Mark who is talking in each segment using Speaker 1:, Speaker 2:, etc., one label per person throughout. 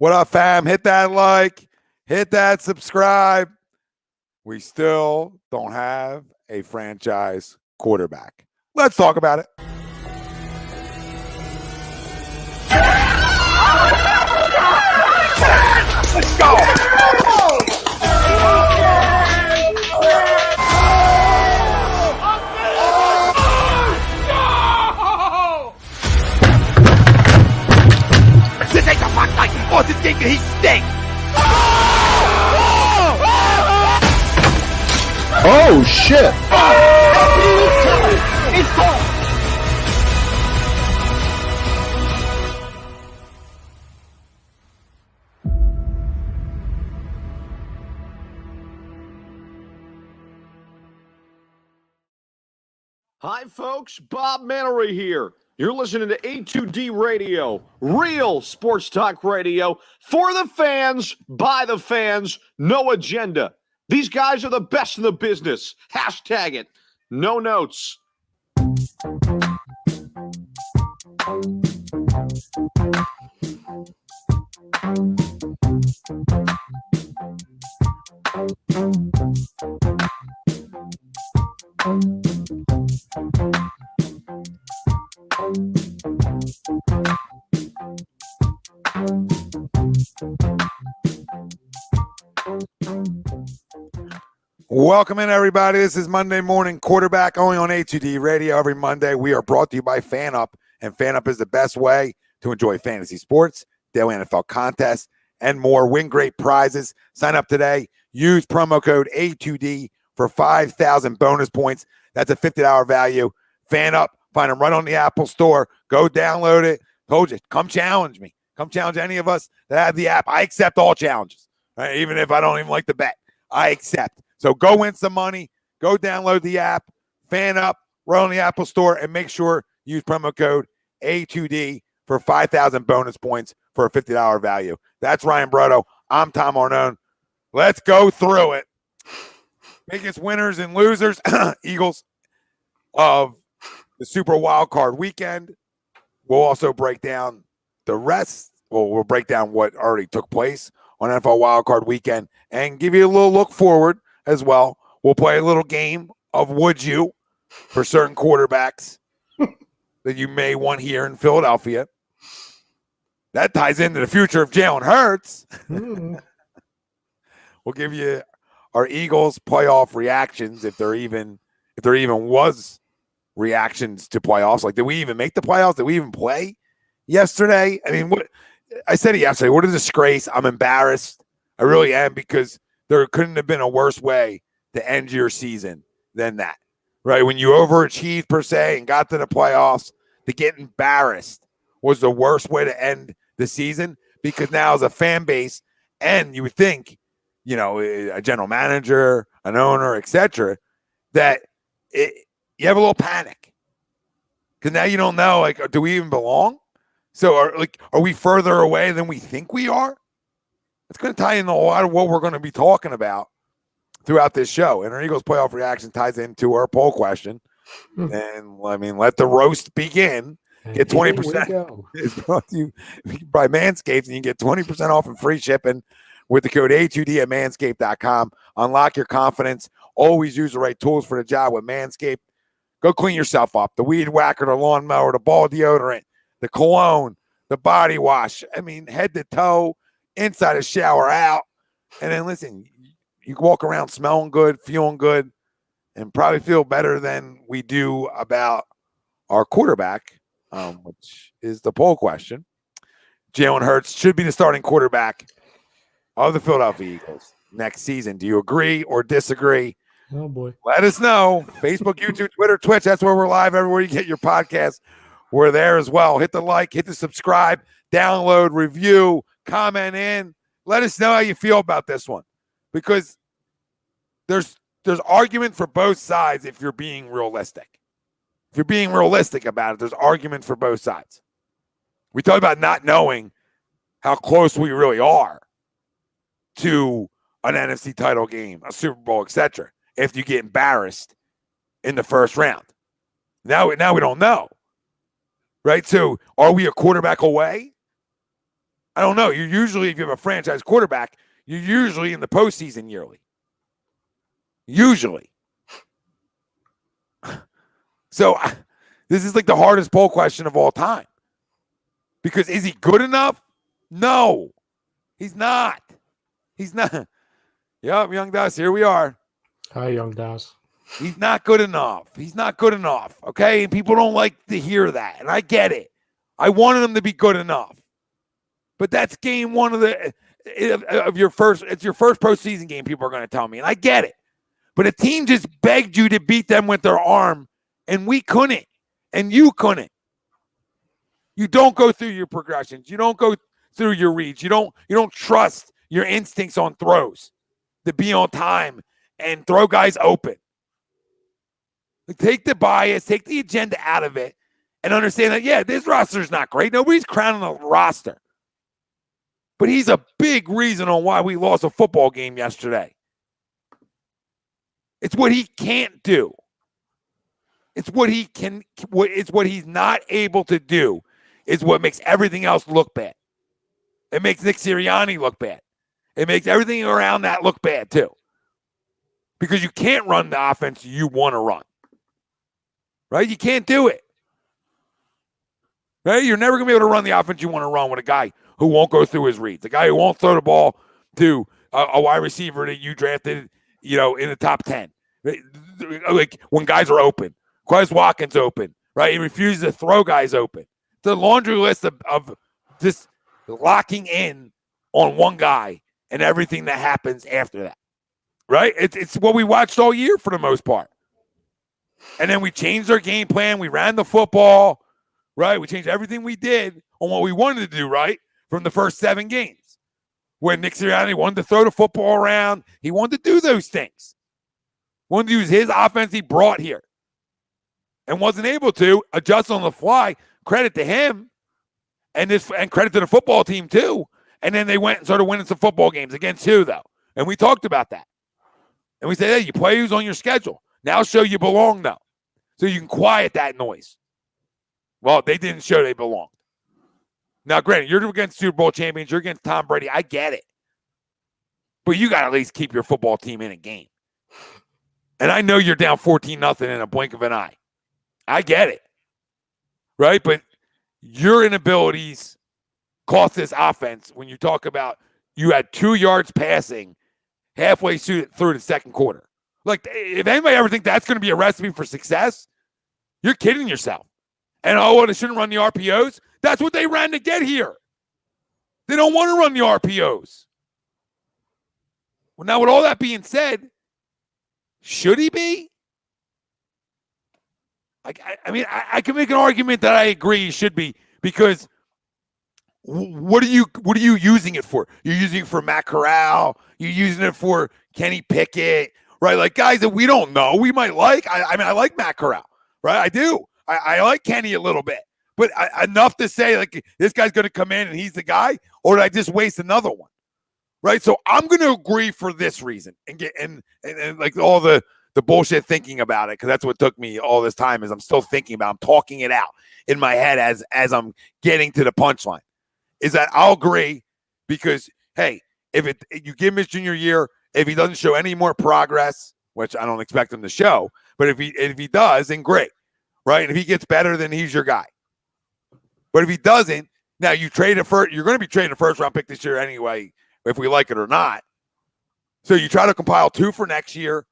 Speaker 1: What up, fam? Hit that like, hit that subscribe. We still don't have a franchise quarterback. Let's talk about it. Let's go. This ain't the fuck like oh, this game he stinks.
Speaker 2: Oh shit!
Speaker 1: It's gone.
Speaker 3: Hi, folks. Bob Mannery here. You're listening to A2D Radio, real sports talk radio for the fans, by the fans, no agenda. These guys are the best in the business. Hashtag it. No notes.
Speaker 1: Welcome in, everybody. This is Monday Morning Quarterback, only on A2D Radio. Every Monday, we are brought to you by FanUp, and FanUp is the best way to enjoy fantasy sports, daily NFL contests, and more. Win great prizes. Sign up today. Use promo code A2D for 5,000 bonus points. That's a $50 value. FanUp, find them right on the Apple Store. Go download it. Told you, come challenge me. Come challenge any of us that have the app. I accept all challenges, right? Even if I don't even like the bet. I accept. So go win some money. Go download the app. FanUp, right on the Apple Store, and make sure you use promo code A2D for 5,000 bonus points for a $50 value. That's Ryan Brotto. I'm Tom Arnone. Let's go through it. Biggest winners and losers, Eagles, of the Super Wildcard weekend. We'll also break down the rest. We'll break down what already took place on NFL Wildcard weekend and give you a little look forward as well. We'll play a little game of Would You for certain quarterbacks that you may want here in Philadelphia. That ties into the future of Jalen Hurts. We'll give you our Eagles playoff reactions if there even was reactions to playoffs. Like, did we even make the playoffs? Did we even play yesterday? I mean, what I said it yesterday. What a disgrace. I'm embarrassed. I really am, because there couldn't have been a worse way to end your season than that, right? When you overachieved per se and got to the playoffs, to get embarrassed was the worst way to end the season, because now as a fan base, and you would think, you know, a general manager, an owner, etc., that you have a little panic, because now you don't know, like, do we even belong? So are we further away than we think we are? It's going to tie into a lot of what we're going to be talking about throughout this show. And our Eagles playoff reaction ties into our poll question. And I mean, let the roast begin. Get 20%. It's brought to you by Manscaped, and you can get 20% off and free shipping with the code A2D at manscaped.com. Unlock your confidence. Always use the right tools for the job with Manscaped. Go clean yourself up. The weed whacker, the lawnmower, the ball deodorant, the cologne, the body wash. I mean, head to toe, inside a shower, out. And then listen, you can walk around smelling good, feeling good, and probably feel better than we do about our quarterback, which is the poll question. Jalen Hurts should be the starting quarterback of the Philadelphia Eagles next season. Do you agree or disagree?
Speaker 2: Oh, boy.
Speaker 1: Let us know. Facebook, YouTube, Twitter, Twitch. That's where we're live. Everywhere you get your podcast, we're there as well. Hit the like, hit the subscribe, download, review, comment in. Let us know how you feel about this one, because there's argument for both sides if you're being realistic. If you're being realistic about it, there's argument for both sides. We talk about not knowing how close we really are to an NFC title game, a Super Bowl, etc. if you get embarrassed in the first round. Now we don't know, right? So are we a quarterback away I don't know. You're usually, if you have a franchise quarterback, you're usually in the postseason yearly. Usually. So this is like the hardest poll question of all time. Because is he good enough? No, he's not. He's not. Yep, Young Dust, here we are.
Speaker 2: Hi, Young Das.
Speaker 1: He's not good enough. He's not good enough. Okay. And people don't like to hear that. And I get it. I wanted him to be good enough. But that's game one of your first postseason game, people are going to tell me. And I get it. But a team just begged you to beat them with their arm, and we couldn't. And you couldn't. You don't go through your progressions. You don't go through your reads. You don't trust your instincts on throws to be on time and throw guys open. Take the bias, take the agenda out of it, and understand that, yeah, this roster's not great. Nobody's crowning the roster. But he's a big reason on why we lost a football game yesterday. It's what he can't do. It's what he's not able to do is what makes everything else look bad. It makes Nick Sirianni look bad. It makes everything around that look bad too. Because you can't run the offense you want to run. Right? You can't do it. Right? You're never going to be able to run the offense you want to run with a guy who won't go through his reads. A guy who won't throw the ball to a wide receiver that you drafted, in the top 10. Like when guys are open. Quez Watkins open. Right? He refuses to throw guys open. The laundry list of just locking in on one guy and everything that happens after that. Right? It's what we watched all year for the most part. And then we changed our game plan. We ran the football, right? We changed everything we did on what we wanted to do, right? From the first 7 games. When Nick Sirianni wanted to throw the football around, he wanted to do those things. Wanted to use his offense he brought here. And wasn't able to adjust on the fly. Credit to him. And credit to the football team, too. And then they went and started winning some football games. Against who, though? And we talked about that. And we said, hey, you play who's on your schedule. Now show you belong, though. So you can quiet that noise. Well, they didn't show they belonged. Now, granted, you're against Super Bowl champions. You're against Tom Brady. I get it. But you got to at least keep your football team in a game. And I know you're down 14-0 in a blink of an eye. I get it. Right? But your inabilities cost this offense when you talk about you had 2 yards passing halfway through the second quarter. Like, if anybody ever think that's going to be a recipe for success, you're kidding yourself. And, they shouldn't run the RPOs? That's what they ran to get here. They don't want to run the RPOs. Well, now, with all that being said, should he be? I can make an argument that I agree he should be, because what are you using it for? You're using it for Matt Corral. You're using it for Kenny Pickett. Right, like guys that we don't know, we might like. I like Matt Corral, right? I do. I like Kenny a little bit, but enough to say like this guy's going to come in and he's the guy, or did I just waste another one? Right. So I'm going to agree for this reason and get and like all the bullshit thinking about it, because that's what took me all this time. Is I'm still thinking about. I'm talking it out in my head as I'm getting to the punchline. Is that I'll agree, because hey, if you give him his junior year. If he doesn't show any more progress, which I don't expect him to show, but if he does, then great, right? And if he gets better, then he's your guy. But if he doesn't, now you're going to be trading a first-round pick this year anyway, if we like it or not. So you try to compile 2 for next year,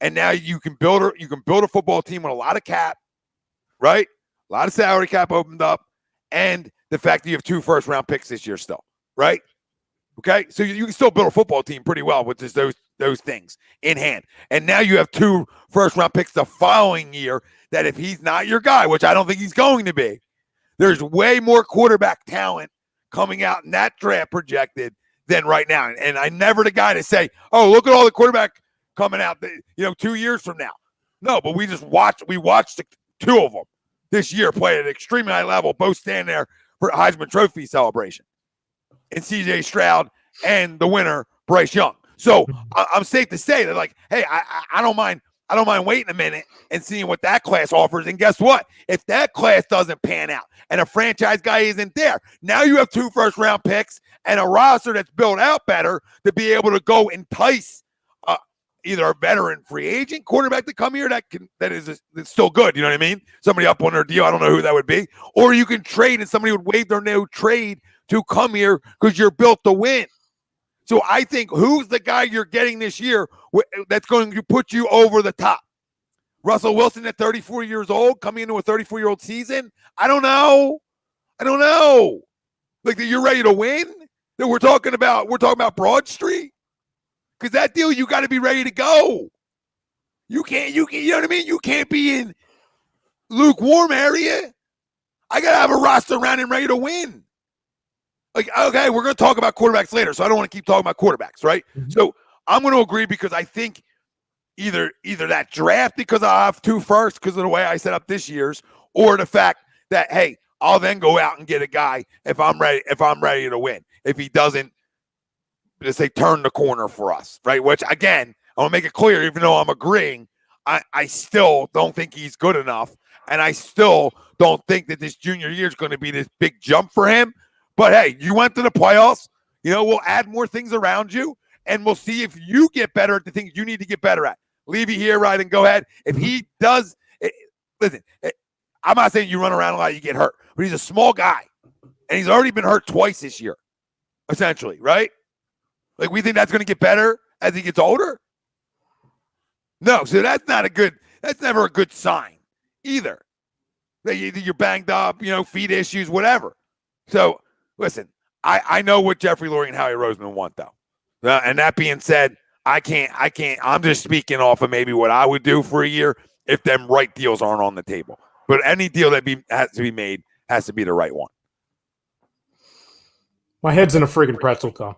Speaker 1: and now you can build a football team with a lot of cap, right? A lot of salary cap opened up, and the fact that you have 2 first-round picks this year still, right? Okay, so you can still build a football team pretty well with just those things in hand. And now you have 2 first-round picks the following year that if he's not your guy, which I don't think he's going to be, there's way more quarterback talent coming out in that draft projected than right now. And I'm never the guy to say, oh, look at all the quarterback coming out, 2 years from now. No, but we watched the 2 of them this year play at an extremely high level, both stand there for a Heisman Trophy celebration. And C.J. Stroud and the winner, Bryce Young. So I'm safe to say that, like, hey, I don't mind. I don't mind waiting a minute and seeing what that class offers. And guess what? If that class doesn't pan out and a franchise guy isn't there, now you have 2 first-round picks and a roster that's built out better to be able to go entice either a veteran free agent quarterback to come here that's still good. You know what I mean? Somebody up on their deal. I don't know who that would be. Or you can trade and somebody would waive their no trade to come here because you're built to win. So I think who's the guy you're getting this year that's going to put you over the top? Russell Wilson at 34 years old, coming into a 34-year-old season? I don't know. Like, you're ready to win? That we're talking about Broad Street? Because that deal, you got to be ready to go. You know what I mean? You can't be in lukewarm area. I got to have a roster around and ready to win. Like, okay, we're going to talk about quarterbacks later, so I don't want to keep talking about quarterbacks, right? Mm-hmm. So I'm going to agree because I think either that draft because I have 2 firsts because of the way I set up this year's, or the fact that, hey, I'll then go out and get a guy if I'm ready to win. If he doesn't, to say turn the corner for us, right? Which, again, I want to make it clear, even though I'm agreeing, I still don't think he's good enough, and I still don't think that this junior year is going to be this big jump for him. But, hey, you went to the playoffs. You know, we'll add more things around you, and we'll see if you get better at the things you need to get better at. Leave you here, right, and go ahead. If he does listen, I'm not saying you run around a lot, you get hurt, but he's a small guy, and he's already been hurt twice this year, essentially, right? Like, we think that's going to get better as he gets older? No, so that's never a good sign either. That you're banged up, feet issues, whatever. So, listen, I know what Jeffrey Lurie and Howie Roseman want, though. And that being said, I can't, I'm just speaking off of maybe what I would do for a year if them right deals aren't on the table. But any deal that has to be made has to be the right one.
Speaker 2: My head's in a friggin' pretzel, Tom.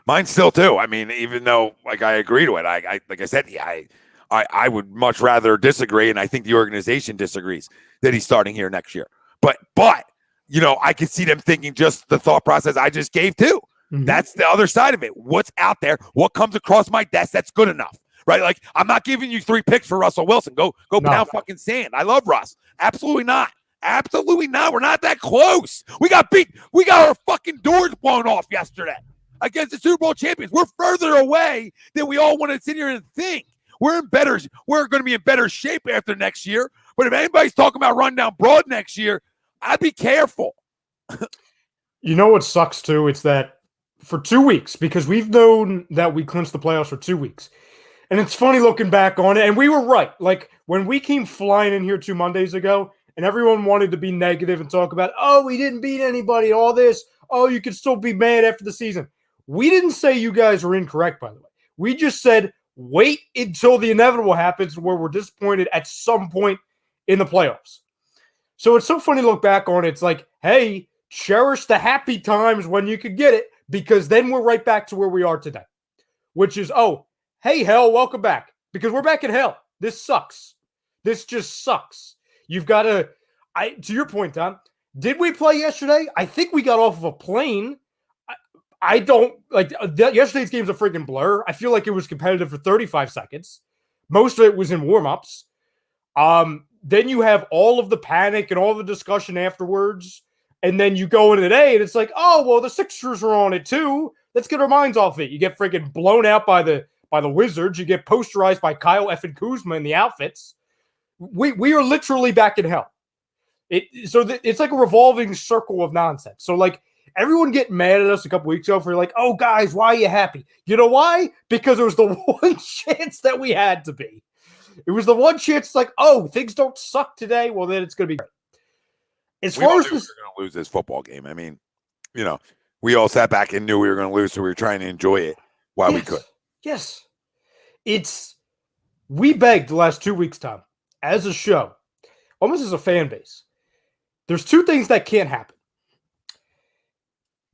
Speaker 1: Mine still too. I mean, even though I agree to it, I like I said, I would much rather disagree, and I think the organization disagrees that he's starting here next year. But I could see them thinking just the thought process I just gave too. Mm-hmm. That's the other side of it. What's out there? What comes across my desk that's good enough, right? Like, I'm not giving you 3 picks for Russell Wilson. Go pound fucking sand. I love Russ. Absolutely not. Absolutely not. We're not that close. We got beat. We got our fucking doors blown off yesterday against the Super Bowl champions. We're further away than we all want to sit here and think. We're going to be in better shape after next year. But if anybody's talking about running down Broad next year, I'd be careful.
Speaker 2: You know what sucks too? It's that for 2 weeks, because we've known that we clinched the playoffs for 2 weeks. And it's funny looking back on it. And we were right. Like, when we came flying in here 2 Mondays ago, and everyone wanted to be negative and talk about, oh, we didn't beat anybody, all this. Oh, you could still be mad after the season. We didn't say you guys were incorrect, by the way. We just said wait until the inevitable happens where we're disappointed at some point in the playoffs. So it's so funny to look back on it. It's like, hey, cherish the happy times when you could get it, because then we're right back to where we are today, which is, oh, hey, hell, welcome back, because we're back in hell. This sucks. This just sucks. You've got to your point, Tom, did we play yesterday? I think we got off of a plane. I don't like yesterday's game's a freaking blur. I feel like it was competitive for 35 seconds. Most of it was in warmups. Then you have all of the panic and all the discussion afterwards. And then you go into today and it's like, oh, well, the Sixers are on it too. Let's get our minds off it. You get freaking blown out by the Wizards. You get posterized by Kyle effing Kuzma in the outfits. We are literally back in hell. It's like a revolving circle of nonsense. So, like, everyone getting mad at us a couple weeks ago for like, oh, guys, why are you happy? You know why? Because it was the one chance that we had to be. It was the one chance like, oh, things don't suck today. Well, then it's going to be great. As far as we're going
Speaker 1: to lose this football game. I mean, we all sat back and knew we were going to lose, so we were trying to enjoy it while we could.
Speaker 2: Yes. We begged the last 2 weeks, Tom, as a show, almost as a fan base. There's 2 things that can't happen.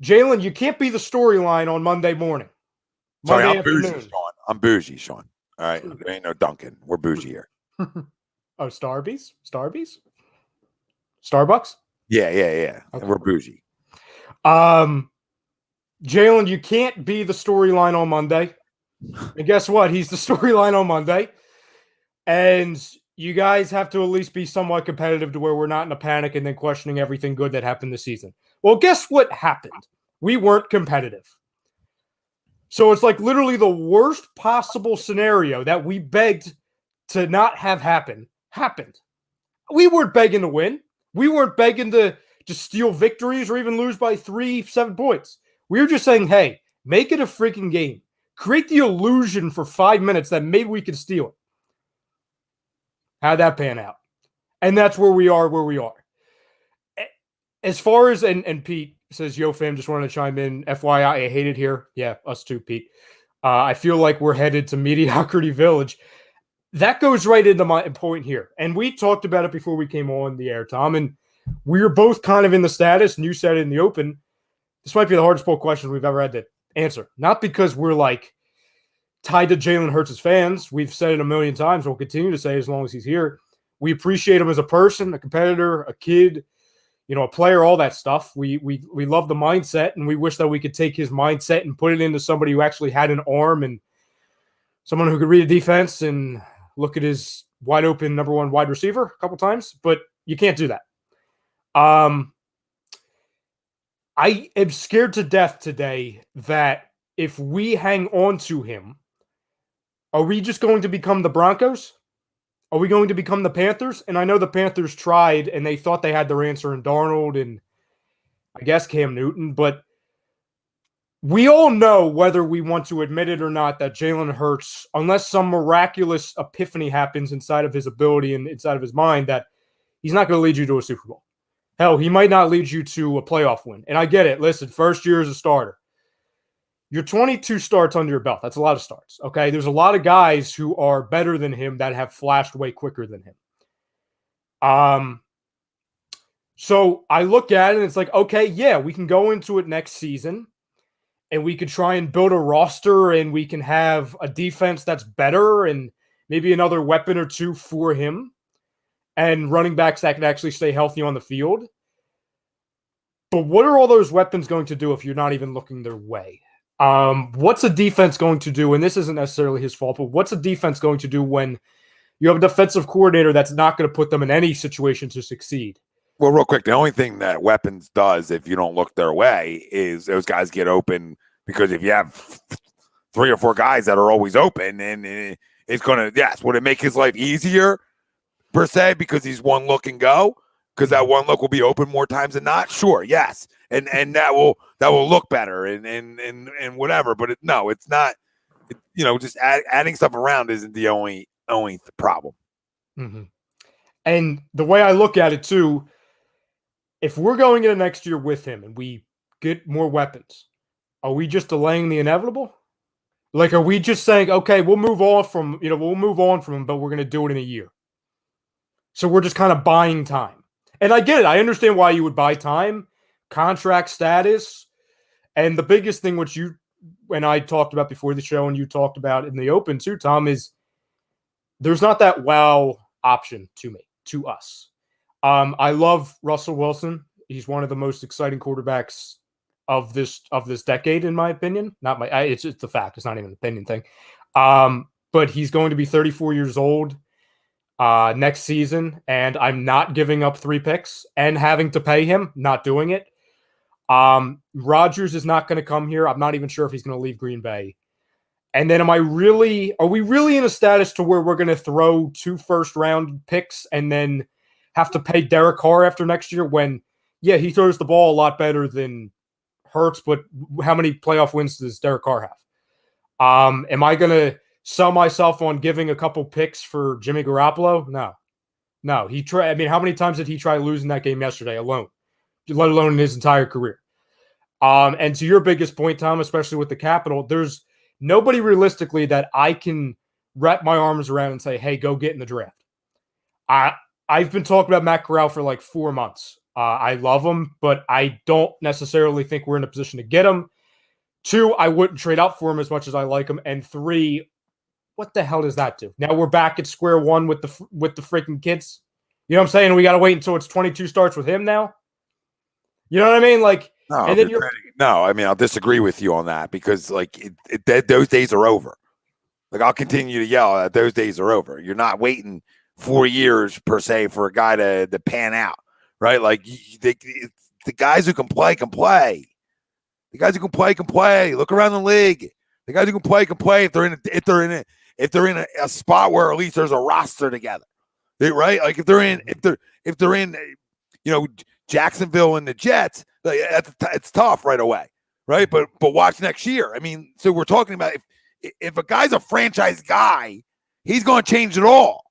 Speaker 2: Jalen, you can't be the storyline on Monday morning.
Speaker 1: Sorry, I'm bougie, Sean. I'm bougie, Sean. All right. There ain't no Duncan. We're bougie here.
Speaker 2: Oh, Starbucks? Starbucks?
Speaker 1: Yeah. Okay. We're bougie.
Speaker 2: Jalen, you can't be the storyline on Monday. And guess what? He's the storyline on Monday. And you guys have to at least be somewhat competitive to where we're not in a panic and then questioning everything good that happened this season. Well, guess what happened? We weren't competitive. So it's like literally the worst possible scenario that we begged to not have happen happened. We weren't begging to win. We weren't begging to just steal victories or even lose by 7 points. We were just saying, hey, make it a freaking game. Create the illusion for 5 minutes that maybe we could steal it. How'd that pan out? And that's where we are. As far as, and Pete says, yo, fam, just wanted to chime in. FYI, I hate it here. Yeah, us too, Pete. I feel like we're headed to mediocrity village. That goes right into my point here. And we talked about it before we came on the air, Tom, and we were both kind of in the status, and you said it in the open. This might be the hardest poll question we've ever had to answer. Not because we're like tied to Jalen Hurts as fans. We've said it a million times. We'll continue to say it as long as he's here. We appreciate him as a person, a competitor, a kid, a player, all that stuff. We love the mindset, and we wish that we could take his mindset and put it into somebody who actually had an arm and someone who could read a defense and look at his wide open number one wide receiver a couple times, but you can't do that. I am scared to death today that if we hang on to him, are we just going to become the Broncos? Are we going to become the Panthers? And I know the Panthers tried and they thought they had their answer in Darnold and I guess Cam Newton, but we all know, whether we want to admit it or not, that Jalen Hurts, unless some miraculous epiphany happens inside of his ability and inside of his mind, that he's not going to lead you to a Super Bowl. Hell, he might not lead you to a playoff win. And I get it. Listen, first year as a starter. You're 22 starts under your belt. That's a lot of starts, okay? There's a lot of guys who are better than him that have flashed way quicker than him. So I look at it and it's like, okay, yeah, we can go into it next season and we could try and build a roster and we can have a defense that's better and maybe another weapon or two for him and running backs that can actually stay healthy on the field. But what are all those weapons going to do if you're not even looking their way? What's a defense going to do? And this isn't necessarily his fault, but what's a defense going to do when you have a defensive coordinator that's not going to put them in any situation to succeed?
Speaker 1: Well, real quick, the only thing that weapons does if you don't look their way is those guys get open, because if you have 3 or 4 guys that are always open, and it's going to, yes, would it make his life easier per se because he's one look and go? Because that one look will be open more times than not? Sure, yes. And that will look better and whatever. But no, it's not. Just adding stuff around isn't the only problem.
Speaker 2: Mm-hmm. And the way I look at it too, if we're going into next year with him and we get more weapons, are we just delaying the inevitable? Like, are we just saying, okay, we'll move on from him, but we're going to do it in a year? So we're just kind of buying time. And I get it. I understand why you would buy time, contract status. And the biggest thing, which you and I talked about before the show and you talked about in the open too, Tom, is there's not that wow option to us. I love Russell Wilson. He's one of the most exciting quarterbacks of this decade, in my opinion. It's a fact. It's not even an opinion thing. But he's going to be 34 years old next season, and I'm not giving up 3 picks and having to pay him. Not doing it. Rodgers is not going to come here. I'm not even sure if he's going to leave Green Bay. And then are we really in a status to where we're going to throw 2 first-round picks and then have to pay Derek Carr after next year when, yeah, he throws the ball a lot better than Hurts, but how many playoff wins does Derek Carr have? Am I going to sell myself on giving a couple picks for Jimmy Garoppolo? No. How many times did he try losing that game yesterday alone, let alone in his entire career? And to your biggest point, Tom, especially with the Capitol, there's nobody realistically that I can wrap my arms around and say, hey, go get in the draft. I've been talking about Matt Corral for like 4 months. I love him, but I don't necessarily think we're in a position to get him. 2, I wouldn't trade up for him as much as I like him. And 3, what the hell does that do? Now we're back at square one with the freaking kids. You know what I'm saying? We got to wait until it's 22 starts with him now. You know what I mean? Like,
Speaker 1: no,
Speaker 2: and then
Speaker 1: I'll disagree with you on that because like those days are over. Like, I'll continue to yell that those days are over. You're not waiting 4 years per se for a guy to pan out, right? Like, the guys who can play can play. The guys who can play can play. Look around the league. The guys who can play if they're in a spot where at least there's a roster together, right? Like, if they're in Jacksonville and the Jets, like, it's tough right away, right? But watch next year. I mean, so we're talking about if a guy's a franchise guy, he's going to change it all.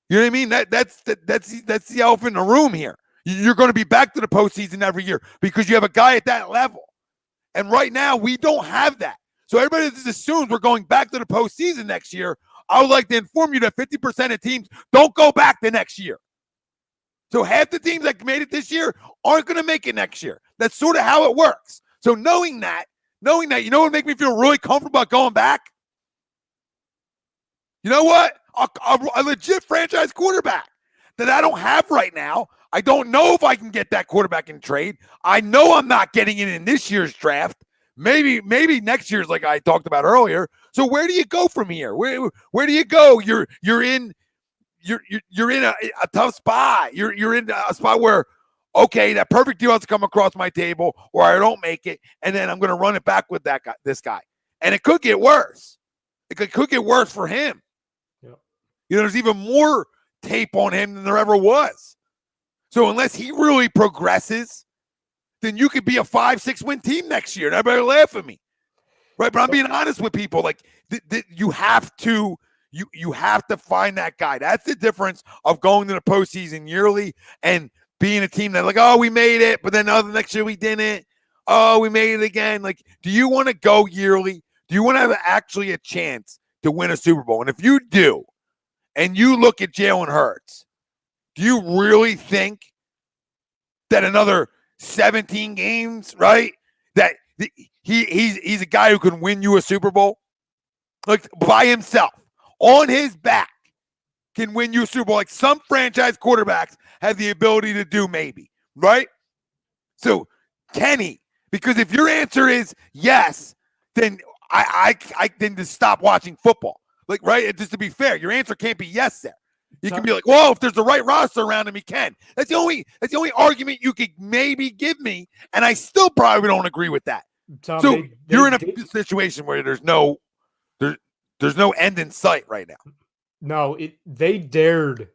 Speaker 1: You know what I mean? That's the elephant in the room here. You're going to be back to the postseason every year because you have a guy at that level. And right now, we don't have that. So everybody just assumes we're going back to the postseason next year. I would like to inform you that 50% of teams don't go back the next year. So half the teams that made it this year aren't going to make it next year. That's sort of how it works. So knowing that, you know what would make me feel really comfortable about going back? You know what? A legit franchise quarterback that I don't have right now. I don't know if I can get that quarterback in trade. I know I'm not getting it in this year's draft. Maybe next year's, like I talked about earlier. So where do you go from here? Where do you go? You're in a tough spot. You're in a spot where, okay, that perfect deal has to come across my table, or I don't make it, and then I'm going to run it back with this guy, and it could get worse. It could get worse for him.
Speaker 2: Yep.
Speaker 1: You know, there's even more tape on him than there ever was. So unless he really progresses, then you could be a 5-6 win team next year, and everybody laugh at me, right? But I'm being honest with people. Like, you have to find that guy. That's the difference of going to the postseason yearly and being a team that, like, oh, we made it, but then the next year we didn't. Oh, we made it again. Like, do you want to go yearly? Do you want to have actually a chance to win a Super Bowl? And if you do, and you look at Jalen Hurts, do you really think that another 17 games, right, that he's a guy who can win you a Super Bowl? Like, by himself, on his back, can win you a Super Bowl, like some franchise quarterbacks have the ability to do, maybe, right? So, can he? Because if your answer is yes, then I then just stop watching football. Like, right? Just to be fair, your answer can't be yes there. You can be like, well, if there's the right roster around him, he can. That's the only argument you could maybe give me, and I still probably don't agree with that.
Speaker 2: Tom,
Speaker 1: so you're in a situation where there's no end in sight right now.
Speaker 2: No, they dared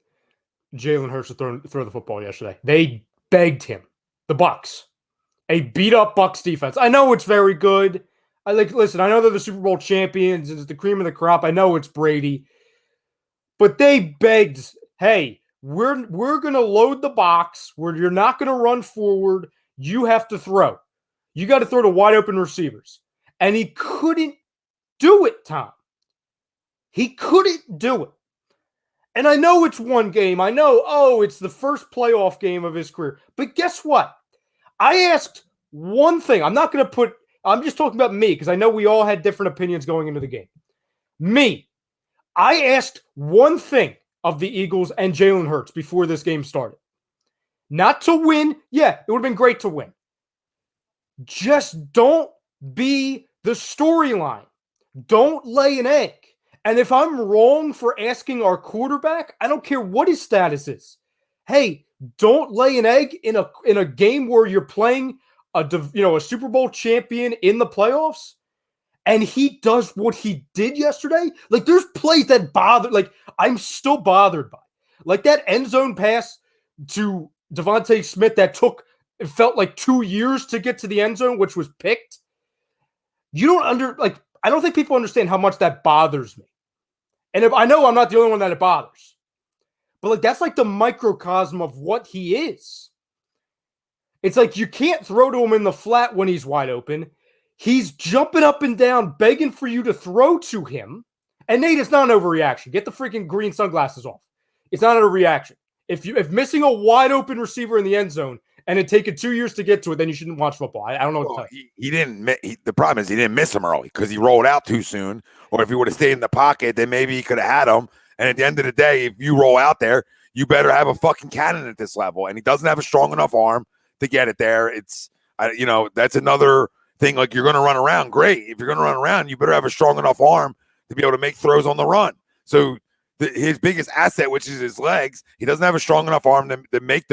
Speaker 2: Jalen Hurts to throw the football yesterday. They begged him. The Bucs, a beat up Bucs defense. I know it's very good. Listen, I know they're the Super Bowl champions. It's the cream of the crop. I know it's Brady. But they begged, hey, we're going to load the box where you're not going to run forward. You have to throw. You got to throw to wide open receivers. And he couldn't do it, Tom. He couldn't do it. And I know it's one game. I know, it's the first playoff game of his career. But guess what? I asked one thing. I'm just talking about me because I know we all had different opinions going into the game. I asked one thing of the Eagles and Jalen Hurts before this game started. Not to win. Yeah, it would have been great to win. Just don't be the storyline. Don't lay an egg. And if I'm wrong for asking our quarterback, I don't care what his status is. Hey, don't lay an egg in a game where you're playing a Super Bowl champion in the playoffs. And he does what he did yesterday. Like, there's plays that bother. Like, I'm still bothered by. Like, that end zone pass to DeVonta Smith that it felt like 2 years to get to the end zone, which was picked. I don't think people understand how much that bothers me. And I know I'm not the only one that it bothers. But, that's like the microcosm of what he is. It's like you can't throw to him in the flat when he's wide open. He's jumping up and down, begging for you to throw to him. And Nate, it's not an overreaction. Get the freaking green sunglasses off. It's not an overreaction. If missing a wide open receiver in the end zone and it taken 2 years to get to it, then you shouldn't watch football. I don't know what to tell you.
Speaker 1: He didn't. The problem is he didn't miss him early because he rolled out too soon. Or if he would have stayed in the pocket, then maybe he could have had him. And at the end of the day, if you roll out there, you better have a fucking cannon at this level. And he doesn't have a strong enough arm to get it there. That's another thing. Like, you're going to run around. Great. If you're going to run around, you better have a strong enough arm to be able to make throws on the run. So his biggest asset, which is his legs, he doesn't have a strong enough arm to make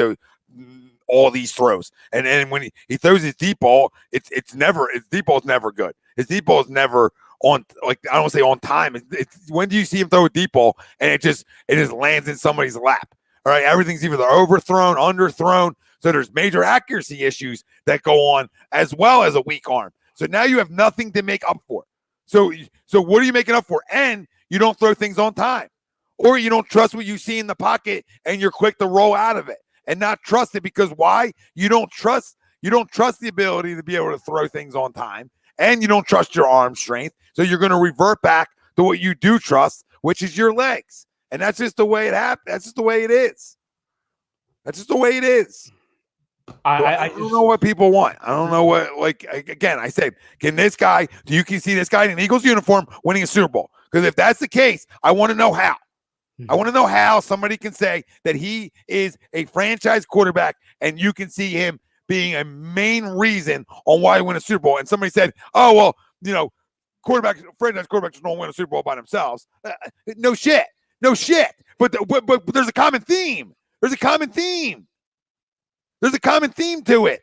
Speaker 1: all these throws. And when he throws his deep ball, his deep ball is never good. His deep ball is never on, like, I don't want to say on time. When do you see him throw a deep ball and it just lands in somebody's lap? All right, everything's either overthrown, underthrown. So there's major accuracy issues that go on, as well as a weak arm. So now you have nothing to make up for. So what are you making up for? And you don't throw things on time, or you don't trust what you see in the pocket and you're quick to roll out of it and not trust it. Because why? You don't trust the ability to be able to throw things on time, and you don't trust your arm strength. So you're going to revert back to what you do trust, which is your legs. And that's just the way it happens. That's just the way it is. That's just the way it is. I don't know what people want. I don't know what, like, again, I said, can you see this guy in an Eagles uniform winning a Super Bowl? Because if that's the case, I want to know how. I want to know how somebody can say that he is a franchise quarterback and you can see him being a main reason on why he win a Super Bowl. And somebody said, oh, well, franchise quarterbacks don't win a Super Bowl by themselves. No shit. But there's a common theme. There's a common theme to it.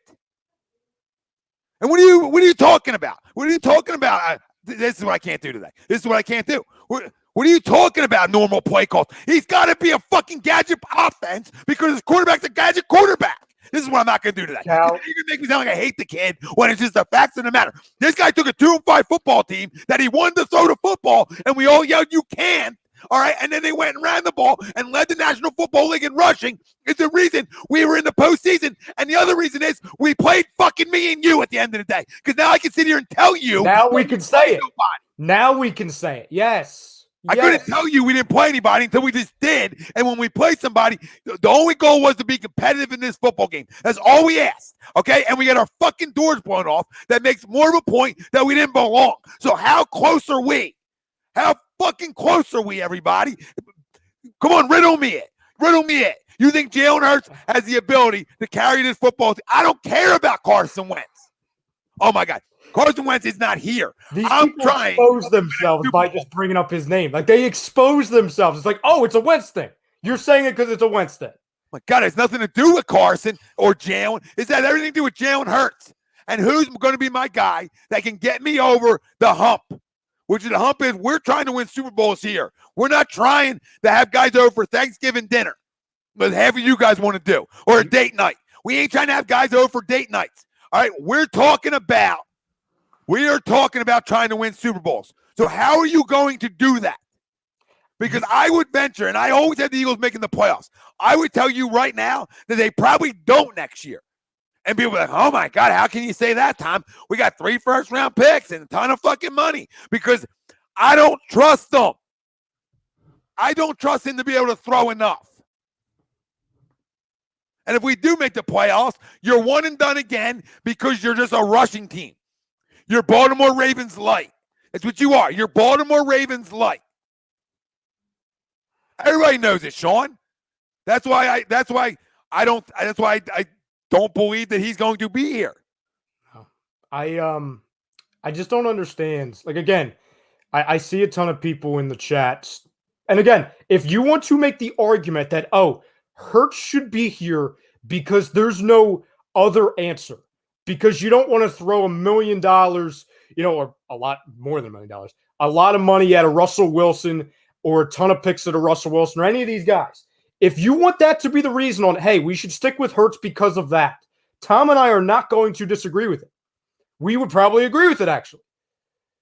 Speaker 1: And what are you talking about? What are you talking about? This is what I can't do today. This is what I can't do. What are you talking about? Normal play calls. He's got to be a fucking gadget offense because his quarterback's a gadget quarterback. This is what I'm not going to do today. You're going to make me sound like I hate the kid when it's just the facts of the matter. This guy took a 2-5 football team that he wanted to throw the football, and we all yelled, "You can't!" All right, and then they went and ran the ball and led the National Football League in rushing. It's the reason we were in the postseason, and the other reason is we played fucking me and you at the end of the day. Because now I can sit here and tell you.
Speaker 2: Now we can say it. Now we can say it. Yes.
Speaker 1: I couldn't tell you we didn't play anybody until we just did. And when we played somebody, the only goal was to be competitive in this football game. That's all we asked, okay? And we got our fucking doors blown off. That makes more of a point that we didn't belong. So how close are we? How fucking close are we, everybody? Come on, riddle me it. You think Jalen Hurts has the ability to carry this football team? I don't care about Carson Wentz. Oh, my God. Carson Wentz is not here.
Speaker 2: These people expose themselves by just bringing up his name. Like, they expose themselves. It's like, oh, it's a Wentz thing. You're saying it because it's a Wentz thing.
Speaker 1: My God, it has nothing to do with Carson or Jalen. It's had everything to do with Jalen Hurts. And who's going to be my guy that can get me over the hump? Which is the hump is we're trying to win Super Bowls here. We're not trying to have guys over for Thanksgiving dinner, but half of you guys want to do, or a date night. We ain't trying to have guys over for date nights. All right, we are talking about trying to win Super Bowls. So how are you going to do that? Because I would venture, and I always had the Eagles making the playoffs. I would tell you right now that they probably don't next year. And people are like, oh, my God, how can you say that, Tom? We got 3 first-round picks and a ton of fucking money. Because I don't trust them. I don't trust him to be able to throw enough. And if we do make the playoffs, you're one and done again because you're just a rushing team. You're Baltimore Ravens light. That's what you are. You're Baltimore Ravens light. Everybody knows it, Sean. That's why I don't believe that he's going to be here.
Speaker 2: I just don't understand. Like, again, I see a ton of people in the chats. And again, if you want to make the argument that, oh, Hurts should be here because there's no other answer, because you don't want to throw $1 million, or a lot more than $1 million, a lot of money at a Russell Wilson or a ton of picks at a Russell Wilson or any of these guys. If you want that to be the reason on, hey, we should stick with Hurts because of that, Tom and I are not going to disagree with it. We would probably agree with it, actually.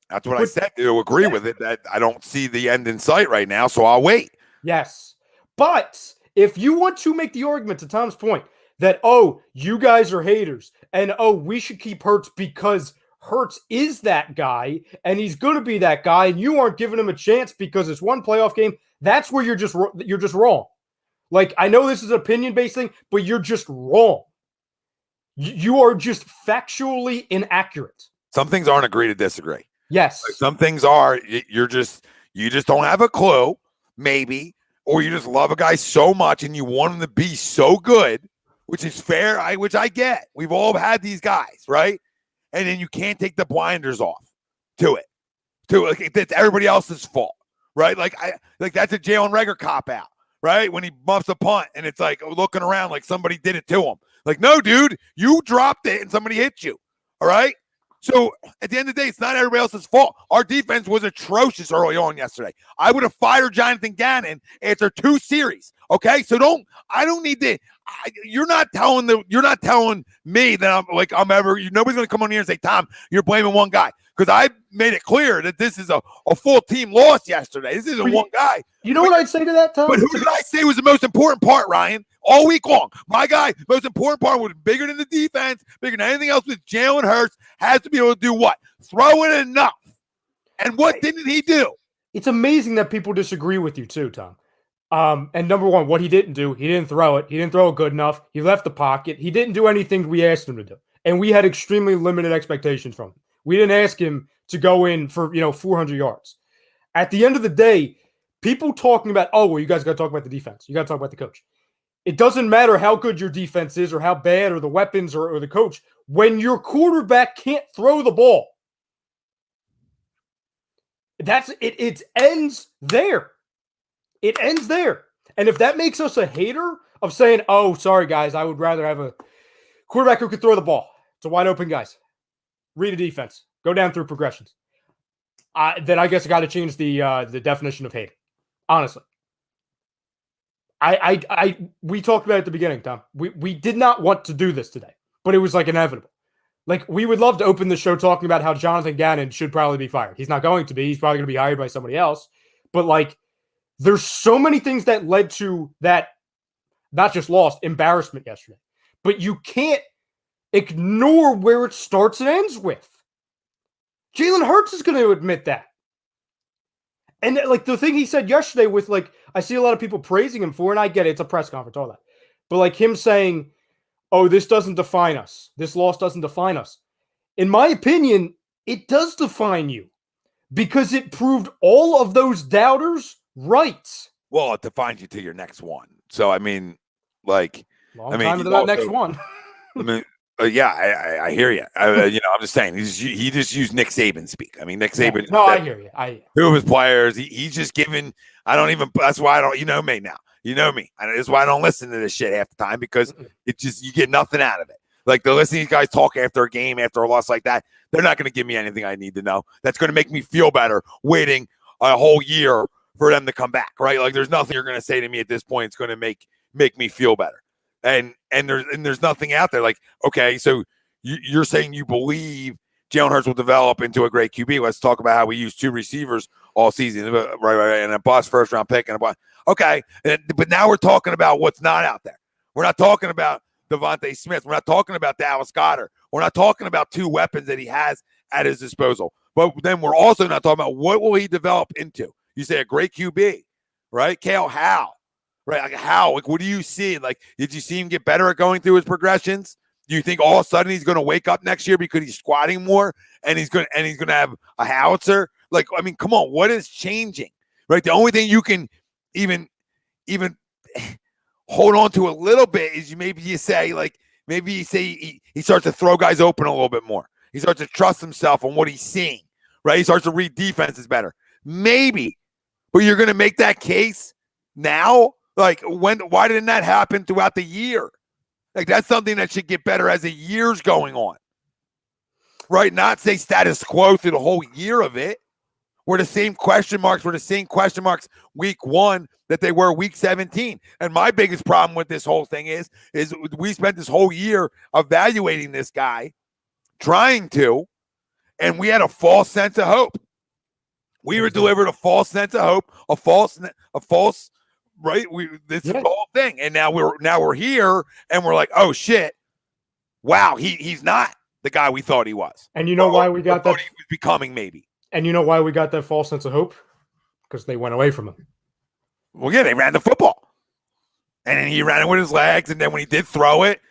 Speaker 1: That's what I said. To agree with it, that I don't see the end in sight right now, so I'll wait.
Speaker 2: Yes. But if you want to make the argument, to Tom's point, that, oh, you guys are haters, and, oh, we should keep Hurts because Hurts is that guy, and he's going to be that guy, and you aren't giving him a chance because it's one playoff game, that's where you're just wrong. Like, I know this is an opinion-based thing, but you're just wrong. You are just factually inaccurate.
Speaker 1: Some things aren't agree to disagree.
Speaker 2: Yes.
Speaker 1: Like, some things are, you just don't have a clue, maybe, or you just love a guy so much and you want him to be so good, which is fair, which I get. We've all had these guys, right? And then you can't take the blinders off to it. to like that's everybody else's fault, right? Like that's a Jalen Reagor cop out, right? When he muffs a punt and it's like looking around like somebody did it to him. Like, no, dude, you dropped it and somebody hit you. All right. So at the end of the day, it's not everybody else's fault. Our defense was atrocious early on yesterday. I would have fired Jonathan Gannon after 2 series. Okay. So I don't need to. You're not telling me that nobody's going to come on here and say, Tom, you're blaming one guy. Because I made it clear that this is a full team loss yesterday. This isn't one guy.
Speaker 2: You know what I'd say to that, Tom?
Speaker 1: But who did I say was the most important part, Ryan? All week long. My guy, most important part was bigger than the defense, bigger than anything else with Jalen Hurts, has to be able to do what? Throw it enough. And what didn't he do?
Speaker 2: It's amazing that people disagree with you too, Tom. And number one, what he didn't do, he didn't throw it. He didn't throw it good enough. He left the pocket. He didn't do anything we asked him to do. And we had extremely limited expectations from him. We didn't ask him to go in for, 400 yards. At the end of the day, people talking about, oh, well, you guys got to talk about the defense. You got to talk about the coach. It doesn't matter how good your defense is or how bad or the weapons or the coach. When your quarterback can't throw the ball, it ends there. It ends there. And if that makes us a hater of saying, oh, sorry, guys, I would rather have a quarterback who could throw the ball. It's a wide open, guys. Read a defense. Go down through progressions. Then I guess I got to change the definition of hate. Honestly. We talked about it at the beginning, Tom. We did not want to do this today, but it was like inevitable. Like, we would love to open the show talking about how Jonathan Gannon should probably be fired. He's not going to be. He's probably going to be hired by somebody else. But, like, there's so many things that led to that, not just lost, embarrassment yesterday. But you can't ignore where it starts and ends with. Jalen Hurts is going to admit that. And, like, the thing he said yesterday with, like, I see a lot of people praising him for, and I get it, it's a press conference, all that. But, like, him saying, oh, this doesn't define us. This loss doesn't define us. In my opinion, it does define you because it proved all of those doubters right.
Speaker 1: Well, it defines you to your next one. So, I mean, like,
Speaker 2: Long time to that next one.
Speaker 1: I mean, yeah, I hear you. I'm just saying he just used Nick Saban speak. I mean, Nick Saban.
Speaker 2: No, I hear you.
Speaker 1: Two of his players. He's just giving. That's why I don't. You know me now. You know me. That's why I don't listen to this shit half the time because it just you get nothing out of it. Like to listen to these guys talk after a game, after a loss like that, they're not going to give me anything I need to know. That's going to make me feel better waiting a whole year for them to come back. Right? Like there's nothing you're going to say to me at this point. It's going to make me feel better. And there's nothing out there. Like, okay, so you're saying you believe Jalen Hurts will develop into a great QB. Let's talk about how we use 2 receivers all season, right, and a bust first-round pick and a bust. Okay, but now we're talking about what's not out there. We're not talking about DeVonta Smith. We're not talking about Dallas Goedert. We're not talking about 2 weapons that he has at his disposal. But then we're also not talking about what will he develop into. You say a great QB, right? Kale, how? Right, like how? Like, what do you see? Like, did you see him get better at going through his progressions? Do you think all of a sudden he's going to wake up next year because he's squatting more and he's going to have a howitzer? Like, I mean, come on, what is changing? Right, the only thing you can even hold on to a little bit is he starts to throw guys open a little bit more. He starts to trust himself on what he's seeing. Right, he starts to read defenses better. Maybe, but you're going to make that case now. Like, why didn't that happen throughout the year? Like, that's something that should get better as the year's going on. Right? Not say status quo through the whole year of it. Were the same question marks week 1 that they were week 17. And my biggest problem with this whole thing is we spent this whole year evaluating this guy, trying to, and we had a false sense of hope. We were delivered a false sense of hope, a false right? This is the whole thing. And now we're here and we're like, oh shit. Wow, he's not the guy we thought he was.
Speaker 2: And you know why we got that?
Speaker 1: He was becoming maybe.
Speaker 2: And you know why we got that false sense of hope? Because they went away from him.
Speaker 1: Well, yeah, they ran the football. And then he ran it with his legs. And then when he did throw it,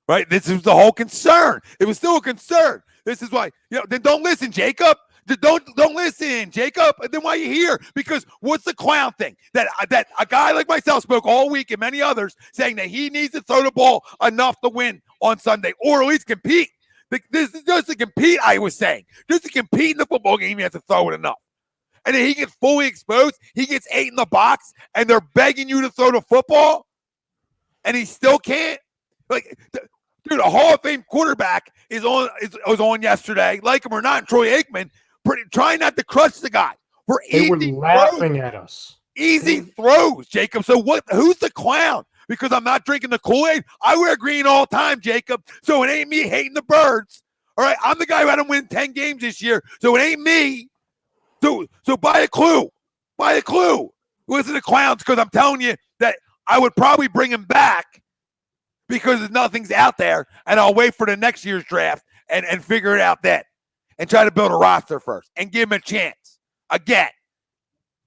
Speaker 1: right? This is the whole concern. It was still a concern. This is why, then don't listen, Jacob. Don't listen, Jacob. And then why are you here? Because what's the clown thing? That a guy like myself spoke all week and many others saying that he needs to throw the ball enough to win on Sunday or at least compete. This is just to compete, I was saying. Just to compete in the football game, you have to throw it enough. and then he gets fully exposed. He gets 8 in the box, and they're begging you to throw the football, and he still can't. Like, dude, a Hall of Fame quarterback was on yesterday, like him or not, Troy Aikman, trying not to crush the guy for
Speaker 2: They were
Speaker 1: easy
Speaker 2: laughing
Speaker 1: throws.
Speaker 2: at us.
Speaker 1: Easy throws, Jacob. So what? Who's the clown? Because I'm not drinking the Kool-Aid. I wear green all the time, Jacob. So it ain't me hating the Birds. All right, I'm the guy who had them win 10 games this year. So it ain't me. So buy a clue. Buy a clue. Listen to clowns, because I'm telling you that I would probably bring him back because nothing's out there, and I'll wait for the next year's draft and figure it out then and try to build a roster first and give him a chance again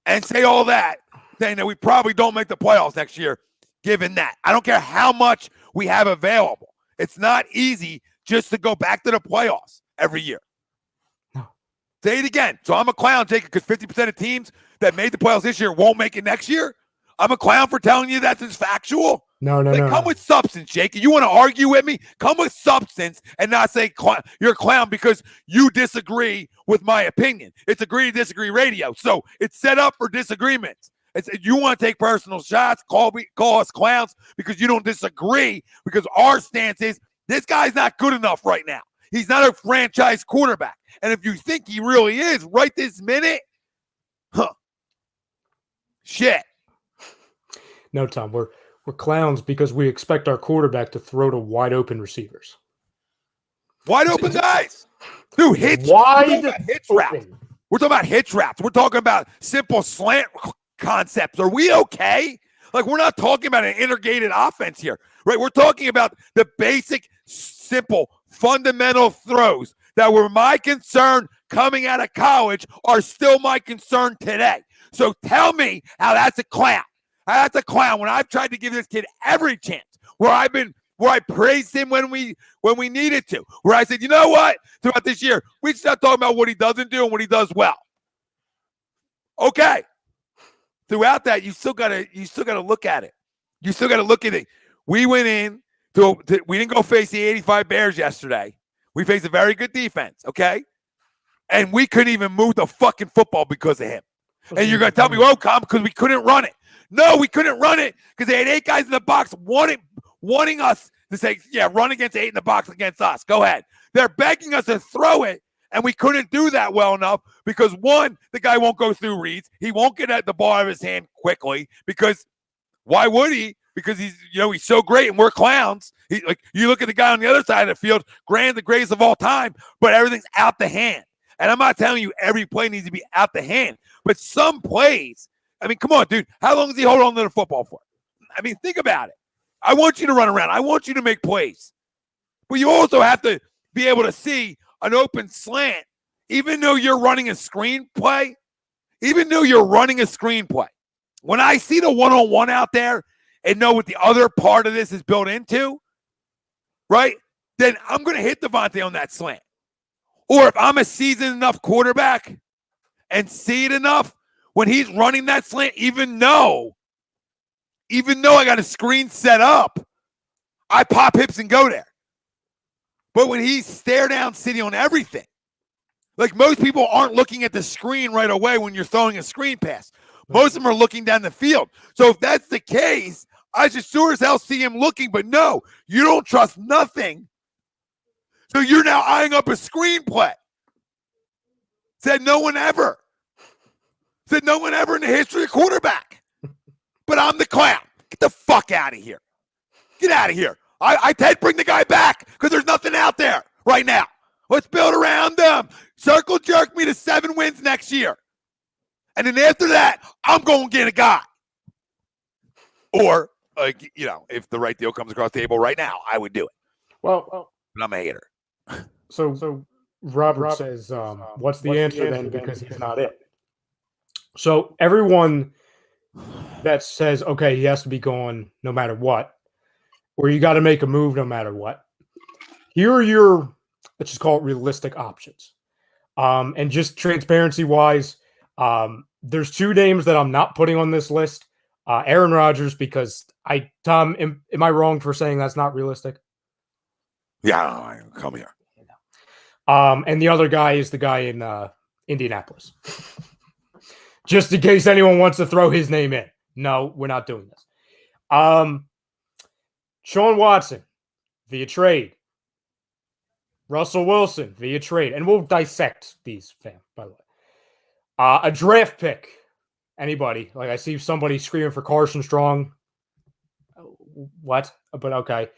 Speaker 1: and say all that, saying that we probably don't make the playoffs next year, given that. I don't care how much we have available. It's not easy just to go back to the playoffs every year.
Speaker 2: No.
Speaker 1: Say it again. So I'm a clown, Jacob, because 50% of teams that made the playoffs this year won't make it next year. I'm a clown for telling you that's factual.
Speaker 2: No.
Speaker 1: Come with substance, Jacob. You want to argue with me? Come with substance and not say you're a clown because you disagree with my opinion. It's agree to disagree radio. So it's set up for disagreements. You want to take personal shots, call us clowns because you don't disagree, because our stance is this guy's not good enough right now. He's not a franchise quarterback. And if you think he really is right this minute, shit.
Speaker 2: No, Tom, we're clowns because we expect our quarterback to throw to wide open receivers.
Speaker 1: Wide open guys. Dude, hitch.
Speaker 2: Wide
Speaker 1: hitch routes. We're talking about hitch routes. We're talking about simple slant concepts. Are we okay? Like, we're not talking about an integrated offense here, right? We're talking about the basic, simple, fundamental throws that were my concern coming out of college are still my concern today. So tell me how that's a clown. How that's a clown when I've tried to give this kid every chance, where I praised him when we needed to, where I said, you know what, throughout this year, we should start talking about what he doesn't do and what he does well. Okay. Throughout that, you still gotta look at it. You still gotta look at it. We went in we didn't go face the 85 Bears yesterday. We faced a very good defense, okay? And we couldn't even move the fucking football because of him. And you're gonna tell me, well, come, because we couldn't run it. No, we couldn't run it because they had 8 guys in the box wanting us to say, yeah, run against 8 in the box against us. Go ahead. They're begging us to throw it, and we couldn't do that well enough because, one, the guy won't go through reads. He won't get at the ball out of his hand quickly because why would he? Because he's so great and we're clowns. You look at the guy on the other side of the field, the greatest of all time, but everything's out the hand. And I'm not telling you every play needs to be out the hand, but some plays, I mean, come on, dude. How long does he hold on to the football for? I mean, think about it. I want you to run around. I want you to make plays. But you also have to be able to see an open slant, even though you're running a screenplay. When I see the one-on-one out there and know what the other part of this is built into, right, then I'm going to hit DeVonta on that slant. Or if I'm a seasoned enough quarterback and see it enough, when he's running that slant, even though I got a screen set up, I pop hips and go there. But when he's stare down city on everything, like most people aren't looking at the screen right away when you're throwing a screen pass. Most of them are looking down the field. So if that's the case, I should sure as hell see him looking. But no, you don't trust nothing. So you're now eyeing up a screenplay. Said no one ever in the history of quarterback. But I'm the clown. Get the fuck out of here. Get out of here. I Ted, bring the guy back because there's nothing out there right now. Let's build around them. Circle jerk me to 7 wins next year. And then after that, I'm going to get a guy. Or, if the right deal comes across the table right now, I would do it.
Speaker 2: Well,
Speaker 1: but I'm a hater.
Speaker 2: So Robert says, what's the answer then? Because he's not it. So everyone that says, okay, he has to be gone no matter what, or you got to make a move no matter what, here are your, let's just call it realistic options. And just transparency-wise, there's 2 names that I'm not putting on this list. Aaron Rodgers, because Tom, am I wrong for saying that's not realistic?
Speaker 1: Yeah, come here.
Speaker 2: And the other guy is the guy in Indianapolis. Just in case anyone wants to throw his name in. No, we're not doing this. Sean Watson via trade. Russell Wilson via trade. And we'll dissect these, fam, by the way. A draft pick. Anybody. Like I see somebody screaming for Carson Strong. What? But okay.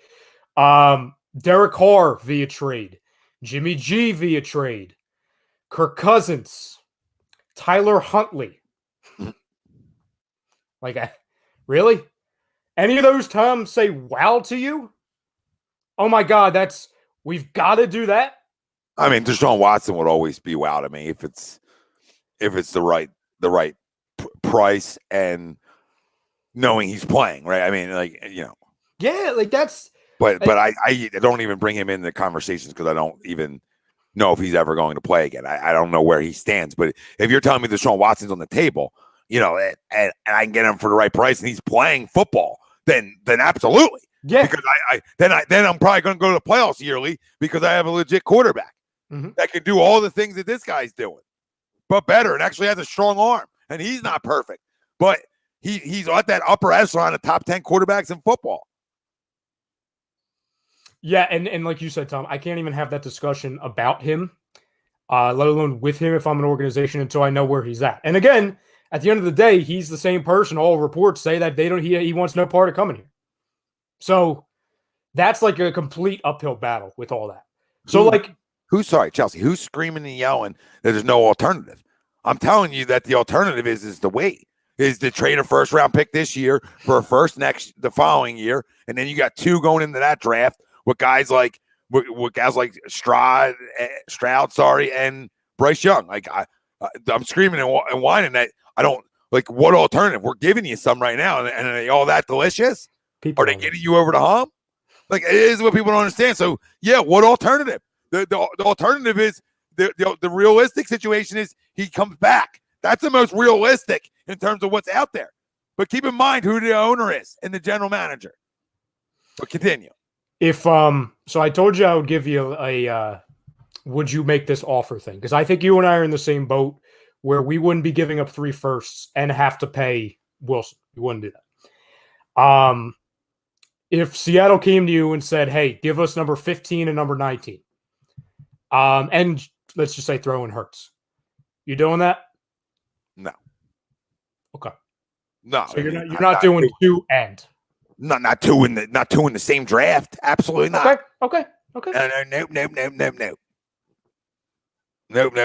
Speaker 2: Derek Carr via trade. Jimmy G via trade. Kirk Cousins. Tyler Huntley. Like, really? Any of those terms say wow to you? Oh my God, we've got to do that.
Speaker 1: I mean, Deshaun Watson would always be wow to me if it's the right price and knowing he's playing, right? I mean, like,
Speaker 2: Yeah, like that's.
Speaker 1: But I don't even bring him in the conversations because I don't even know if he's ever going to play again. I don't know where he stands. But if you're telling me Deshaun Watson's on the table, and I can get him for the right price and he's playing football, then absolutely.
Speaker 2: Yeah.
Speaker 1: Because then I'm probably going to go to the playoffs yearly because I have a legit quarterback that can do all the things that this guy's doing, but better, and actually has a strong arm. And he's not perfect, but he's at that upper echelon of top 10 quarterbacks in football.
Speaker 2: Yeah, and like you said, Tom, I can't even have that discussion about him, let alone with him if I'm an organization until I know where he's at. And again, at the end of the day, he's the same person. All reports say that he wants no part of coming here. So that's like a complete uphill battle with all that. So
Speaker 1: Chelsea, who's screaming and yelling that there's no alternative? I'm telling you that the alternative is to wait, is to trade a first round pick this year for a first the following year. And then you got 2 going into that draft with guys like Stroud, and Bryce Young. Like I'm screaming and whining that I don't like what alternative. We're giving you some right now, and are they all that delicious? Are they getting you over the hump? Like, it is what people don't understand. So yeah, what alternative? The alternative is the realistic situation is he comes back. That's the most realistic in terms of what's out there. But keep in mind who the owner is and the general manager. But continue.
Speaker 2: If so I told you I would give you a would you make this offer thing, because I think you and I are in the same boat where we wouldn't be giving up 3 firsts and have to pay Wilson. We wouldn't do that. If Seattle came to you and said, hey, give us number 15 and number 19, and let's just say throw in Hurts, you doing that?
Speaker 1: No.
Speaker 2: Okay.
Speaker 1: No.
Speaker 2: So you're not doing 2 and
Speaker 1: not two in the same draft. Absolutely not.
Speaker 2: Okay.
Speaker 1: Nope.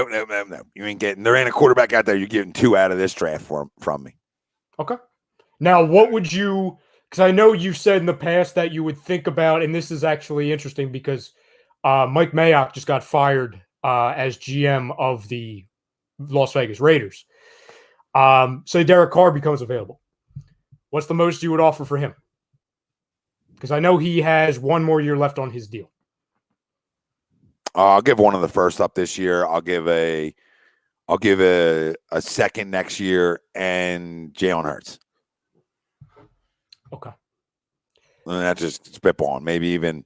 Speaker 1: You ain't getting. There ain't a quarterback out there. You're getting 2 out of this draft from me.
Speaker 2: Okay. Now, what would you? Because I know you said in the past that you would think about, and this is actually interesting because Mike Mayock just got fired as GM of the Las Vegas Raiders. So Derek Carr becomes available. What's the most you would offer for him? Because I know he has 1 more year left on his deal.
Speaker 1: I'll give one of the first up this year. I'll give a second next year and Jalen Hurts.
Speaker 2: Okay.
Speaker 1: And that's just spitballing. Maybe even,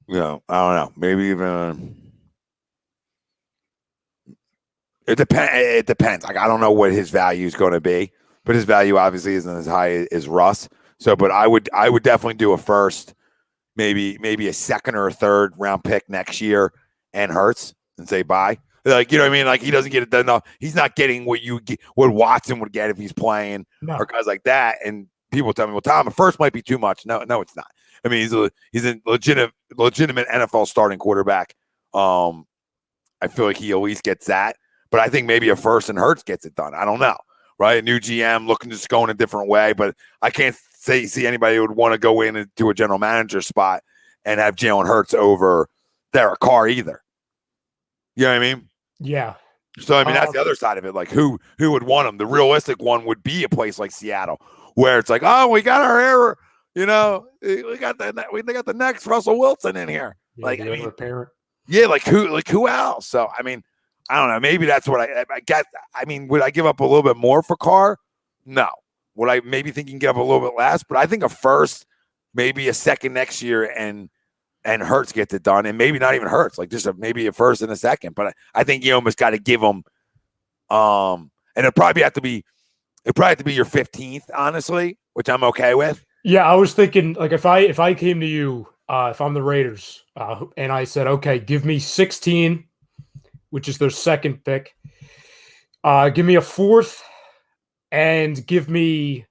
Speaker 1: I don't know. Maybe even. It depends. Like, I don't know what his value is going to be, but his value obviously isn't as high as Russ. So, but I would definitely do a first, maybe a second or a third round pick next year and Hurts and say bye. Like, you know what I mean? Like, he doesn't get it done enough. He's not getting what Watson would get if he's playing or guys like that. And people tell me, well, Tom, a first might be too much. No, it's not. I mean, he's a legitimate NFL starting quarterback. I feel like he at least gets that. But I think maybe a first and Hurts gets it done. I don't know, right? A new GM looking to just go in a different way. But I can't see anybody who would want to go into a general manager spot and have Jalen Hurts over Derek Carr either. You know what I mean?
Speaker 2: Yeah.
Speaker 1: So, I mean, that's the other side of it. Like, who would want him? The realistic one would be a place like Seattle, where it's like, oh, we got our error. We got the next Russell Wilson in here.
Speaker 2: Yeah,
Speaker 1: like,
Speaker 2: I mean, parent.
Speaker 1: Yeah, like who else? So, I mean, I don't know. Maybe that's what I get. I mean, would I give up a little bit more for Carr? No. Would I maybe think you can give up a little bit less? But I think a first, maybe a second next year, and Hurts gets it done, and maybe not even Hurts, like just maybe a first and a second. But I think you almost got to give them And it'd probably have to be your 15th, honestly, which I'm okay with.
Speaker 2: Yeah, I was thinking, like, if I came to you, if I'm the Raiders, and I said, okay, give me 16, which is their second pick, give me a 4th, and give me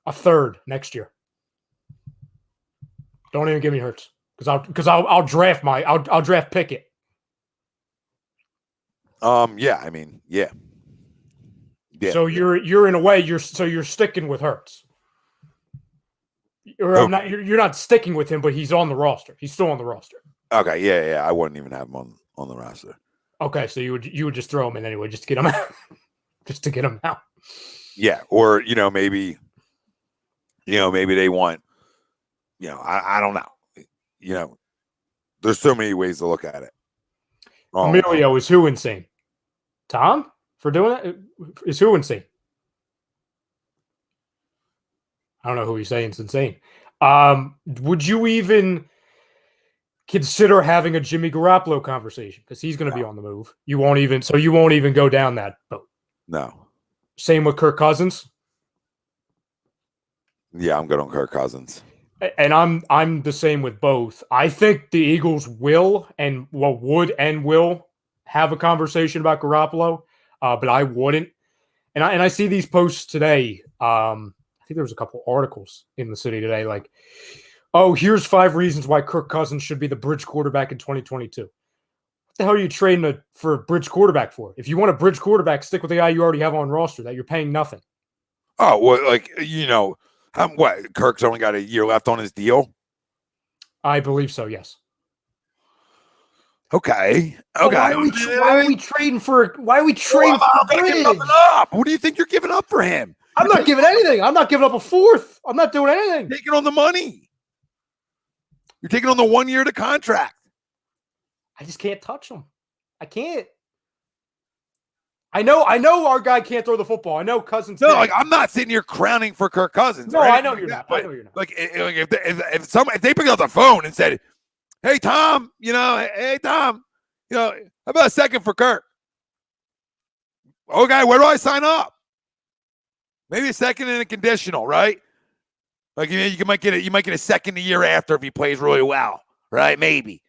Speaker 2: a 3rd next year. Don't even give me Hurts, because I'll draft I'll draft Pickett.
Speaker 1: Yeah, I mean, yeah.
Speaker 2: So you're in a way you're sticking with Hurts. Or
Speaker 1: Okay.
Speaker 2: you're not sticking with him, but he's on the roster. He's still on the roster.
Speaker 1: Okay, yeah. I wouldn't even have him on the roster.
Speaker 2: Okay, so you would just throw him in anyway, just to get him out. Just to get him out.
Speaker 1: Yeah, or maybe they want, I don't know. There's so many ways to look at it.
Speaker 2: Emilio, is who insane? Tom for doing it? Is who insane? I don't know who he's saying is insane. Would you even consider having a Jimmy Garoppolo conversation? Because he's going to be on the move. You won't even go down that boat.
Speaker 1: No.
Speaker 2: Same with Kirk Cousins.
Speaker 1: Yeah, I'm good on Kirk Cousins.
Speaker 2: And I'm the same with both. I think the Eagles would have a conversation about Garoppolo, but I wouldn't. And I see these posts today. I think there was a couple articles in the city today, like, oh, here's 5 reasons why Kirk Cousins should be the bridge quarterback in 2022. What the hell are you trading for a bridge quarterback for? If you want a bridge quarterback, stick with the guy you already have on roster that you're paying nothing.
Speaker 1: Oh, well, like, what? Kirk's only got a year left on his deal?
Speaker 2: I believe so, yes.
Speaker 1: Okay.
Speaker 2: Why are we trading for bridge?
Speaker 1: Giving nothing up. What do you think you're giving up for him?
Speaker 2: I'm not giving anything. I'm not giving up a 4th. I'm not doing anything.
Speaker 1: Taking on the money. You're taking on the 1 year of the contract.
Speaker 2: I just can't touch him. I can't. I know our guy can't throw the football. I know Cousins.
Speaker 1: No, like, I'm not sitting here crowning for Kirk Cousins.
Speaker 2: No, I know you're not. I know you're not.
Speaker 1: Like, if they picked up the phone and said, "Hey Tom, how about a second for Kirk?" Okay, where do I sign up? Maybe a second and a conditional, right? Like, you might get a second a year after if he plays really well, right? Maybe.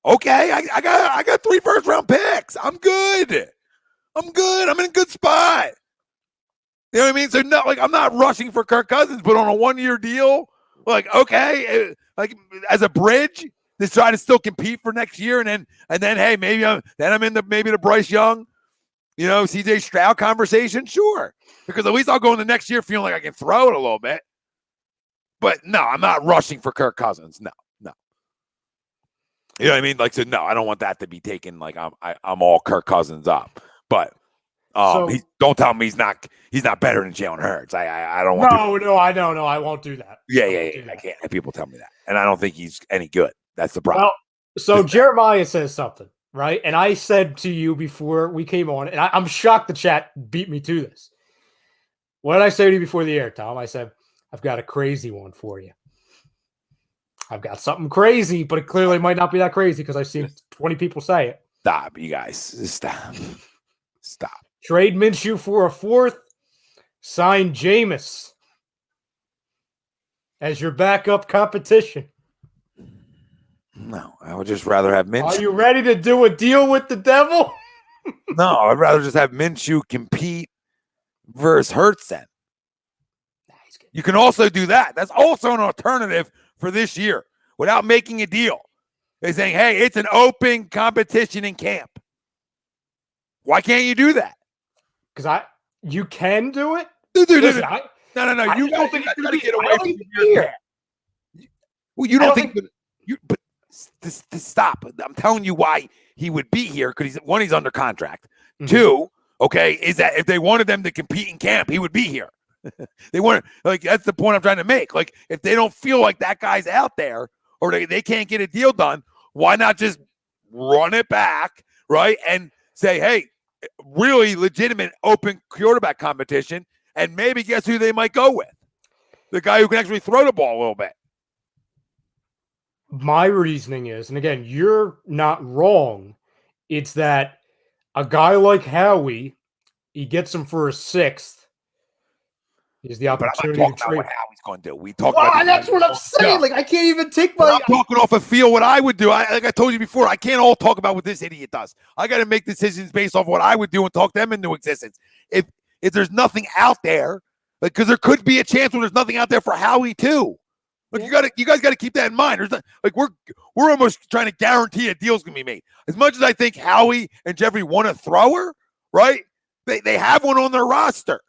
Speaker 1: Okay, I got 3 first-round picks. I'm good. I'm in a good spot. You know what I mean? So no, like, I'm not rushing for Kirk Cousins, but on a 1-year deal, like, okay, like, as a bridge to try to still compete for next year, and then hey, maybe I'm in the Bryce Young, CJ Stroud conversation, sure, because at least I'll go in the next year feeling like I can throw it a little bit. But no, I'm not rushing for Kirk Cousins. No. You know what I mean? Like, so no, I don't want that to be taken like I'm all Kirk Cousins up. But don't tell me he's not better than Jalen Hurts. I don't want.
Speaker 2: No, I don't know. I won't do that.
Speaker 1: Yeah. I can't have people tell me that, and I don't think he's any good. That's the problem.
Speaker 2: Well, so Jeremiah says something, right? And I said to you before we came on, and I'm shocked the chat beat me to this. What did I say to you before the air, Tom? I said, I've got a crazy one for you. I've got something crazy, but it clearly might not be that crazy because I've seen 20 people say it.
Speaker 1: Stop, you guys. Stop.
Speaker 2: Trade Minshew for a 4th. Sign Jameis as your backup competition.
Speaker 1: No, I would just rather have Minshew.
Speaker 2: Are you ready to do a deal with the devil?
Speaker 1: No, I'd rather just have Minshew compete versus Hurts then. You can also do that. That's also an alternative for this year without making a deal. They're saying, hey, it's an open competition in camp. Why can't you do that?
Speaker 2: Because you can do it?
Speaker 1: Dude.
Speaker 2: Listen,
Speaker 1: No. You
Speaker 2: don't think
Speaker 1: got to get away from
Speaker 2: here.
Speaker 1: Well, you don't think but stop. I'm telling you why he would be here, because he's under contract. Mm-hmm. 2, okay, is that if they wanted them to compete in camp, he would be here. They want, like, that's the point I'm trying to make. Like, if they don't feel like that guy's out there, or they can't get a deal done, why not just run it back, right? And say, hey, really legitimate open quarterback competition, and maybe guess who they might go with? The guy who can actually throw the ball a little bit.
Speaker 2: My reasoning is, and again, you're not wrong, it's that a guy like Howie He gets him for a sixth. He's the
Speaker 1: But I'm
Speaker 2: opportunity
Speaker 1: not
Speaker 2: to
Speaker 1: talking about
Speaker 2: trade.
Speaker 1: what Howie's going to do. We talk
Speaker 2: Well,
Speaker 1: about
Speaker 2: that's what I'm saying. Like, I can't even take
Speaker 1: But
Speaker 2: my.
Speaker 1: I'm talking off a feel what I would do. Like I told you before, I can't all talk about what this idiot does. I got to make decisions based off what I would do and talk them into existence. If there's nothing out there, like, because there could be a chance when there's nothing out there for Howie too. Like, you guys got to keep that in mind. There's not, like, we're almost trying to guarantee a deal's gonna be made. As much as I think Howie and Jeffrey want a thrower, right? They have one on their roster.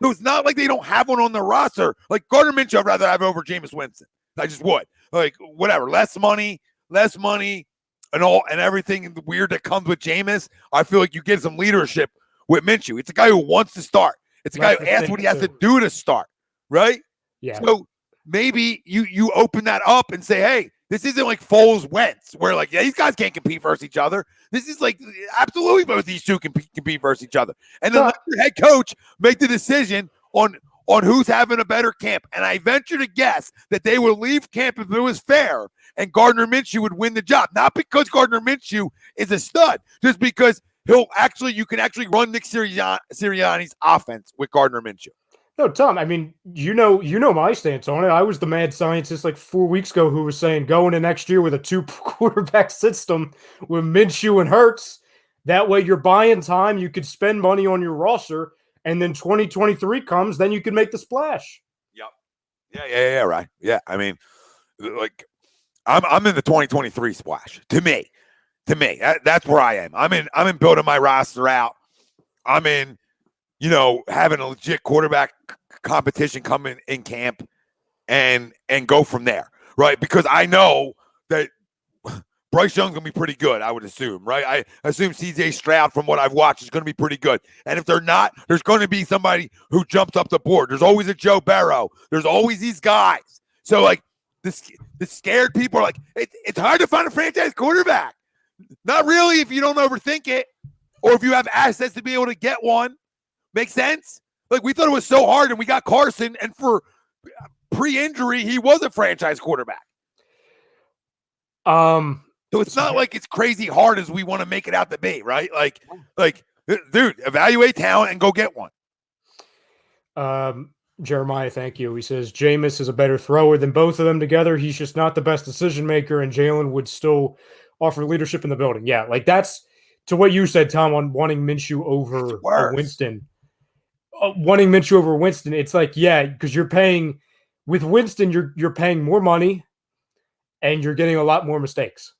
Speaker 1: So it's not like they don't have one on their roster. Like Gardner Minshew, I'd rather have over Jameis Winston. I just would. Like, whatever, less money, and everything weird that comes with Jameis. I feel like you get some leadership with Minshew. It's a guy who wants to start. It's a guy who asks what he has to do to start, right?
Speaker 2: Yeah.
Speaker 1: So maybe you open that up and say, hey, this isn't like Foles Wentz, where like, yeah, these guys can't compete versus each other. This is like absolutely both these two can compete versus each other. And then let your head coach make the decision on who's having a better camp. And I venture to guess that they would leave camp if it was fair and Gardner Minshew would win the job. Not because Gardner Minshew is a stud, just because you can actually run Nick Sirianni's offense with Gardner Minshew.
Speaker 2: No, Tom, I mean, you know my stance on it. I was the mad scientist like 4 weeks ago who was saying go into next year with a 2-quarterback system with Minshew and Hurts. That way you're buying time. You could spend money on your roster, and then 2023 comes, then you can make the splash.
Speaker 1: Yep. Yeah, right. Yeah, I mean, like, I'm in the 2023 splash. To me, that's where I am. I'm in building my roster out. I'm in, having a legit quarterback competition coming in camp and go from there, right? Because I know that Bryce Young's going to be pretty good, I would assume, right? I assume CJ Stroud, from what I've watched, is going to be pretty good. And if they're not, there's going to be somebody who jumps up the board. There's always a Joe Burrow. There's always these guys. So, like, the scared people are like, it's hard to find a franchise quarterback. Not really if you don't overthink it or if you have assets to be able to get one. Make sense? Like, we thought it was so hard, and we got Carson, and for pre-injury, he was a franchise quarterback. So it's not like it's crazy hard as we want to make it out to be, right? Like, dude, evaluate talent and go get one.
Speaker 2: Jeremiah, thank you. He says Jameis is a better thrower than both of them together. He's just not the best decision maker, and Jalen would still offer leadership in the building. Yeah, like that's to what you said, Tom, on wanting Minshew over Winston. Wanting Minshew over Winston, it's like, yeah, because you're paying with Winston, you're paying more money, and you're getting a lot more mistakes.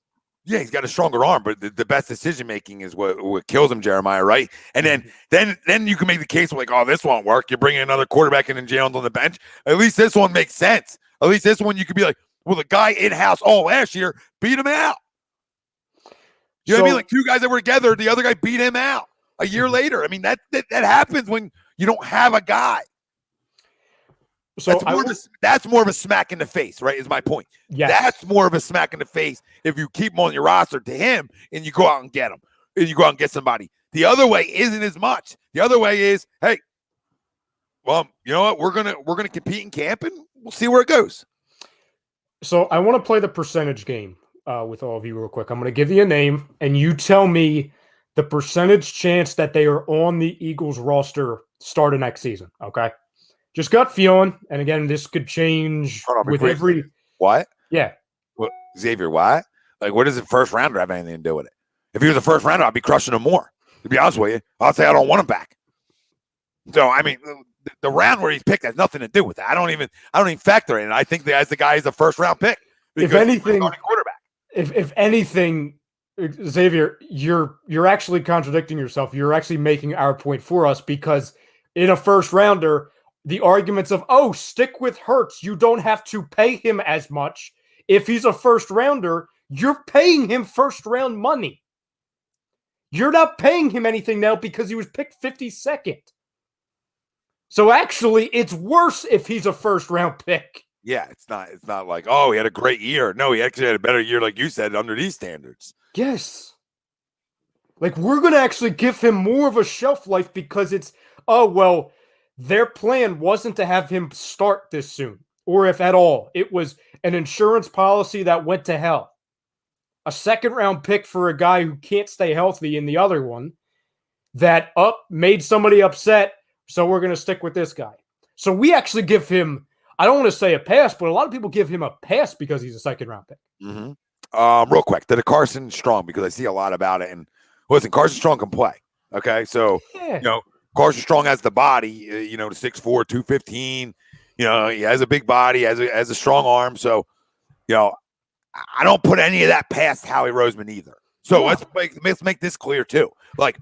Speaker 1: Yeah, he's got a stronger arm, but the best decision making is what kills him, Jeremiah, right? And then you can make the case like, oh, this won't work. You're bringing another quarterback in and Jalen's on the bench. At least this one makes sense. At least this one you could be like, well, the guy in-house all last year beat him out. You know what I mean? Like two guys that were together, the other guy beat him out a year later. I mean, that happens when you don't have a guy. So that's more of a smack in the face, right? Is my point.
Speaker 2: Yes.
Speaker 1: That's more of a smack in the face if you keep him on your roster to him and you go out and get him. And you go out and get somebody. The other way isn't as much. The other way is, hey, well, you know what? We're gonna compete in camp and we'll see where it goes.
Speaker 2: So I want to play the percentage game with all of you real quick. I'm going to give you a name and you tell me the percentage chance that they are on the Eagles roster starting next season. Okay. Just gut feeling, and again, this could change with every.
Speaker 1: What?
Speaker 2: Yeah.
Speaker 1: What, Xavier? Why? Like, what does the first rounder have anything to do with it? If he was a first rounder, I'd be crushing him more. To be honest with you, I'll say I don't want him back. So I mean, the round where he's picked has nothing to do with that. I don't even factor in it. I think the guy is a first round pick.
Speaker 2: If anything, quarterback. If anything, Xavier, you're actually contradicting yourself. You're actually making our point for us because in a first rounder. The arguments of, oh, stick with Hurts. You don't have to pay him as much. If he's a first rounder, you're paying him first round money. You're not paying him anything now because he was picked 52nd. So actually, it's worse if he's a first round pick.
Speaker 1: Yeah, it's not like, oh, he had a great year. No, he actually had a better year, like you said, under these standards.
Speaker 2: Yes. Like, we're going to actually give him more of a shelf life because it's, oh, well, their plan wasn't to have him start this soon, or if at all. It was an insurance policy that went to hell. A second-round pick for a guy who can't stay healthy in the other one. that made somebody upset, so we're going to stick with this guy. So we actually give him, I don't want to say a pass, but a lot of people give him a pass because he's a second-round pick.
Speaker 1: Mm-hmm. Real quick, to the Carson Strong, because I see a lot about it. And listen, Carson Strong can play. Okay, so Carson Strong has the body. The 6'4", 215. He has a big body, has a strong arm. So, I don't put any of that past Howie Roseman either. So let's make this clear too. Like,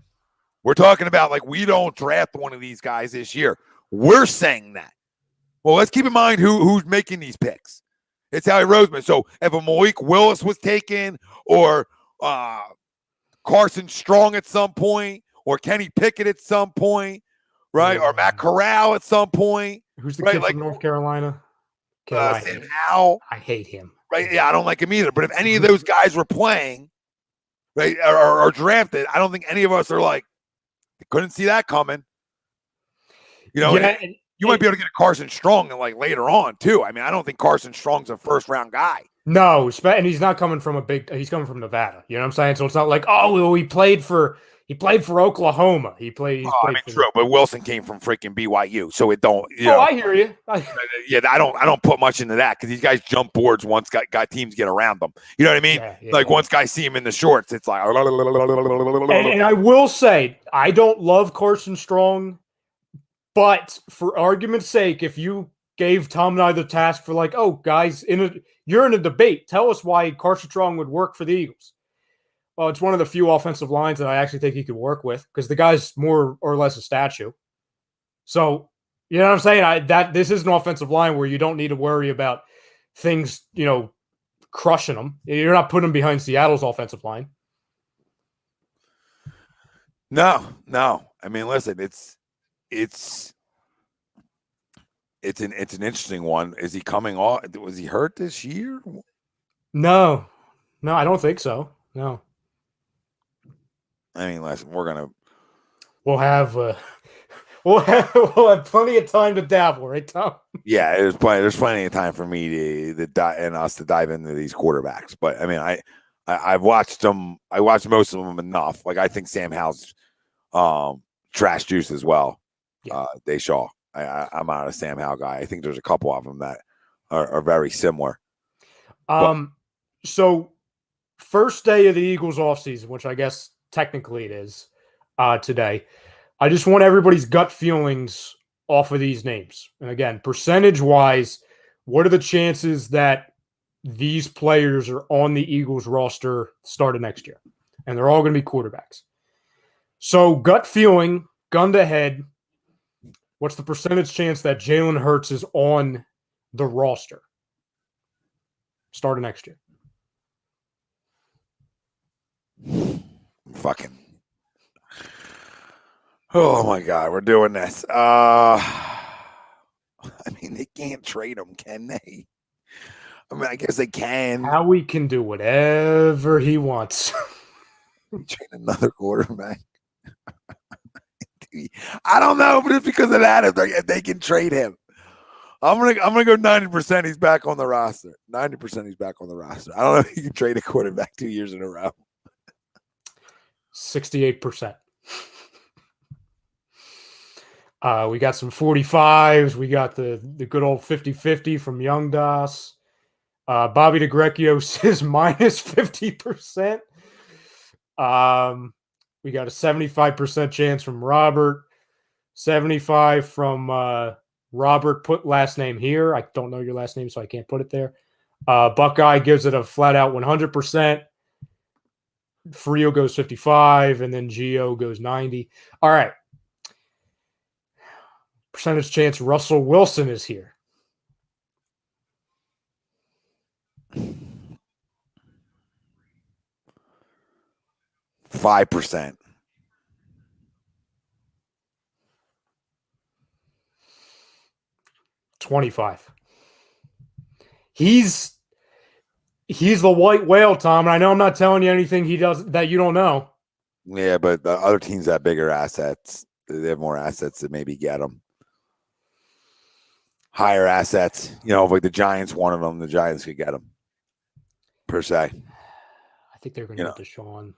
Speaker 1: we're talking about like we don't draft one of these guys this year. We're saying that. Well, let's keep in mind who's making these picks. It's Howie Roseman. So if a Malik Willis was taken, or Carson Strong at some point, or Kenny Pickett at some point, right? Or Matt Corral at some point.
Speaker 2: Who's the kid from North Carolina?
Speaker 1: Sam Howell.
Speaker 2: I hate him.
Speaker 1: Right? Yeah, I don't like him either. But if any of those guys were playing, right, or drafted, I don't think any of us are like, couldn't see that coming. You might be able to get a Carson Strong and like later on too. I mean, I don't think Carson Strong's a first-round guy.
Speaker 2: No, and he's not coming from he's coming from Nevada. You know what I'm saying? So it's not like, he played for Oklahoma.
Speaker 1: True, but Wilson came from freaking BYU, so it don't.
Speaker 2: I hear you.
Speaker 1: Yeah, I don't put much into that because these guys jump boards once got teams get around them. You know what I mean? Once guys see him in the shorts, it's like.
Speaker 2: And I will say, I don't love Carson Strong, but for argument's sake, if you gave Tom and I the task for like, guys, you're in a debate, tell us why Carson Strong would work for the Eagles. Well, it's one of the few offensive lines that I actually think he could work with because the guy's more or less a statue. So, you know what I'm saying? This is an offensive line where you don't need to worry about things, crushing them. You're not putting them behind Seattle's offensive line.
Speaker 1: No. I mean, listen, it's an interesting one. Is he coming off? Was he hurt this year?
Speaker 2: No, I don't think so. No.
Speaker 1: I mean, listen,
Speaker 2: we'll have plenty of time to dabble, right, Tom?
Speaker 1: Yeah, there's plenty of time for me to dive into these quarterbacks. But I mean, I've watched them. I watched most of them enough. Like I think Sam Howell's trash juice as well.
Speaker 2: Yeah.
Speaker 1: Deshaw. I'm not a Sam Howell guy. I think there's a couple of them that are very similar.
Speaker 2: So first day of the Eagles offseason, which I guess technically it is today. I just want everybody's gut feelings off of these names. And again, percentage-wise, what are the chances that these players are on the Eagles roster start of next year? And they're all going to be quarterbacks. So gut feeling, gun to head, what's the percentage chance that Jalen Hurts is on the roster start of next year?
Speaker 1: Fucking. Oh my God, we're doing this. I mean, they can't trade him, can they? I mean, I guess they can.
Speaker 2: Howie can do whatever he wants.
Speaker 1: Trade another quarterback. I don't know, but it's because of that. If they can trade him, I'm gonna go 90%. He's back on the roster. 90% he's back on the roster. I don't know if you can trade a quarterback 2 years in a row.
Speaker 2: 68%. We got some 45s. We got the good old 50-50 from Young Das. Bobby DeGrecchio says minus 50%. We got a 75% chance from Robert. 75 from Robert. Put last name here. I don't know your last name, so I can't put it there. Buckeye gives it a flat out 100%. Frio goes 55, and then Gio goes 90. All right. Percentage chance Russell Wilson is here.
Speaker 1: 5%.
Speaker 2: 25. He's the white whale, Tom, and I know I'm not telling you anything he does that you don't know.
Speaker 1: Yeah, but the other teams have bigger assets. They have more assets that maybe get them. Higher assets. If like the Giants wanted them, the Giants could get them. Per se.
Speaker 2: I think they're going to get Deshaun.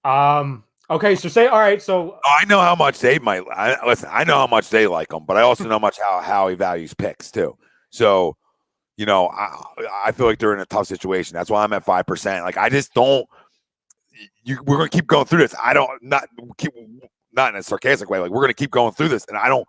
Speaker 2: All Okay, so say all right. So
Speaker 1: I know how much they might. Listen, I know how much they like him, but I also know much how he values picks too. So, I feel like they're in a tough situation. That's why I'm at 5%. Like I just don't. We're gonna keep going through this. I don't not in a sarcastic way. Like we're gonna keep going through this, and I don't.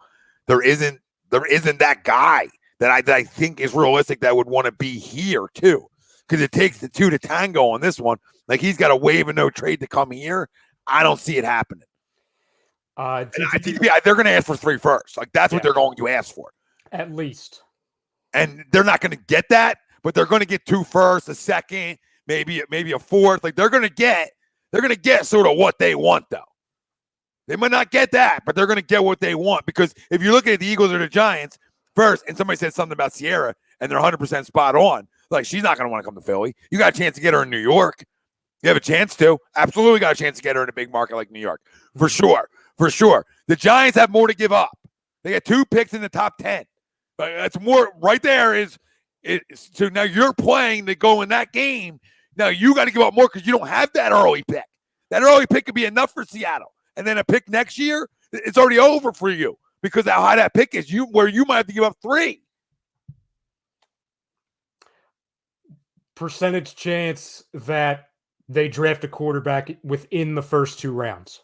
Speaker 1: There isn't that guy that I think is realistic that would want to be here too, because it takes the two to tango on this one. Like he's got a waive and no trade to come here. I don't see it happening. I think they're going to ask for 3 first. Like that's what they're going to ask for,
Speaker 2: at least.
Speaker 1: And they're not going to get that, but they're going to get 2 first, a second, maybe a fourth. Like they're going to get sort of what they want though. They might not get that, but they're going to get what they want, because if you're looking at the Eagles or the Giants first, and somebody said something about Sierra and they're 100% spot on, like she's not going to want to come to Philly. You got a chance to get her in New York. You have a chance to. Absolutely got a chance to get her in a big market like New York. For sure. The Giants have more to give up. They got 2 picks in the top 10. That's more right there is so now you're playing to go in that game. Now you got to give up more because you don't have that early pick. That early pick could be enough for Seattle. And then a pick next year, it's already over for you because how high that pick is, where you might have to give up 3.
Speaker 2: Percentage chance that they draft a quarterback within the first 2 rounds.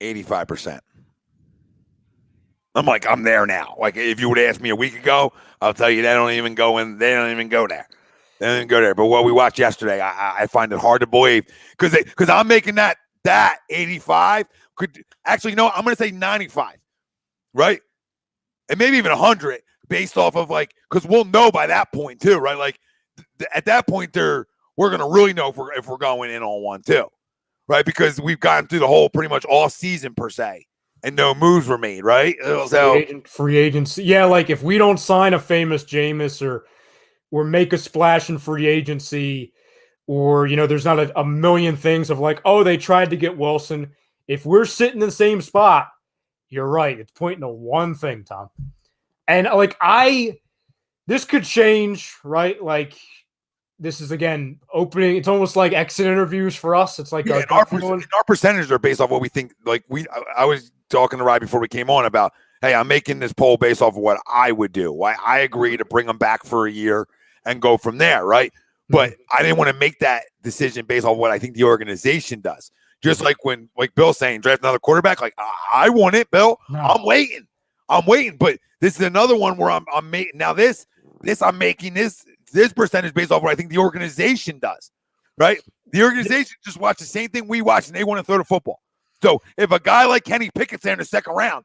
Speaker 1: $85%. I'm like, I'm there now. Like if you would ask me a week ago, I'll tell you they don't even go in. They don't even go there. They don't even go there. But what we watched yesterday, I find it hard to believe because I'm making that 85 could actually, I'm going to say 95, right? And maybe even 100 based off of because we'll know by that point too, right? Like at that point we're going to really know if we're going in on one too, right? Because we've gotten through the whole pretty much all season per se and no moves were made, right? So
Speaker 2: free agency. Yeah. Like if we don't sign a famous Jameis or make a splash in free agency, or, there's not a million things of they tried to get Wilson. If we're sitting in the same spot, you're right. It's pointing to one thing, Tom. And this could change, right? Like this is again opening. It's almost like exit interviews for us. It's like
Speaker 1: our percentages are based off what we think. I was talking to Ryan before we came on about, hey, I'm making this poll based off of what I would do. Why I agree to bring them back for a year and go from there, right? But I didn't want to make that decision based on what I think the organization does. Just like when, Bill's saying, draft another quarterback. I want it, Bill. No. I'm waiting. But this is another one where I'm making now. This I'm making this percentage based off what I think the organization does. Right? The organization just watch the same thing we watch, and they want to throw the football. So if a guy like Kenny Pickett's there in the second round,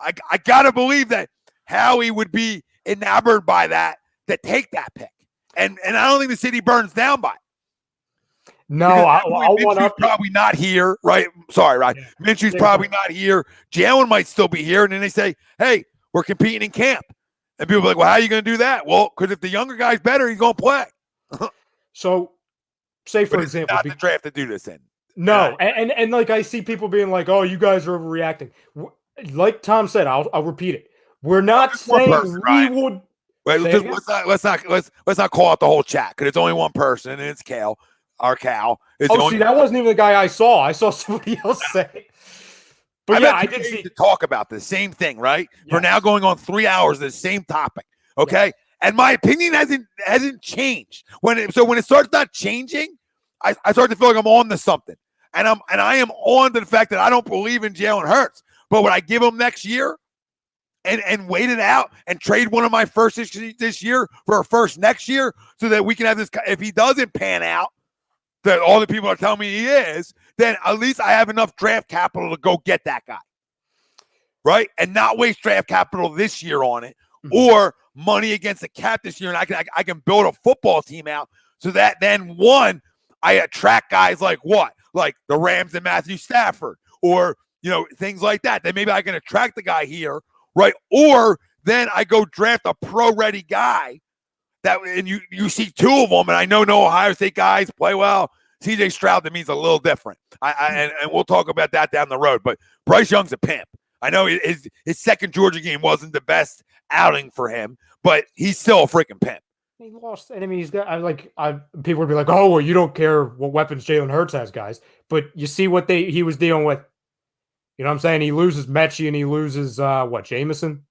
Speaker 1: I gotta believe that Howie would be enamored by that to take that pick. And I don't think the city burns down by it.
Speaker 2: No, Minshew's
Speaker 1: probably not here, right? Sorry, right? Yeah. Minshew's probably not here. Jalen might still be here, and then they say, "Hey, we're competing in camp," and people are like, "Well, how are you going to do that?" Well, because if the younger guy's better, he's going to play.
Speaker 2: So, say for example,
Speaker 1: not the draft to do this in.
Speaker 2: No, and I see people being like, "Oh, you guys are overreacting." Like Tom said, I'll repeat it. We're not saying we would.
Speaker 1: Let's not call out the whole chat because it's only one person and it's Cal. Our Cal.
Speaker 2: That wasn't even the guy I saw. I saw somebody else say. But I did see
Speaker 1: to talk about the same thing, right? Yes. We're now going on 3 hours of the same topic. Okay, yes. And my opinion hasn't changed. When it starts not changing, I start to feel like I'm on to something, and I am on to the fact that I don't believe in Jalen Hurts. But would I give him next year? And wait it out and trade one of my first this year for a first next year so that we can have this. If he doesn't pan out, that all the people are telling me he is, then at least I have enough draft capital to go get that guy, right? And not waste draft capital this year on it or money against the cap this year. And I can build a football team out so that then I attract guys like the Rams and Matthew Stafford or things like that. Then maybe I can attract the guy here. Right. Or then I go draft a pro-ready guy and you see 2 of them. And I know no Ohio State guys play well. CJ Stroud, that means a little different. And we'll talk about that down the road. But Bryce Young's a pimp. I know his second Georgia game wasn't the best outing for him, but he's still a freaking pimp.
Speaker 2: He lost, and I mean, he's got people would be like, "Oh, well, you don't care what weapons Jalen Hurts has, guys," but you see what he was dealing with. You know what I'm saying? He loses Mechie and he loses Jameson.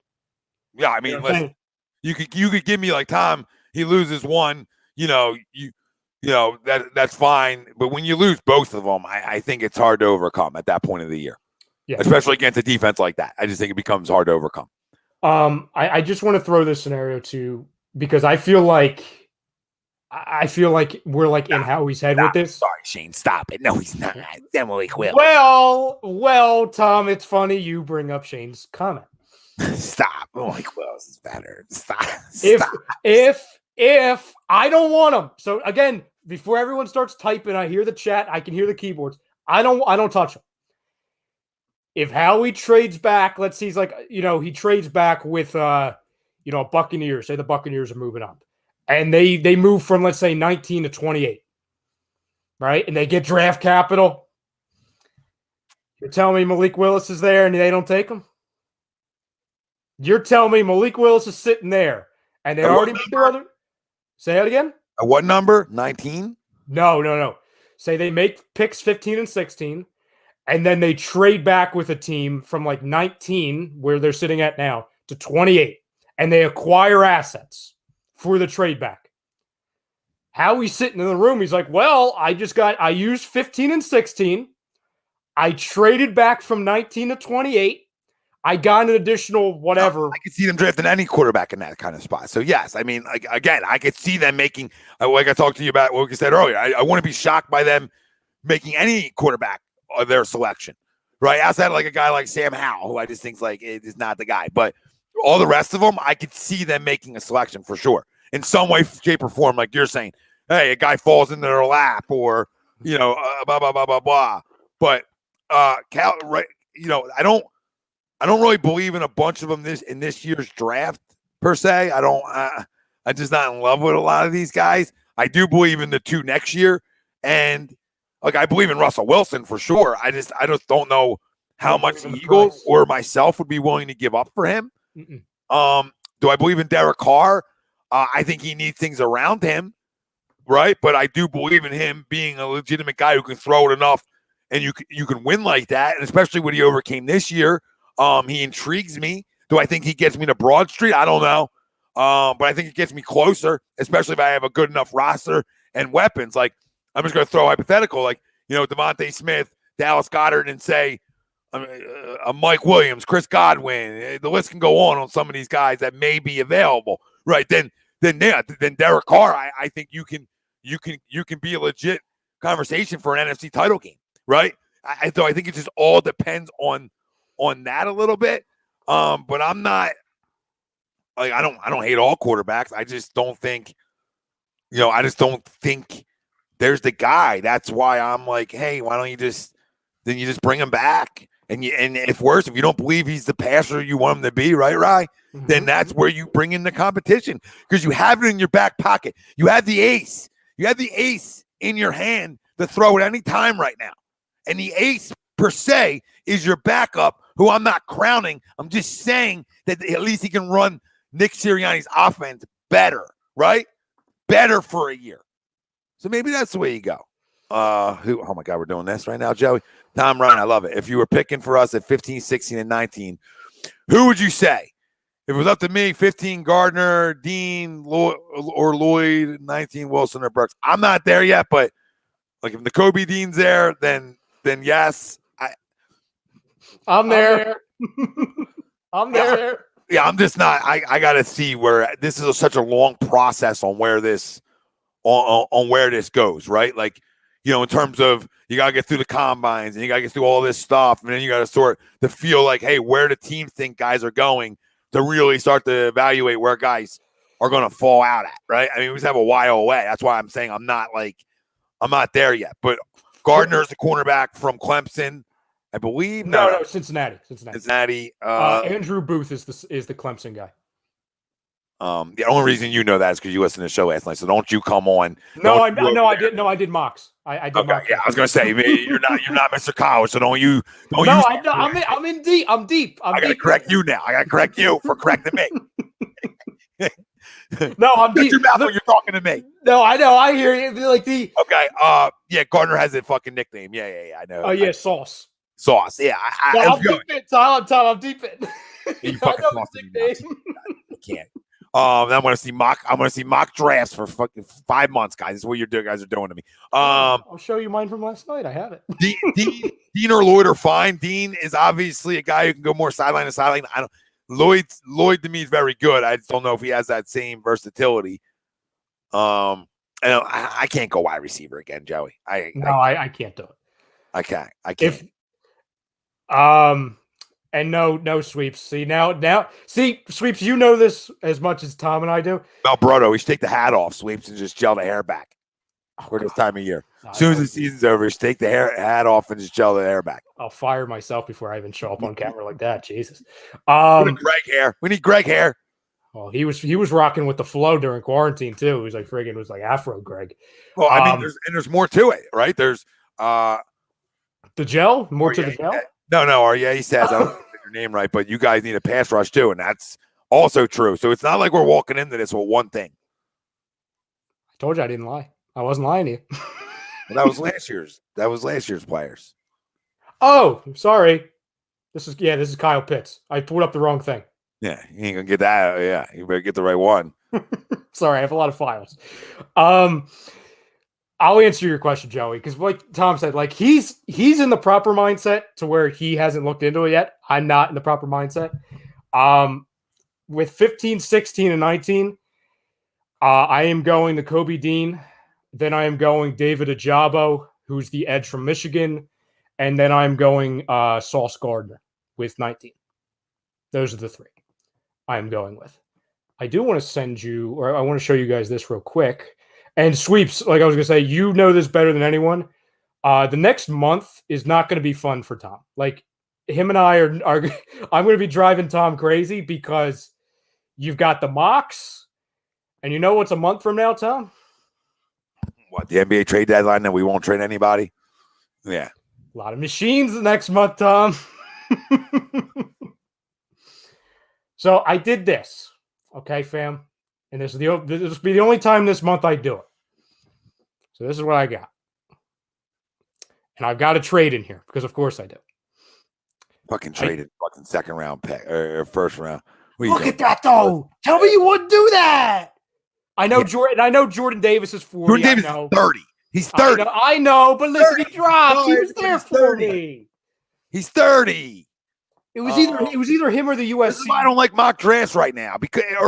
Speaker 1: Yeah, I mean, listen, you could give me like Tom. He loses one. That's fine. But when you lose both of them, I think it's hard to overcome at that point of the year. Yeah, especially against a defense like that. I just think it becomes hard to overcome.
Speaker 2: I just want to throw this scenario too, because I feel like we're like in Howie's head with this.
Speaker 1: Sorry, Shane, stop it. No, he's not. Emily Quill.
Speaker 2: Well, Tom, it's funny you bring up Shane's comment.
Speaker 1: Stop. Emily Quills is better. Stop.
Speaker 2: If I don't want him, so again, before everyone starts typing, I hear the chat, I can hear the keyboards. I don't touch him. If Howie trades back, let's see, he's like, he trades back with Buccaneers. Say the Buccaneers are moving up. And they move from, let's say, 19 to 28. Right? And they get draft capital. You're telling me Malik Willis is there and they don't take him? You're telling me Malik Willis is sitting there and they already made their other. Say that again?
Speaker 1: At what number? 19?
Speaker 2: No. Say they make picks 15 and 16, and then they trade back with a team from like 19, where they're sitting at now, to 28, and they acquire assets for the trade back. Howie's sitting in the room. He's like, well, I used 15 and 16. I traded back from 19 to 28. I got an additional whatever.
Speaker 1: I could see them drafting any quarterback in that kind of spot. So, yes, I mean, again, I could see them making, like I talked to you about what we said earlier, I wouldn't be shocked by them making any quarterback of their selection, right? Outside of like a guy like Sam Howell, who I just think it is not the guy. But all the rest of them, I could see them making a selection for sure. In some way, shape, or form, like you're saying, hey, a guy falls into their lap or, blah, blah, blah, blah, blah. But, right, I don't really believe in a bunch of them in this year's draft per se. I'm just not in love with a lot of these guys. I do believe in the two next year, and I believe in Russell Wilson for sure. I just don't know how much the Eagles or myself would be willing to give up for him. Mm-mm. Do I believe in Derek Carr? I think he needs things around him, right? But I do believe in him being a legitimate guy who can throw it enough, and you can win like that, and especially what he overcame this year. He intrigues me. Do I think he gets me to Broad Street? I don't know. But I think it gets me closer, especially if I have a good enough roster and weapons. Like, I'm just going to throw a hypothetical, like, DeVonta Smith, Dallas Goedert, and say Mike Williams, Chris Godwin. The list can go on some of these guys that may be available, right? Then Derek Carr, I think you can be a legit conversation for an NFC title game, right? I think it just all depends on that a little bit. But I'm not I don't hate all quarterbacks. I just don't think, there's the guy. That's why I'm like, hey, why don't you just bring him back? And if you don't believe he's the passer you want him to be, right, Rye? Mm-hmm. Then that's where you bring in the competition, because you have it in your back pocket. You have the ace. You have the ace in your hand to throw at any time right now. And the ace per se is your backup, who I'm not crowning. I'm just saying that at least he can run Nick Sirianni's offense better, right? Better for a year. So maybe that's the way you go. Oh my God, we're doing this right now, Joey. Tom Ryan, I love it. If you were picking for us at 15, 16, and 19, who would you say? If it was up to me, 15 Gardner, Dean, or Lloyd, 19 Wilson or Brooks. I'm not there yet, but like if the Kobe Dean's there, then yes.
Speaker 2: I'm there. I'm there.
Speaker 1: Yeah, I'm just not. I got to see where this is such a long process on where this on where this goes, right? Like, in terms of you got to get through the combines and you got to get through all this stuff, and then you got to sort to feel like, hey, where the team think guys are going to really start to evaluate where guys are going to fall out at, right? I mean, we just have a while away. That's why I'm saying I'm not there yet. But Gardner's the cornerback from Clemson, I believe.
Speaker 2: No, Cincinnati.
Speaker 1: Cincinnati.
Speaker 2: Andrew Booth is the Clemson guy.
Speaker 1: The only reason you know that is because you listened to the show last night. So don't you come on.
Speaker 2: No, I did. No, I did mocks. I did
Speaker 1: Okay,
Speaker 2: mocks.
Speaker 1: yeah, I was gonna say you're not Mr. College, so don't you.
Speaker 2: No, I'm in deep. I'm deep.
Speaker 1: I gotta correct you now. I gotta correct you for correcting me.
Speaker 2: No, I'm
Speaker 1: Shut
Speaker 2: deep.
Speaker 1: your mouth when you're talking to me.
Speaker 2: No, I know. I hear you. Like the
Speaker 1: Okay. Yeah, Gardner has a fucking nickname. Yeah, I know.
Speaker 2: Oh yeah, Sauce.
Speaker 1: Sauce. Yeah,
Speaker 2: No, I'm deep in, Tyler. I'm deep in.
Speaker 1: You
Speaker 2: I
Speaker 1: fucking
Speaker 2: know
Speaker 1: sauce
Speaker 2: his
Speaker 1: me now.
Speaker 2: nickname.
Speaker 1: I can't. I'm gonna see mock drafts for fucking 5 months, guys. This is what you guys are doing to me.
Speaker 2: I'll show you mine from last night. I have it.
Speaker 1: Dean or Lloyd are fine. Dean is obviously a guy who can go more sideline to sideline. Lloyd to me is very good. I just don't know if he has that same versatility. And I can't go wide receiver again, Joey. I
Speaker 2: can't do it.
Speaker 1: I can't.
Speaker 2: And no sweeps. See sweeps. You know this as much as Tom and I do.
Speaker 1: Malbrodo, we should take the hat off, sweeps, and just gel the hair back for this time of year. As soon as the season's over, just take the hat off and just gel the hair back.
Speaker 2: I'll fire myself before I even show up on camera like that. Jesus.
Speaker 1: We need Greg hair. We need Greg hair.
Speaker 2: Well, he was rocking with the flow during quarantine too. He was like friggin' was like Afro Greg.
Speaker 1: Well, I mean, there's more to it, right? There's
Speaker 2: the gel, more to the gel.
Speaker 1: No, he says I don't get your name right, but you guys need a pass rush too, and that's also true. So it's not like we're walking into this with one thing.
Speaker 2: I told you I didn't lie. I wasn't lying to you.
Speaker 1: Well, that was last year's players.
Speaker 2: Oh, sorry. This is Kyle Pitts. I pulled up the wrong thing.
Speaker 1: Yeah, you ain't gonna get that. Yeah, you better get the right one.
Speaker 2: Sorry, I have a lot of files. I'll answer your question, Joey, because like Tom said, like he's in the proper mindset to where he hasn't looked into it yet. I'm not in the proper mindset. With 15, 16, and 19, I am going to Kobe Dean. Then I am going David Ajabo, who's the edge from Michigan. And then I'm going Sauce Gardner with 19. Those are the three I'm going with. I do want to send you, or I want to show you guys this real quick. And sweeps, like I was going to say, you know this better than anyone. The next month is not going to be fun for Tom. Like him and I are I'm going to be driving Tom crazy because you've got the mocks. And you know what's a month from now, Tom?
Speaker 1: What, the NBA trade deadline and we won't trade anybody? Yeah.
Speaker 2: A lot of machines the next month, Tom. So I did this. Okay, fam. And this will be the only time this month I do it. So this is what I got. And I've got a trade in here because, of course, I do.
Speaker 1: Fucking traded fucking second round pick or first round.
Speaker 2: Look at that, though. Tell me you wouldn't do that. I know Jordan. I know Jordan Davis is 40.
Speaker 1: Jordan Davis is 30. He's 30.
Speaker 2: I know, but listen, he dropped. He was there for me.
Speaker 1: He's 30.
Speaker 2: It was either him or the USC.
Speaker 1: I don't like mock drafts right now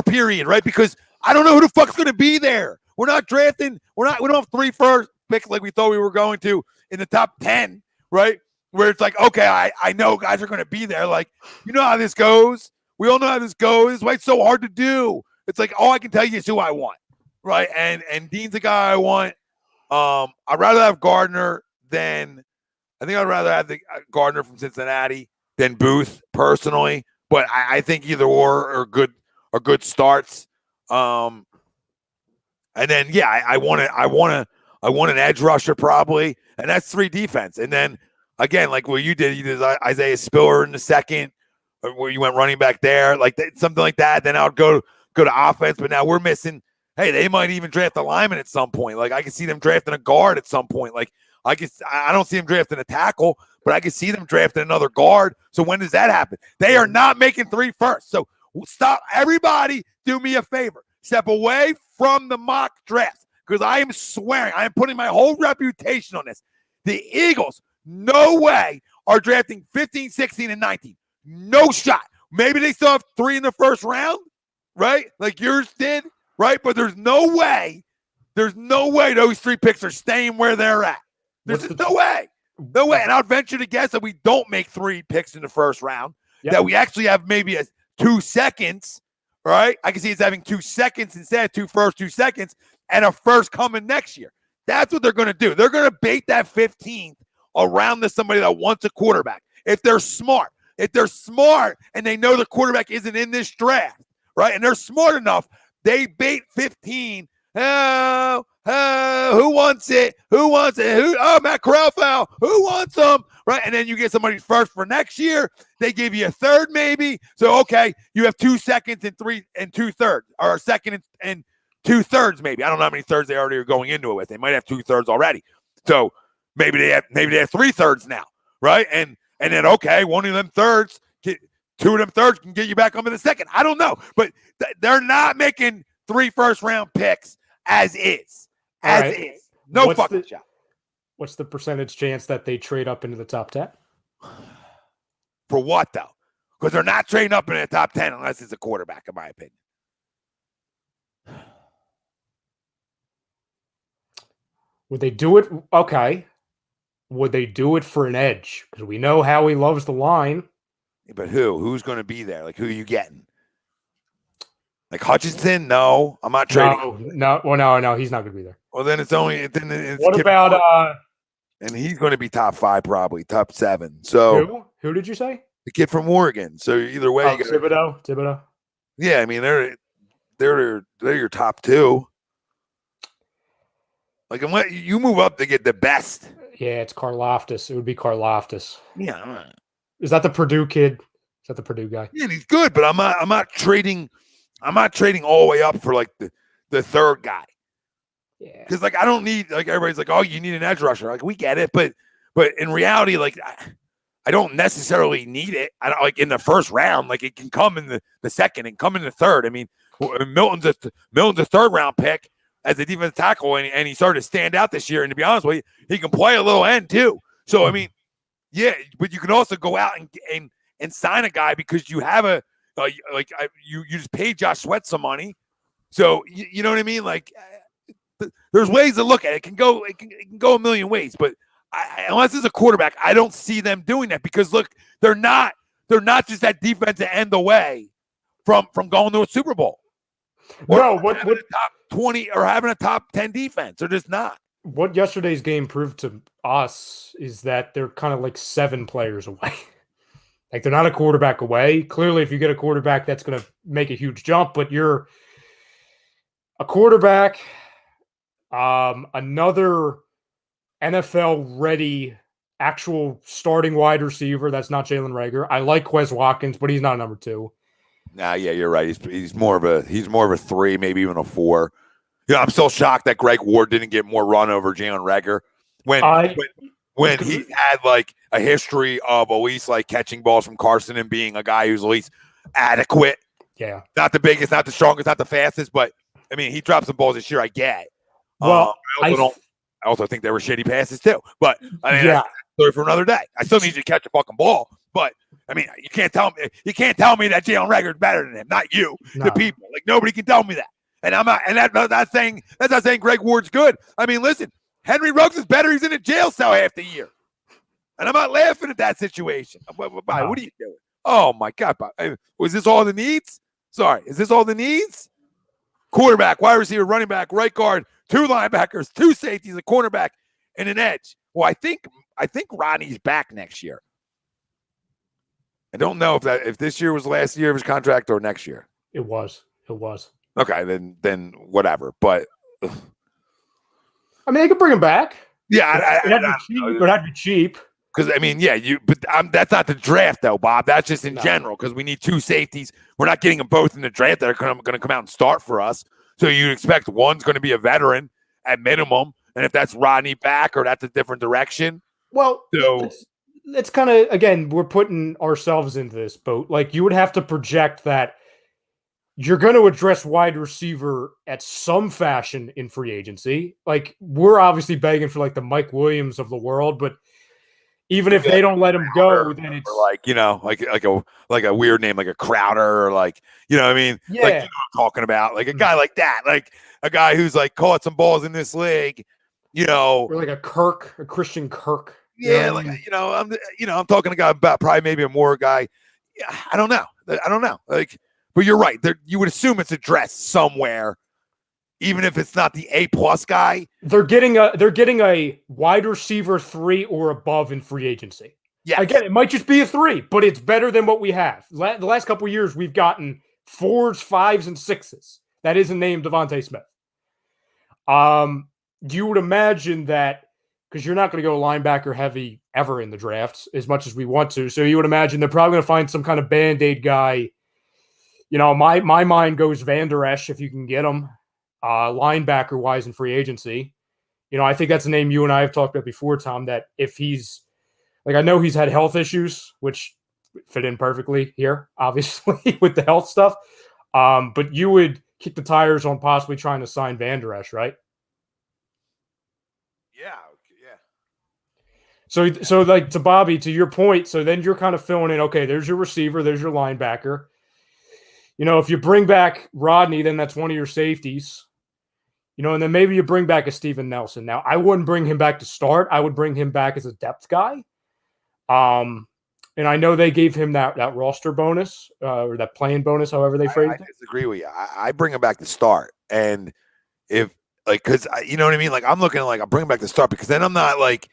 Speaker 1: period, right? Because I don't know who the fuck's going to be there. We're not drafting. We don't have 3 first picks like we thought we were going to in the top 10, right? Where it's like, okay, I know guys are going to be there. Like, you know how this goes. We all know how this goes. It's why it's so hard to do. It's like all I can tell you is who I want, right? And Dean's the guy I want. I'd rather have Gardner than I think I'd rather have the Gardner from Cincinnati than Booth personally. But I think either or are good starts. And then I want an edge rusher probably, and that's 3 defense. And then again, like what you did Isaiah Spiller in the second, where you went running back there, like something like that. Then I would go to offense. But now we're missing. Hey, they might even draft a lineman at some point. Like I can see them drafting a guard at some point. Like I don't see them drafting a tackle, but I can see them drafting another guard. So when does that happen? They are not making 3 first. So stop. Everybody, do me a favor. Step away from the mock draft because I am swearing. I am putting my whole reputation on this. The Eagles, no way, are drafting 15, 16, and 19. No shot. Maybe they still have 3 in the first round, right? Like yours did, right? But there's no way those 3 picks are staying where they're at. There's no way. No way. And I'll venture to guess that we don't make 3 picks in the first round, that we actually have maybe 2 seconds, right? I can see it's having 2 seconds instead of 2 first, 2 seconds, and a first coming next year. That's what they're going to do. They're going to bait that 15th around to somebody that wants a quarterback. If they're smart and they know the quarterback isn't in this draft, right? And they're smart enough They bait 15. Oh, who wants it? Who wants it? Matt Corral foul. Who wants them? Right. And then you get somebody first for next year. They give you a third, maybe. So, okay, you have 2 seconds and 3 and 2/3, or a second and 2/3, maybe. I don't know how many thirds they already are going into it with. They might have 2/3 already. So maybe they have 3/3 now. Right. And then, okay, one of them thirds, 2 of them thirds can get you back up in the second. I don't know. But they're not making 3 first-round picks as is. As is. No fucking shot.
Speaker 2: What's the percentage chance that they trade up into the top 10?
Speaker 1: For what, though? Because they're not trading up into the top 10 unless it's a quarterback, in my opinion.
Speaker 2: Would they do it? Okay. Would they do it for an edge? Because we know how he loves the line.
Speaker 1: But who? Who's going to be there? Like, who are you getting? Like Hutchinson? No, I'm not trading.
Speaker 2: No. Well, no, he's not going to be there.
Speaker 1: Well, then it's
Speaker 2: what about
Speaker 1: and he's going to be top 5, probably top 7. So
Speaker 2: who did you say?
Speaker 1: The kid from Oregon. So either way, you
Speaker 2: Thibodeau.
Speaker 1: Yeah, I mean they're your top 2. Like, unless you move up to get the best.
Speaker 2: Yeah, it's Karlaftis. It would be Karlaftis.
Speaker 1: Yeah.
Speaker 2: Is that the Purdue kid? Is that the Purdue guy?
Speaker 1: Yeah, he's good, but I'm not trading all the way up for like the third guy.
Speaker 2: Yeah.
Speaker 1: Because like I don't need, like, everybody's like, oh, you need an edge rusher. Like, we get it, but in reality, like I don't necessarily need it. I don't, like, in the first round. Like, it can come in the second and come in the third. I mean, Milton's a third round pick as a defensive tackle, and he started to stand out this year. And to be honest with you, he can play a little end too. So I mean, yeah, but you can also go out and sign a guy because you have you just paid Josh Sweat some money. So you know what I mean? Like, there's ways to look at it. It can go a million ways, but unless it's a quarterback, I don't see them doing that because look, they're not just that defense to end the way from going to a Super Bowl.
Speaker 2: No, what
Speaker 1: a top 20 or having a top 10 defense? They're just not.
Speaker 2: What yesterday's game proved to us is that they're kind of like 7 players away. Like, they're not a quarterback away. Clearly, if you get a quarterback, that's going to make a huge jump, but you're a quarterback, another NFL-ready actual starting wide receiver. That's not Jalen Reagor. I like Quez Watkins, but he's not number 2.
Speaker 1: Nah, yeah, you're right. He's more of a 3, maybe even a 4. You know, I'm still shocked that Greg Ward didn't get more run over Jalen Reagor when he had like a history of at least like catching balls from Carson and being a guy who's at least adequate.
Speaker 2: Yeah,
Speaker 1: not the biggest, not the strongest, not the fastest, but I mean, he dropped some balls this year. I get.
Speaker 2: Well,
Speaker 1: I also think they were shitty passes too. But I mean, that's story for another day. I still need you to catch a fucking ball, but. I mean, you can't tell me that Jalen Reagor is better than him. Not you, the people. Like, nobody can tell me that. And I'm not. And that's not saying Greg Ward's good. I mean, listen, Henry Ruggs is better. He's in a jail cell half the year, and I'm not laughing at that situation. What are you doing? Oh my God! Was this all the needs? Sorry, is this all the needs? Quarterback, wide receiver, running back, right guard, 2 linebackers, 2 safeties, a cornerback, and an edge. Well, I think Rodney's back next year. I don't know if this year was the last year of his contract or next year.
Speaker 2: It was.
Speaker 1: Okay, then whatever. But
Speaker 2: I mean, they could bring him back.
Speaker 1: Yeah,
Speaker 2: it'd have to be cheap.
Speaker 1: Because I mean, yeah, that's not the draft though, Bob. That's just in general because we need 2 safeties. We're not getting them both in the draft that are going to come out and start for us. So you expect one's going to be a veteran at minimum, and if that's Rodney back or that's a different direction.
Speaker 2: Well, it's kind of, again, we're putting ourselves into this boat. Like, you would have to project that you're going to address wide receiver at some fashion in free agency. Like, we're obviously begging for like the Mike Williams of the world, but even if they don't let him go, then it's
Speaker 1: like, you know, like a weird name, like a Crowder, or like, you know what I mean?
Speaker 2: Yeah.
Speaker 1: Like, you know what I'm talking about, like a guy like that, like a guy who's like caught some balls in this league, you know,
Speaker 2: or like a Christian Kirk.
Speaker 1: Yeah, like, I'm talking about probably maybe a more guy. Yeah, I don't know. Like, but you're right. You would assume it's addressed somewhere, even if it's not the A+ guy.
Speaker 2: They're getting a wide receiver 3 or above in free agency. Yeah, again, it might just be a 3, but it's better than what we have. The last couple of years, we've gotten 4s, 5s, and 6s. That isn't named DeVonta Smith. You would imagine that because you're not going to go linebacker heavy ever in the drafts as much as we want to. So you would imagine they're probably going to find some kind of Band-Aid guy. You know, my mind goes Van Der Esch if you can get him, linebacker-wise in free agency. You know, I think that's a name you and I have talked about before, Tom, that if he's – like I know he's had health issues, which fit in perfectly here, obviously, with the health stuff. But you would kick the tires on possibly trying to sign Van Der Esch, right?
Speaker 1: Yeah.
Speaker 2: So like to Bobby, to your point, so then you're kind of filling in, okay, there's your receiver, there's your linebacker. You know, if you bring back Rodney, then that's one of your safeties. You know, and then maybe you bring back a Steven Nelson. Now, I wouldn't bring him back to start. I would bring him back as a depth guy. And I know they gave him that roster bonus or that playing bonus, however they phrased it.
Speaker 1: I disagree with you. I bring him back to start. And if, like, because, you know what I mean? Like, I'm looking like I bring him back to start because then I'm not like,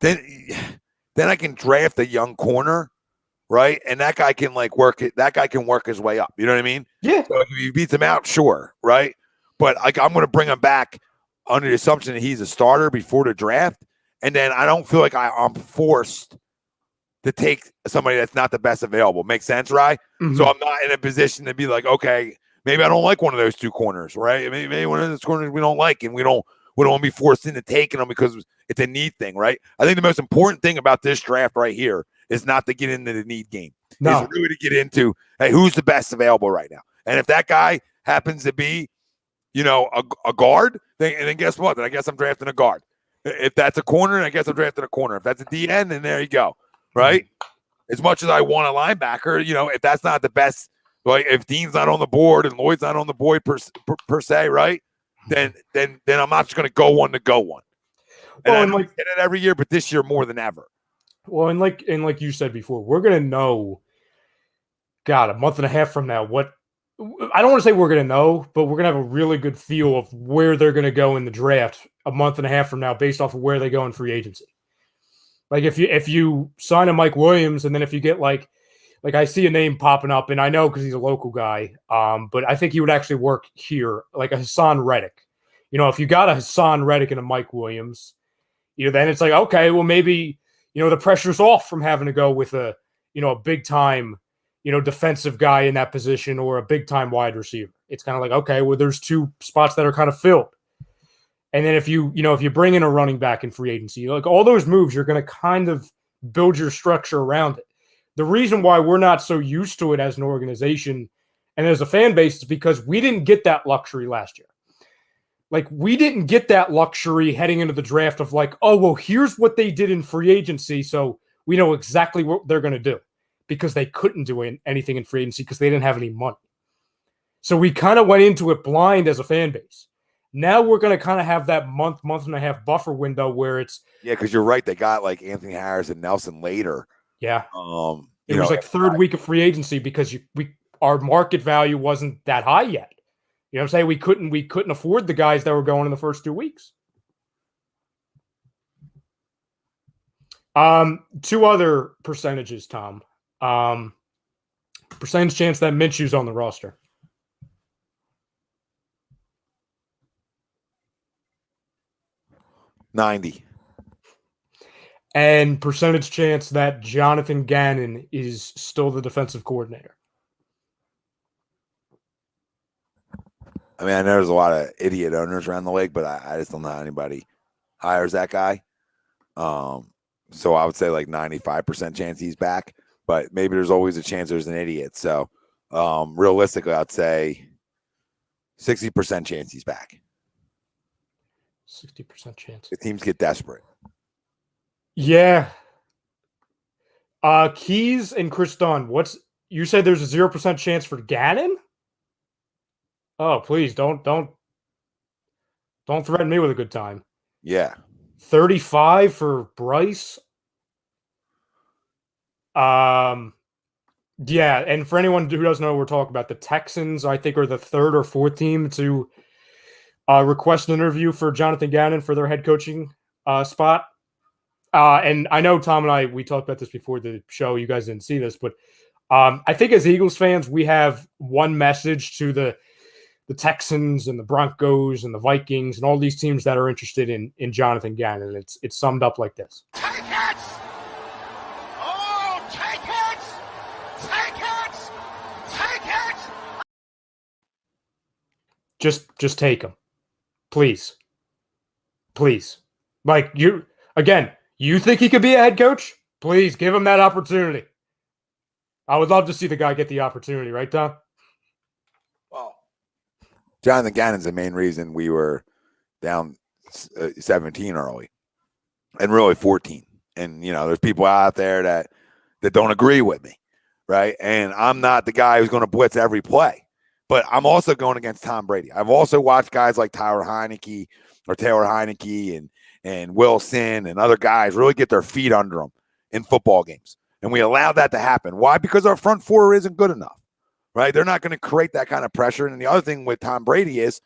Speaker 1: then I can draft a young corner, right? And that guy can like work it. That guy can work his way up. You know what I mean?
Speaker 2: Yeah.
Speaker 1: So if he beats him out, sure, right? But like I'm going to bring him back under the assumption that he's a starter before the draft, and then I don't feel like I'm forced to take somebody that's not the best available. Make sense, right? Mm-hmm. So I'm not in a position to be like, okay, maybe I don't like one of those two corners, right? Maybe one of those corners we don't like, and we don't want to be forced into taking them because it's a need thing, right? I think the most important thing about this draft right here is not to get into the need game.
Speaker 2: No.
Speaker 1: It's really to get into, hey, who's the best available right now? And if that guy happens to be, you know, a guard, then guess what? Then I guess I'm drafting a guard. If that's a corner, then I guess I'm drafting a corner. If that's a DN, then there you go, right? As much as I want a linebacker, you know, if that's not the best, like if Dean's not on the board and Lloyd's not on the board per se, right? Then I'm not just going to go one. And I get it every year, but this year more than ever.
Speaker 2: Well, and like you said before, we're going to know, God, a month and a half from now, what I don't want to say we're going to know, but we're going to have a really good feel of where they're going to go in the draft a month and a half from now based off of where they go in free agency. Like if you sign a Mike Williams and then if you get like I see a name popping up and I know because he's a local guy, but I think he would actually work here, like a Hassan Reddick. You know, if you got a Hassan Reddick and a Mike Williams, you know, then it's like, okay, well maybe, you know, the pressure's off from having to go with a big time, you know, defensive guy in that position or a big time wide receiver. It's kind of like, okay, well, there's two spots that are kind of filled. And then if you bring in a running back in free agency, like all those moves, you're going to kind of build your structure around it. The reason why we're not so used to it as an organization and as a fan base is because we didn't get that luxury last year. Like we didn't get that luxury heading into the draft of like, oh, well, here's what they did in free agency. So we know exactly what they're going to do. Because they couldn't do anything in free agency because they didn't have any money. So we kind of went into it blind as a fan base. Now we're going to kind of have that month and a half buffer window where it's...
Speaker 1: Yeah, because you're right. They got like Anthony Harris and Nelson later.
Speaker 2: Yeah. It was like third week of free agency because our market value wasn't that high yet. You know what I'm saying? We couldn't afford the guys that were going in the first 2 weeks. Two other percentages, Tom. Percentage chance that Minshew's on the roster.
Speaker 1: $90.
Speaker 2: And percentage chance that Jonathan Gannon is still the defensive coordinator.
Speaker 1: I mean, I know there's a lot of idiot owners around the league, but I just don't know how anybody hires that guy. So I would say like 95% chance he's back. But maybe there's always a chance there's an idiot. So realistically, I'd say 60% chance he's back.
Speaker 2: 60% chance.
Speaker 1: The teams get desperate.
Speaker 2: Yeah. Keys and Chris Dunn. You said there's a 0% chance for Gannon? Oh, please don't threaten me with a good time.
Speaker 1: Yeah.
Speaker 2: 35 for Bryce. Yeah, and for anyone who doesn't know what we're talking about, the Texans, I think, are the third or fourth team to request an interview for Jonathan Gannon for their head coaching spot. And I know Tom and we talked about this before the show. You guys didn't see this, but I think as Eagles fans, we have one message to the the Texans and the Broncos and the Vikings and all these teams that are interested in Jonathan Gannon. It's summed up like this.
Speaker 4: Take it! Oh, take it! Take it! Take it!
Speaker 2: Just take him. Please. Like, you think he could be a head coach? Please give him that opportunity. I would love to see the guy get the opportunity, right, Tom?
Speaker 1: Well, Jonathan Gannon's the main reason we were down 17 early and really 14. And, there's people out there that don't agree with me, right? And I'm not the guy who's going to blitz every play, but I'm also going against Tom Brady. I've also watched guys like Taylor Heineke and Wilson and other guys really get their feet under them in football games. And we allowed that to happen. Why? Because our front four isn't good enough, right? They're not going to create that kind of pressure. And the other thing with Tom Brady is,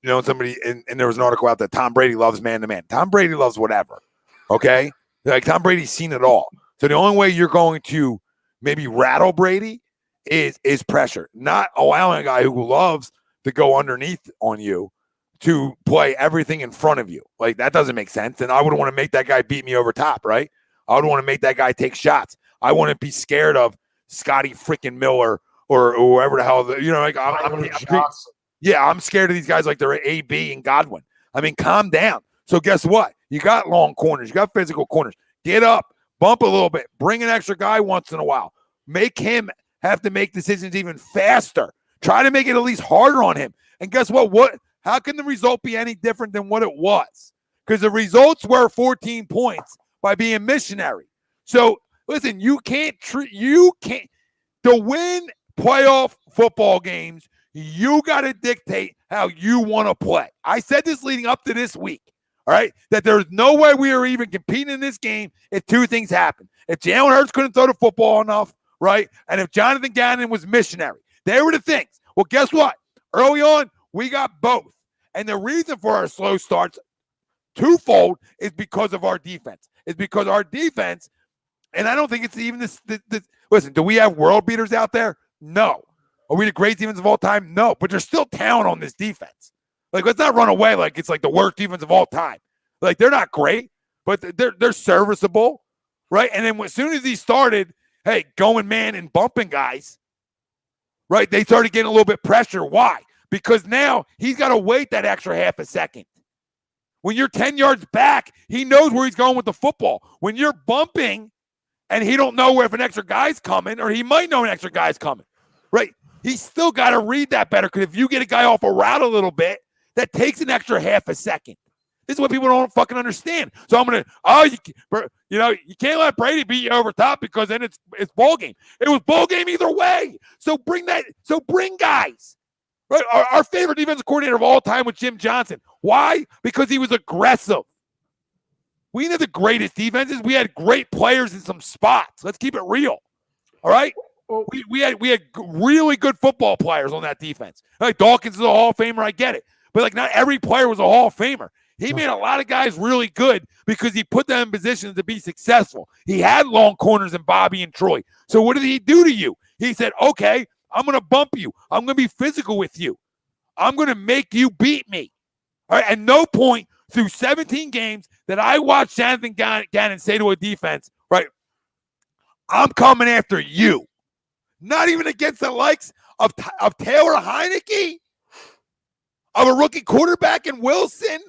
Speaker 1: somebody, and there was an article out that Tom Brady loves man-to-man. Tom Brady loves whatever, okay? Like, Tom Brady's seen it all. So the only way you're going to maybe rattle Brady is pressure, not allowing a guy who loves to go underneath on you to play everything in front of you. Like, that doesn't make sense. And I wouldn't want to make that guy beat me over top, right? I would want to make that guy take shots. I wouldn't be scared of Scotty freaking Miller or whoever the hell, I'm scared of these guys like they're AB and Godwin. I mean, calm down. So guess what? You got long corners. You got physical corners. Get up, bump a little bit, bring an extra guy once in a while. Make him have to make decisions even faster. Try to make it at least harder on him. And guess what? How can the result be any different than what it was? Because the results were 14 points by being missionary. So listen, to win playoff football games, you got to dictate how you want to play. I said this leading up to this week, all right, that there's no way we are even competing in this game if two things happen. If Jalen Hurts couldn't throw the football enough, right, and if Jonathan Gannon was missionary. They were the things. Well, guess what? Early on, we got both. And the reason for our slow starts, twofold, is because of our defense. It's because our defense, and I don't think it's even this. Listen, do we have world beaters out there? No. Are we the great defense of all time? No. But there's still talent on this defense. Like, let's not run away like it's like the worst defense of all time. Like, they're not great, but they're serviceable, right? And then as soon as he started, going man and bumping guys, right, they started getting a little bit pressure. Why? Because now he's got to wait that extra half a second. When you're 10 yards back, he knows where he's going with the football. When you're bumping and he don't know if an extra guy's coming, or he might know an extra guy's coming, right? He's still got to read that better, because if you get a guy off a route a little bit, that takes an extra half a second. This is what people don't fucking understand. So I'm going to, you can't let Brady beat you over top, because then it's ball game. It was ball game either way. So bring guys. Right? Our favorite defensive coordinator of all time was Jim Johnson. Why? Because he was aggressive. We didn't have the greatest defenses. We had great players in some spots. Let's keep it real. All right? We had really good football players on that defense. Like, Dawkins is a Hall of Famer. I get it. But, like, not every player was a Hall of Famer. He made a lot of guys really good because he put them in positions to be successful. He had long corners in Bobby and Troy. So what did he do to you? He said, okay, I'm going to bump you. I'm going to be physical with you. I'm going to make you beat me. All right. At no point through 17 games that I watched Jonathan Gannon say to a defense, right, I'm coming after you. Not even against the likes of Taylor Heineke, of a rookie quarterback in Wilson,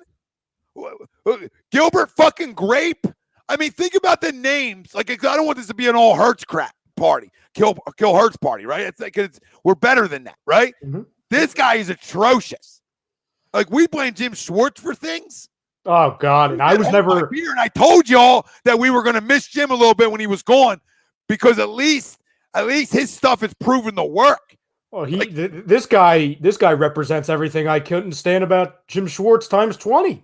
Speaker 1: Gilbert fucking Grape. I mean, think about the names. Like, I don't want this to be an all Hurts crap party. Kill Hurts party, right? It's like we're better than that, right? Mm-hmm. This guy is atrocious. Like, we blame Jim Schwartz for things.
Speaker 2: Oh God! And I was never
Speaker 1: here, and I told y'all that we were going to miss Jim a little bit when he was gone, because at least his stuff is proven to work.
Speaker 2: Well, this guy represents everything I couldn't stand about Jim Schwartz times 20.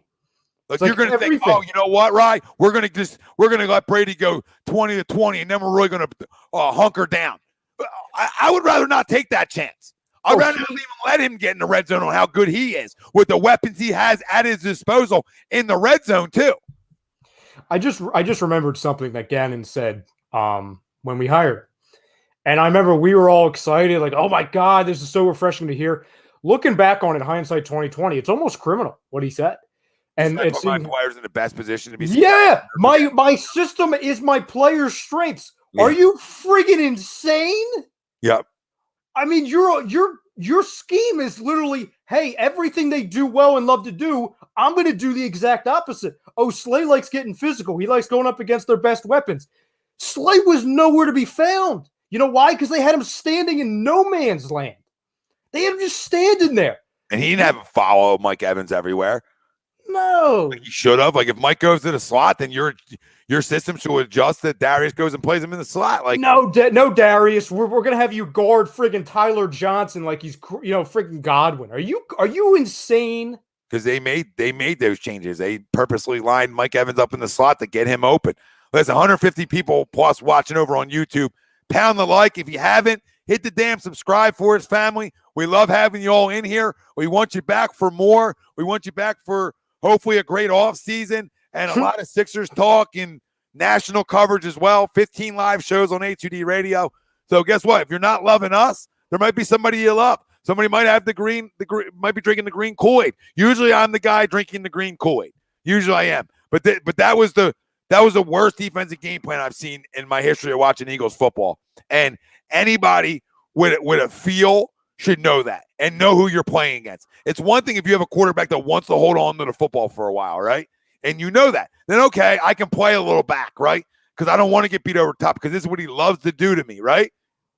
Speaker 1: Like, you're going to think, oh, you know what, Rye? We're going to let Brady go 20-20, and then we're really going to hunker down. I would rather not take that chance. I'd rather not even let him get in the red zone on how good he is with the weapons he has at his disposal in the red zone too.
Speaker 2: I just remembered something that Gannon said when we hired him. And I remember we were all excited, like, oh my God, this is so refreshing to hear. looking back on it, hindsight 2020, it's almost criminal what he said. And
Speaker 1: It's
Speaker 2: it's
Speaker 1: my players in the best position to be.
Speaker 2: Yeah, my system is my players' strengths.
Speaker 1: Yeah.
Speaker 2: Are you friggin' insane?
Speaker 1: Yep.
Speaker 2: I mean, your scheme is literally, hey, everything they do well and love to do, I'm going to do the exact opposite. Oh, Slay likes getting physical. He likes going up against their best weapons. Slay was nowhere to be found. You know why? Because they had him standing in no man's land. They had him just standing there.
Speaker 1: And he didn't have a follow Mike Evans everywhere.
Speaker 2: No.
Speaker 1: Like he should have. Like if Mike goes to the slot, then your system should adjust that Darius goes and plays him in the slot. Like
Speaker 2: no, Darius. We're gonna have you guard friggin' Tyler Johnson like he's friggin' Godwin. Are you insane?
Speaker 1: Because they made those changes. They purposely lined Mike Evans up in the slot to get him open. There's 150 people plus watching over on YouTube. Pound the like if you haven't. Hit the damn subscribe for his family. We love having you all in here. We want you back for more. We want you back for hopefully a great offseason and a lot of Sixers talk and national coverage as well. 15 live shows on A2D Radio. So guess what? If you're not loving us, there might be somebody you love. Somebody might have might be drinking the green Kool-Aid. Usually I'm the guy drinking the green Kool-Aid. Usually I am. But that was the worst defensive game plan I've seen in my history of watching Eagles football. And anybody with a feel should know that and know who you're playing against. It's one thing if you have a quarterback that wants to hold on to the football for a while, right? And you know that. Then, okay, I can play a little back, right? Because I don't want to get beat over top because this is what he loves to do to me, right?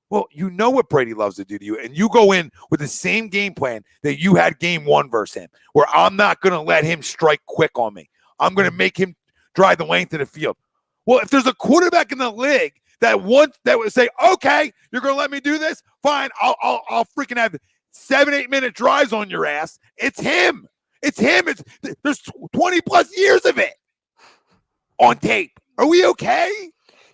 Speaker 1: Well, you know what Brady loves to do to you, and you go in with the same game plan that you had game one versus him, where I'm not going to let him strike quick on me. I'm going to make him drive the length of the field. Well, if there's a quarterback in the league that would say, okay, you're going to let me do this? Fine, I'll freaking have 7-8 minute drives on your ass. It's him. It's him. There's 20 plus years of it on tape. Are we okay?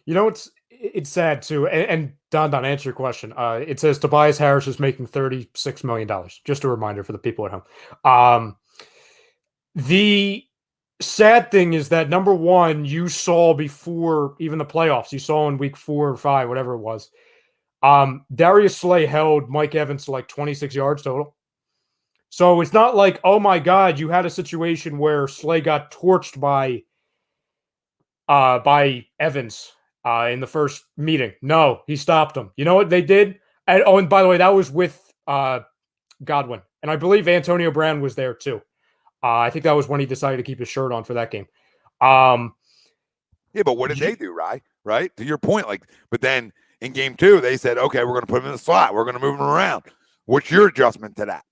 Speaker 2: You know, it's sad too. And Don, answer your question. It says Tobias Harris is making $36 million. Just a reminder for the people at home. The sad thing is that number one, you saw before even the playoffs, you saw in week 4 or 5, whatever it was. Darius Slay held Mike Evans to like 26 yards total. So it's not like, oh my God, you had a situation where Slay got torched by Evans in the first meeting. No, he stopped him. You know what they did? And by the way, that was with Godwin. And I believe Antonio Brown was there too. I think that was when he decided to keep his shirt on for that game.
Speaker 1: Yeah, but what did they do, right? To your point, but then in game 2, they said, okay, we're going to put him in the slot. We're going to move him around. What's your adjustment to that?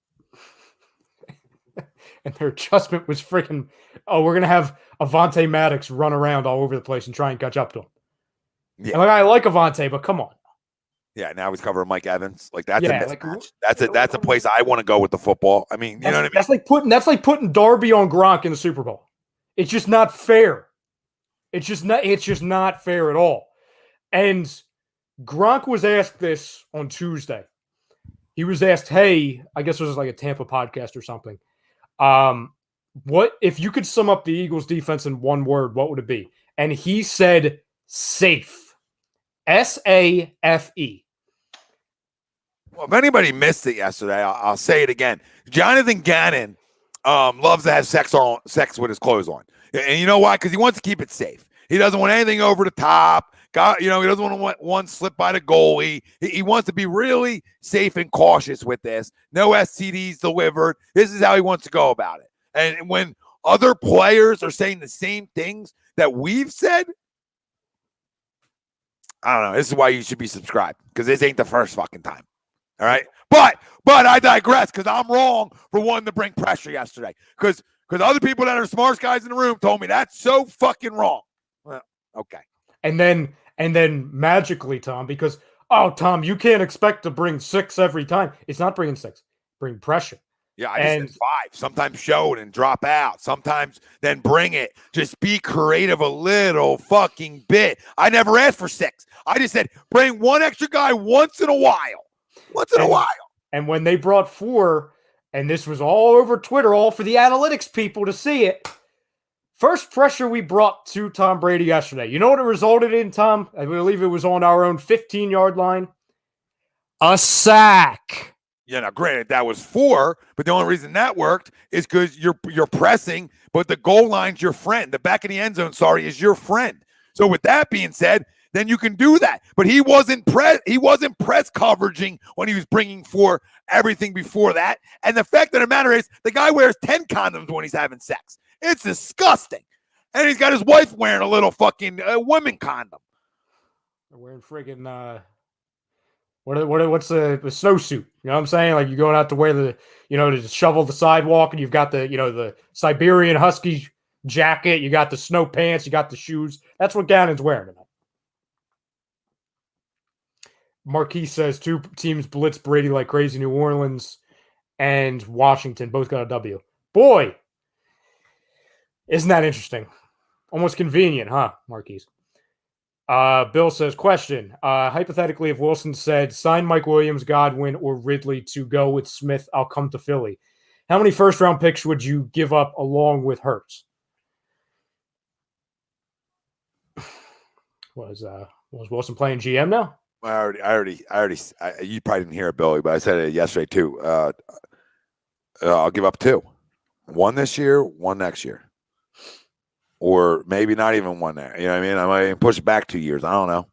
Speaker 2: And their adjustment was freaking, we're going to have Avonte Maddox run around all over the place and try and catch up to him. Yeah. And I like Avonte, but come on.
Speaker 1: Yeah, now he's covering Mike Evans. That's a mismatch. That's a place I want to go with the football. I mean, you know what I mean?
Speaker 2: That's like putting Darby on Gronk in the Super Bowl. It's just not fair. It's just not fair at all. And Gronk was asked this on Tuesday. He was asked, hey, I guess it was like a Tampa podcast or something. What if you could sum up the Eagles defense in one word, what would it be? And he said safe. SAFE.
Speaker 1: Well, if anybody missed it yesterday, I'll say it again. Jonathan Gannon loves to have sex with his clothes on. And you know why? Because he wants to keep it safe. He doesn't want anything over the top. He doesn't want to let one slip by the goalie. He wants to be really safe and cautious with this. No STDs delivered. This is how he wants to go about it. And when other players are saying the same things that we've said, I don't know. This is why you should be subscribed, because this ain't the first fucking time. All right? But I digress, because I'm wrong for wanting to bring pressure yesterday. Because other people that are smartest guys in the room told me that's so fucking wrong. Well, okay.
Speaker 2: And then magically, Tom, because, Tom, you can't expect to bring 6 every time. It's not bringing 6. Bring pressure.
Speaker 1: Yeah, I just said 5. Sometimes show it and drop out. Sometimes then bring it. Just be creative a little fucking bit. I never asked for 6. I just said bring one extra guy once in a while. And when they brought 4, and this was all over Twitter, all for the analytics people to see it, first pressure we brought to Tom Brady yesterday. You know what it resulted in, Tom? I believe it was on our own 15-yard line. A sack. Yeah, now granted that was 4, but the only reason that worked is because you're pressing, but the goal line's your friend. The back of the end zone, is your friend. So with that being said, then you can do that. But he wasn't press coveraging when he was bringing for everything before that. And the fact of the matter is, the guy wears 10 condoms when he's having sex. It's disgusting. And he's got his wife wearing a little fucking women condom.
Speaker 2: They're wearing friggin' what's the snowsuit? You know what I'm saying? Like, you're going out to wear to shovel the sidewalk, and you've got the Siberian Husky jacket, you got the snow pants, you got the shoes. That's what Gannon's wearing tonight. Marquis says 2 teams blitz Brady like crazy. New Orleans and Washington both got a W. Boy, isn't that interesting? Almost convenient, huh, Marquis? Bill says, question. Hypothetically, if Wilson said, sign Mike Williams, Godwin, or Ridley to go with Smith, I'll come to Philly. How many first-round picks would you give up along with Hurts? Was Wilson playing GM now?
Speaker 1: You probably didn't hear it, Billy, but I said it yesterday too. I'll give up 2. 1 this year, 1 next year. Or maybe not even 1 there. You know what I mean? I might even push it back 2 years. I don't know.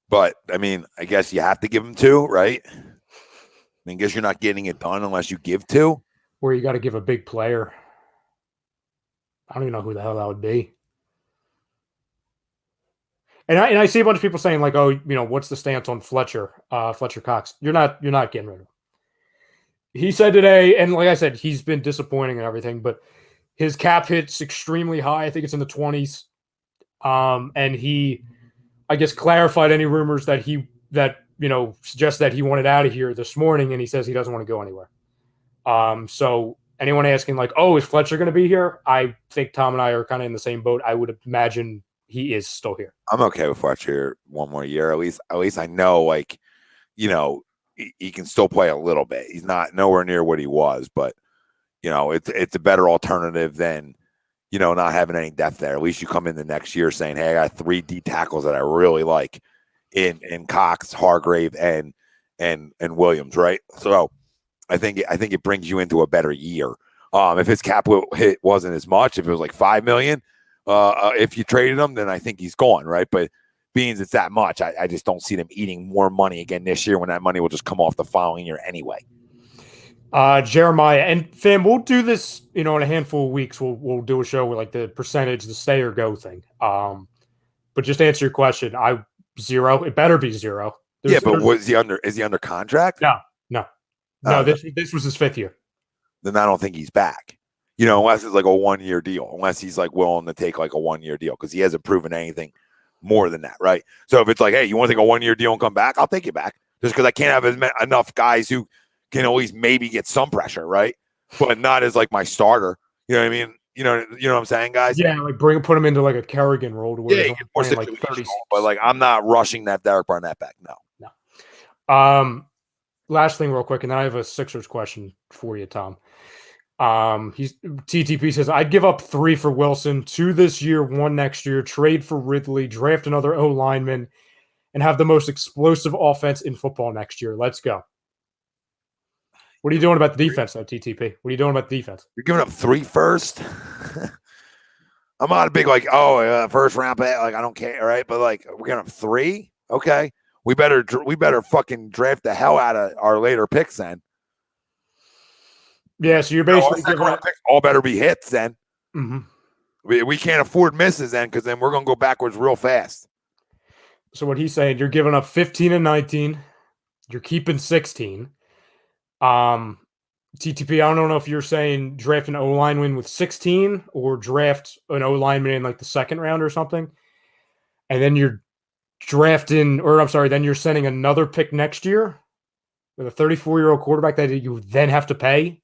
Speaker 1: But, I mean, I guess you have to give him 2, right? I guess you're not getting it done unless you give 2.
Speaker 2: Or you got to give a big player. I don't even know who the hell that would be. And I see a bunch of people saying, like, oh, what's the stance on Fletcher Cox? You're not getting rid of him. He said today, and like I said, he's been disappointing and everything, but his cap hit's extremely high. I think it's in the 20s. And he, I guess, clarified any rumors that suggest that he wanted out of here this morning, and he says he doesn't want to go anywhere. So anyone asking, like, oh, is Fletcher going to be here? I think Tom and I are kind of in the same boat. I would imagine he is still here. I'm
Speaker 1: okay with Fletcher 1 more year. At least I know, like, he can still play a little bit. He's not nowhere near what he was, but it's a better alternative than not having any depth there. At least you come in the next year saying, hey, I got 3 D tackles that I really like in Cox, Hargrave, and Williams, right? So I think it brings you into a better year. If his cap hit wasn't as much, if it was like $5 million. If you traded him, then I think he's gone, right? But being it's that much, I just don't see them eating more money again this year when that money will just come off the following year anyway.
Speaker 2: Jeremiah, and fam, we'll do this, in a handful of weeks. We'll do a show with like the percentage, the stay or go thing. But just to answer your question, 0. It better be 0.
Speaker 1: But is he under contract?
Speaker 2: No. This was his 5th year.
Speaker 1: Then I don't think he's back. Unless it's like a 1-year deal, unless he's like willing to take like a 1-year deal, because he hasn't proven anything more than that, right? So if it's like, hey, you want to take a 1-year deal and come back, I'll take you back, just because I can't have enough guys who can at least maybe get some pressure, right? But not as like my starter. You know what I mean? You know what I'm saying, guys?
Speaker 2: Yeah, like put him into like a Kerrigan role to where he's playing like 30.
Speaker 1: But like, I'm not rushing that Derek Barnett back.
Speaker 2: No. Last thing real quick, and then I have a Sixers question for you, Tom. TTP says, I'd give up 3 for Wilson, 2 this year, 1 next year, trade for Ridley, draft another O lineman, and have the most explosive offense in football next year. Let's go. What are you doing about the defense, though, TTP? What are you doing about the defense?
Speaker 1: You're giving up 3 first? I'm not a big first round pick. Like, I don't care, right? But like, we're giving up 3. Okay, we better fucking draft the hell out of our later picks then.
Speaker 2: Yeah, so you're basically giving up
Speaker 1: all better be hits then.
Speaker 2: Mm-hmm.
Speaker 1: We can't afford misses then, because then we're going to go backwards real fast.
Speaker 2: So what he's saying, you're giving up 15 and 19. You're keeping 16. TTP, I don't know if you're saying draft an O-lineman with 16 or draft an O-lineman in like the 2nd round or something. And then you're then you're sending another pick next year with a 34-year-old quarterback that you then have to pay.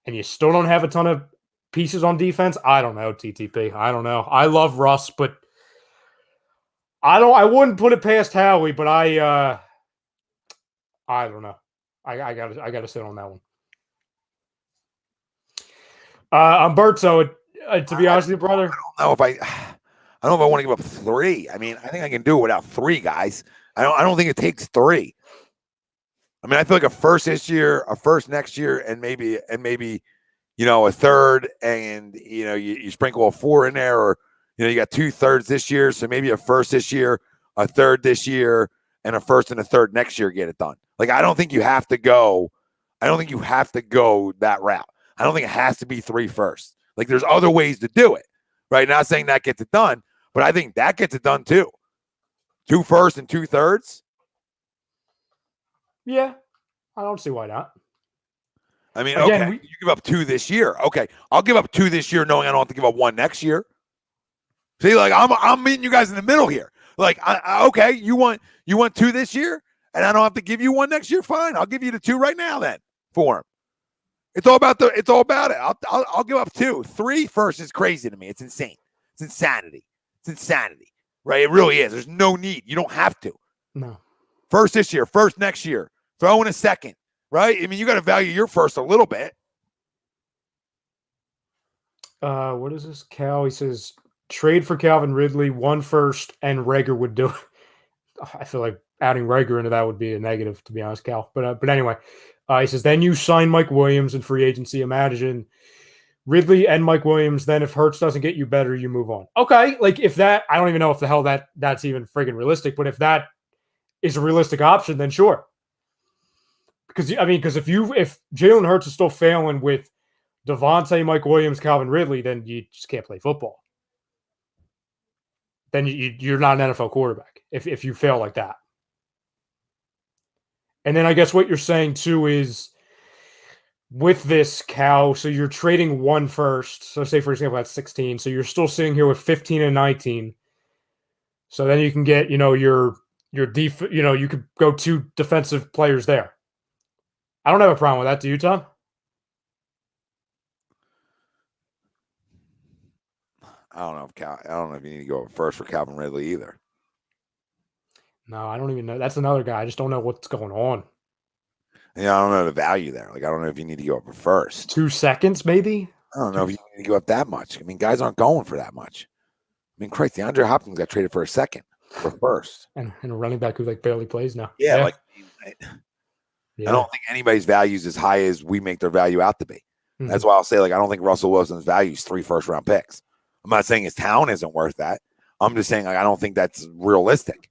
Speaker 2: And you still don't have a ton of pieces on defense. I don't know, TTP. I don't know. I love Russ, but I wouldn't put it past Howie, but I don't know. I gotta sit on that one. Umberto, to be honest with you, brother,
Speaker 1: I don't know if I want to give up 3. I mean, I think I can do it without 3 guys. I don't think it takes 3. I mean, I feel like a first this year, a first next year, and maybe a third, and you sprinkle a 4 in there, or you got 2/3 this year, so maybe a first this year, a third this year, and a first and a third next year get it done. Like, I don't think you have to go that route. I don't think it has to be 3 firsts. Like, there's other ways to do it, right? Not saying that gets it done, but I think that gets it done too. 2 firsts and 2/3.
Speaker 2: Yeah, I don't see why not.
Speaker 1: I mean,
Speaker 2: Again,
Speaker 1: okay, you give up 2 this year. Okay, I'll give up 2 this year knowing I don't have to give up 1 next year. See, like, I'm meeting you guys in the middle here. Like, okay, you want 2 this year, and I don't have to give you 1 next year? Fine, I'll give you the 2 right now then for him. It's all about it. I'll give up 2. 3 first is crazy to me. It's insane. It's insanity. Right? It really is. There's no need. You don't have to.
Speaker 2: No.
Speaker 1: First this year, first next year. Throw in a second. Right? I mean, you got to value your first a little bit.
Speaker 2: What is this? Cal, he says, trade for Calvin Ridley, 1 first, and Rager would do it. I feel like adding Rager into that would be a negative, to be honest, Cal. But anyway, he says, then you sign Mike Williams in free agency. Imagine Ridley and Mike Williams. Then if Hurts doesn't get you better, you move on. Okay, like if that, I don't even know if the hell that's even friggin' realistic. But if that is a realistic option, then sure. Because if Jalen Hurts is still failing with DeVonta, Mike Williams, Calvin Ridley, then you just can't play football. Then you're not an NFL quarterback if you fail like that. And then I guess what you're saying too is with this, Cal, so you're trading 1 first. So say, for example, that's 16. So you're still sitting here with 15 and 19. So then you can get, your you could go 2 defensive players there. I don't have a problem with that. Do you, Tom?
Speaker 1: I don't know if you need to go first for Calvin Ridley either.
Speaker 2: No, I don't even know. That's another guy. I just don't know what's going on.
Speaker 1: Yeah, I don't know the value there. Like, I don't know if you need to go up first.
Speaker 2: 2 seconds, maybe?
Speaker 1: I don't know if you need to go up that much. I mean, guys aren't going for that much. I mean, Christ, DeAndre Hopkins got traded for a second or first.
Speaker 2: And a running back who barely plays now.
Speaker 1: Yeah. I don't think anybody's value is as high as we make their value out to be. Mm-hmm. That's why I'll say, I don't think Russell Wilson's value is 3 first-round picks. I'm not saying his talent isn't worth that. I'm just saying, I don't think that's realistic.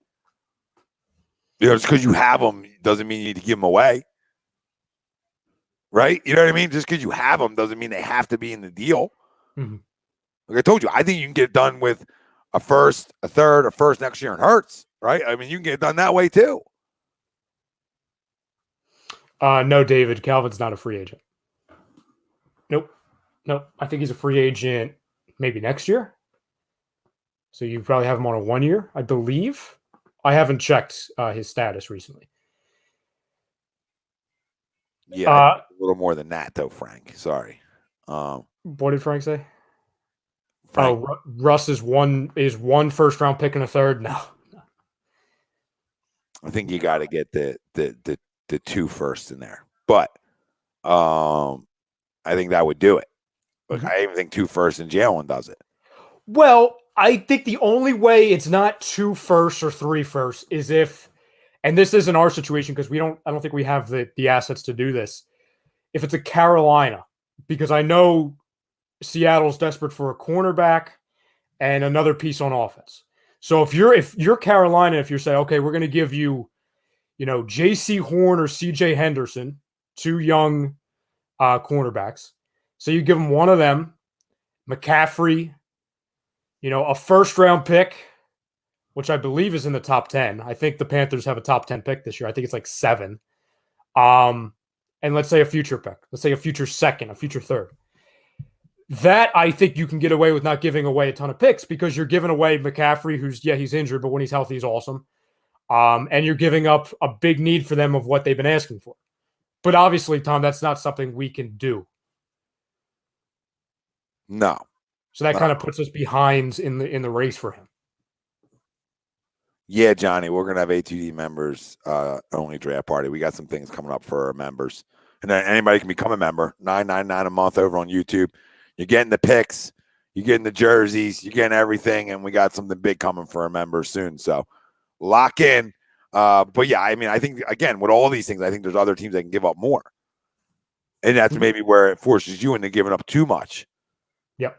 Speaker 1: Just because you have them doesn't mean you need to give them away. Right? You know what I mean? Just because you have them doesn't mean they have to be in the deal.
Speaker 2: Mm-hmm.
Speaker 1: Like I told you, I think you can get it done with a first, a third, a first next year in Hurts. Right? I mean, you can get it done that way too.
Speaker 2: No, David. Calvin's not a free agent. Nope. I think he's a free agent maybe next year. So you probably have him on a 1 year, I believe. I haven't checked his status recently.
Speaker 1: Yeah, a little more than that, though, Frank. Sorry.
Speaker 2: What did Frank say? Frank. Oh, Russ is one first round pick and a third. No.
Speaker 1: I think you got to get the 2 first in there, but I think that would do it. Look, I even think 2 first and Jalen does it.
Speaker 2: Well, I think the only way it's not 2 firsts or 3 firsts is if, and this isn't our situation because I don't think we have the assets to do this. If it's a Carolina, because I know Seattle's desperate for a cornerback and another piece on offense. So if you're Carolina, if you're saying, okay, we're going to give you, J.C. Horn or C.J. Henderson, 2 young cornerbacks. So you give them one of them, McCaffrey, a first-round pick, which I believe is in the top 10. I think the Panthers have a top 10 pick this year. I think it's like 7. And let's say a future pick. Let's say a future second, a future third. That I think you can get away with not giving away a ton of picks because you're giving away McCaffrey, he's injured, but when he's healthy, he's awesome. And you're giving up a big need for them of what they've been asking for. But obviously, Tom, that's not something we can do.
Speaker 1: No.
Speaker 2: So that kind of puts us behind in the race for him.
Speaker 1: Yeah, Johnny, we're gonna have A2D members only draft party. We got some things coming up for our members, and then anybody can become a member. $9.99 a month over on YouTube. You're getting the picks, you're getting the jerseys, you're getting everything, and we got something big coming for our members soon. So lock in. But yeah, I mean, I think again with all these things, I think there's other teams that can give up more, and that's maybe where it forces you into giving up too much.
Speaker 2: Yep,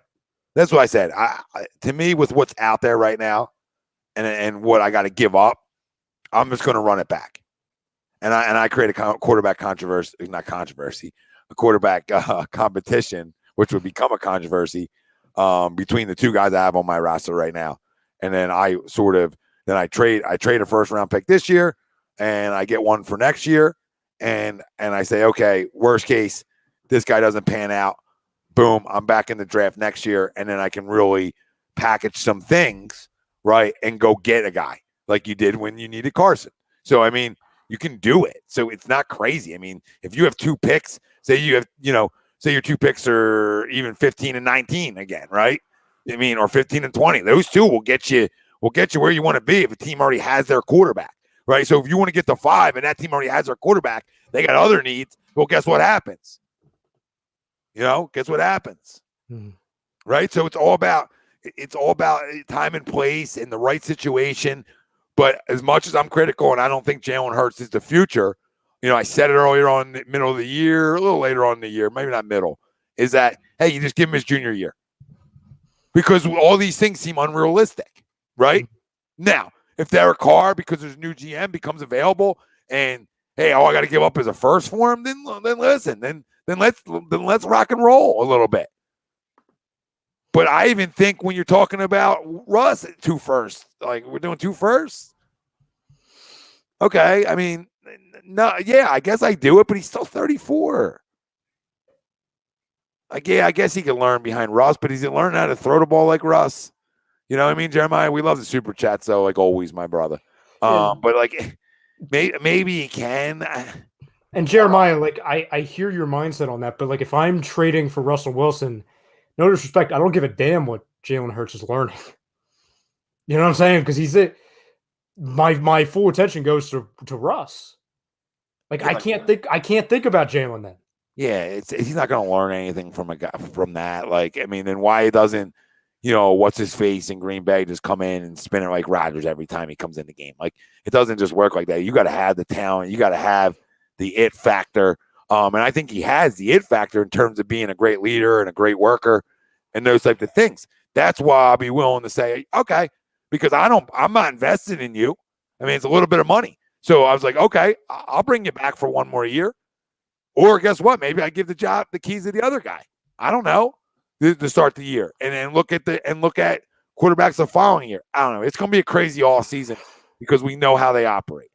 Speaker 1: that's what I said. To me, with what's out there right now, and what I got to give up, I'm just going to run it back, and I create a quarterback a quarterback competition, which would become a controversy between the two guys I have on my roster right now, and then I trade a first round pick this year, and I get one for next year, and I say, okay, worst case, this guy doesn't pan out, boom, I'm back in the draft next year, and then I can really package some things, right, and go get a guy like you did when you needed Carson. So I mean, you can do it. So it's not crazy. I mean, if you have 2 picks, say your 2 picks are even 15 and 19 again, right? I mean, or 15 and 20. Those 2 will get you where you want to be if a team already has their quarterback, right? So if you want to get to 5 and that team already has their quarterback, they got other needs. Well, guess what happens? Guess what happens? Right? So it's all about time and place and the right situation. But as much as I'm critical and I don't think Jalen Hurts is the future, I said it earlier on, the middle of the year, a little later on in the year, maybe not middle, is that, hey, you just give him his junior year. Because all these things seem unrealistic, right? Now, if Derek Carr, because there's a new GM, becomes available and, hey, all I got to give up is a first for him, then listen, then let's rock and roll a little bit. But I even think when you're talking about Russ, 2 firsts, like we're doing 2 firsts. Okay, I mean, no, yeah, I guess I do it, but he's still 34. Like, yeah, I guess he can learn behind Russ, but he's learning how to throw the ball like Russ. You know what I mean, Jeremiah? We love the super chats, though, like always, my brother. But like, maybe he can.
Speaker 2: And Jeremiah, like I hear your mindset on that, but like if I'm trading for Russell Wilson, no disrespect, I don't give a damn what Jalen Hurts is learning. You know what I'm saying? Because my full attention goes to Russ. Like I can't think about Jalen then.
Speaker 1: Yeah, he's not going to learn anything from a guy from that. Like, I mean, then why doesn't what's his face in Green Bay just come in and spin it like Rodgers every time he comes in the game? Like, it doesn't just work like that. You got to have the talent. You got to have the it factor. And I think he has the it factor in terms of being a great leader and a great worker and those types of things. That's why I'll be willing to say, okay, because I'm not invested in you. I mean, it's a little bit of money. So I was like, okay, I'll bring you back for 1 more year. Or guess what? Maybe I give the keys to the other guy. I don't know, to start the year. And then look at quarterbacks the following year. I don't know. It's going to be a crazy all season because we know how they operate.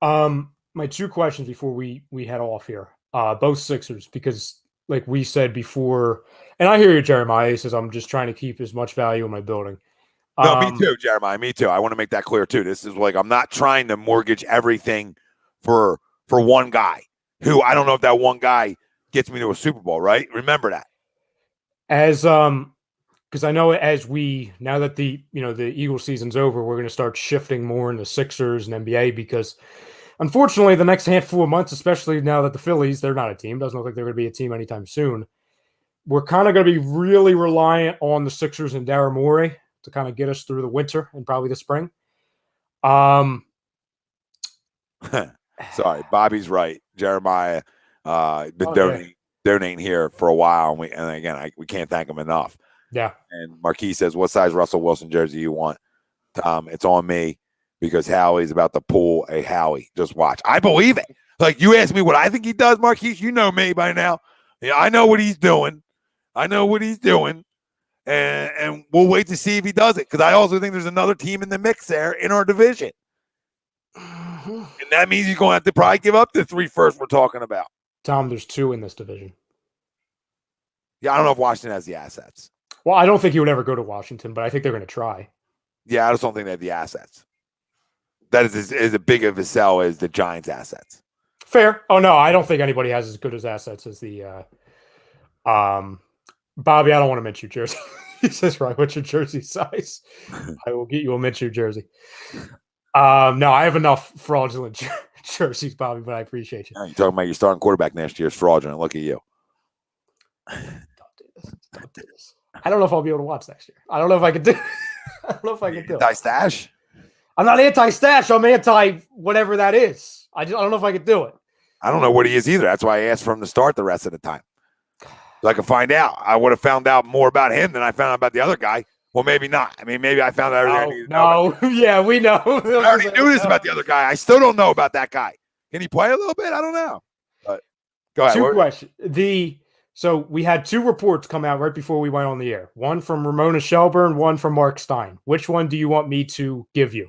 Speaker 2: My 2 questions before we head off here. Both Sixers, because like we said before, and I hear you, Jeremiah. He says, I'm just trying to keep as much value in my building.
Speaker 1: No, me too, Jeremiah. Me too. I want to make that clear too. This is like, I'm not trying to mortgage everything for one guy who I don't know if that one guy gets me to a Super Bowl, right? Remember that.
Speaker 2: As because I know now that the Eagles season's over, we're going to start shifting more into Sixers and NBA because unfortunately the next handful of months, especially now that the Phillies, they're not a team, doesn't look like they're going to be a team anytime soon. We're kind of going to be really reliant on the Sixers and Daryl Morey to kind of get us through the winter and probably the spring.
Speaker 1: Sorry, Bobby's right. Jeremiah been donating here for a while, and again, we can't thank him enough.
Speaker 2: Yeah.
Speaker 1: And Marquis says, "What size Russell Wilson jersey you want?" It's on me because Howie's about to pull a Howie. Just watch. I believe it. Like, you ask me what I think he does, Marquis. You know me by now. Yeah, I know what he's doing. And we'll wait to see if he does it because I also think there's another team in the mix there in our division. And that means you're going to have to probably give up the 3 firsts we're talking about.
Speaker 2: Tom, there's 2 in this division.
Speaker 1: Yeah, I don't know if Washington has the assets.
Speaker 2: Well, I don't think he would ever go to Washington, but I think they're going to try.
Speaker 1: Yeah, I just don't think they have the assets. That is as big of a sell as the Giants' assets.
Speaker 2: Fair. Oh, no, I don't think anybody has as good as assets as the Bobby, I don't want a Minshew jersey. He says, right, what's your jersey size? I will get you a Minshew jersey. No, I have enough fraudulent jerseys, Bobby, but I appreciate you.
Speaker 1: You're talking about your starting quarterback next year is fraudulent. Look at you.
Speaker 2: Don't do this. I don't know if I'll be able to watch next year. I don't know if I can do it.
Speaker 1: Die stash?
Speaker 2: I'm not anti-stash. I'm anti whatever that is. I don't know if I could do it.
Speaker 1: I don't know what he is either. That's why I asked for him to start the rest of the time. So I could find out. I would have found out more about him than I found out about the other guy. Well, maybe not. I mean, maybe I found out everything I needed to know about
Speaker 2: yeah, we know.
Speaker 1: I already knew this about the other guy. I still don't know about that guy. Can he play a little bit? I don't know. But go ahead.
Speaker 2: Two questions. So we had two reports come out right before we went on the air. One from Ramona Shelburne, one from Mark Stein. Which one do you want me to give you?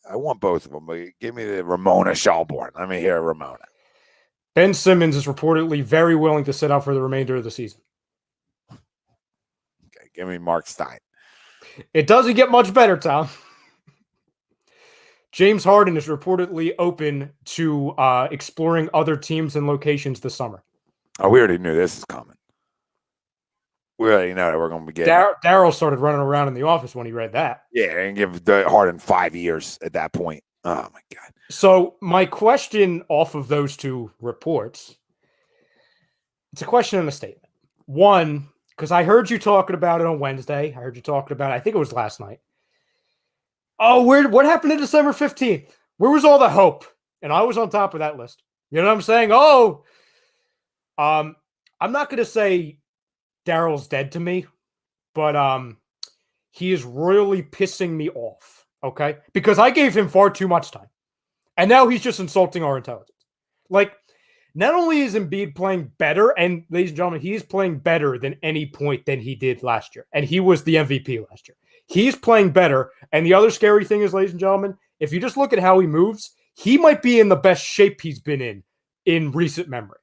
Speaker 1: I want both of them, but give me the Ramona Shelburne. Let me hear Ramona.
Speaker 2: Ben Simmons is reportedly very willing to sit out for the remainder of the season.
Speaker 1: Okay, give me Mark Stein.
Speaker 2: It doesn't get much better, Tom. James Harden is reportedly open to exploring other teams and locations this summer.
Speaker 1: Oh, we already knew this is coming. We already know that we're going to be getting
Speaker 2: Daryl started running around in the office when he read that.
Speaker 1: Yeah, and give the Harden 5 years at that point. Oh, my God.
Speaker 2: So my question off of those two reports, it's a question and a statement. One, because I heard you talking about it on Wednesday. I heard you talking about it, I think it was last night. Oh, what happened to December 15th? Where was all the hope? And I was on top of that list. You know what I'm saying? I'm not going to say Daryl's dead to me, but he is royally pissing me off, okay? Because I gave him far too much time. And now he's just insulting our intelligence. Like, not only is Embiid playing better, and ladies and gentlemen, he's playing better than any point than he did last year. And he was the MVP last year. He's playing better. And the other scary thing is, ladies and gentlemen, if you just look at how he moves, he might be in the best shape he's been in recent memory.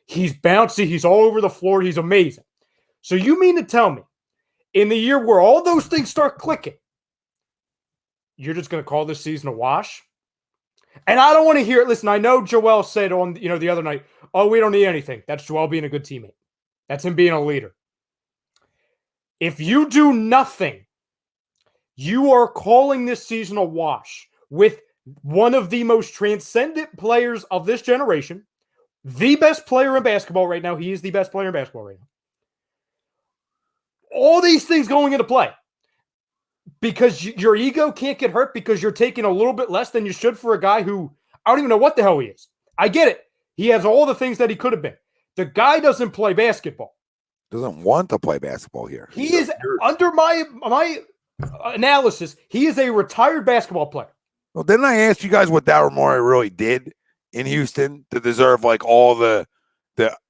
Speaker 2: He's bouncy. He's all over the floor. He's amazing. So you mean to tell me, in the year where all those things start clicking, you're just going to call this season a wash? And I don't want to hear it. Listen, I know Joel said on the other night, oh, we don't need anything. That's Joel being a good teammate. That's him being a leader. If you do nothing, you are calling this season a wash with one of the most transcendent players of this generation, the best player in basketball right now. He is the best player in basketball right now. All these things going into play. Because your ego can't get hurt because you're taking a little bit less than you should for a guy who, I don't even know what the hell he is. I get it. He has all the things that he could have been. The guy doesn't play basketball.
Speaker 1: Doesn't want to play basketball here.
Speaker 2: He is, under my analysis, he is a retired basketball player.
Speaker 1: Well, didn't I ask you guys what Daryl Morey really did in Houston to deserve like all the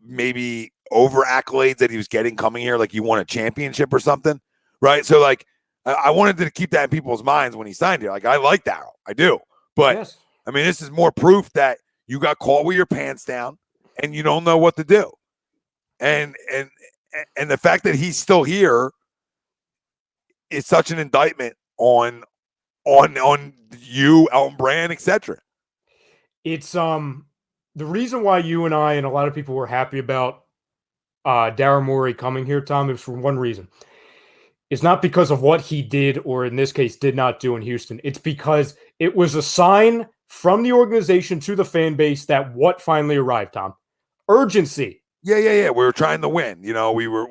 Speaker 1: maybe over accolades that he was getting coming here? Like he won a championship or something, right? So like, I wanted to keep that in people's minds when he signed here. Like, I like Daryl. I do. But, yes. I mean, this is more proof that you got caught with your pants down and you don't know what to do. And the fact that he's still here is such an indictment on you, Elton Brand, etc.
Speaker 2: It's the reason why you and I and a lot of people were happy about Daryl Morey coming here, Tom, is for one reason. It's not because of what he did, or in this case, did not do in Houston. It's because it was a sign from the organization to the fan base that what finally arrived, Tom? Urgency.
Speaker 1: Yeah. We were trying to win. You know, we're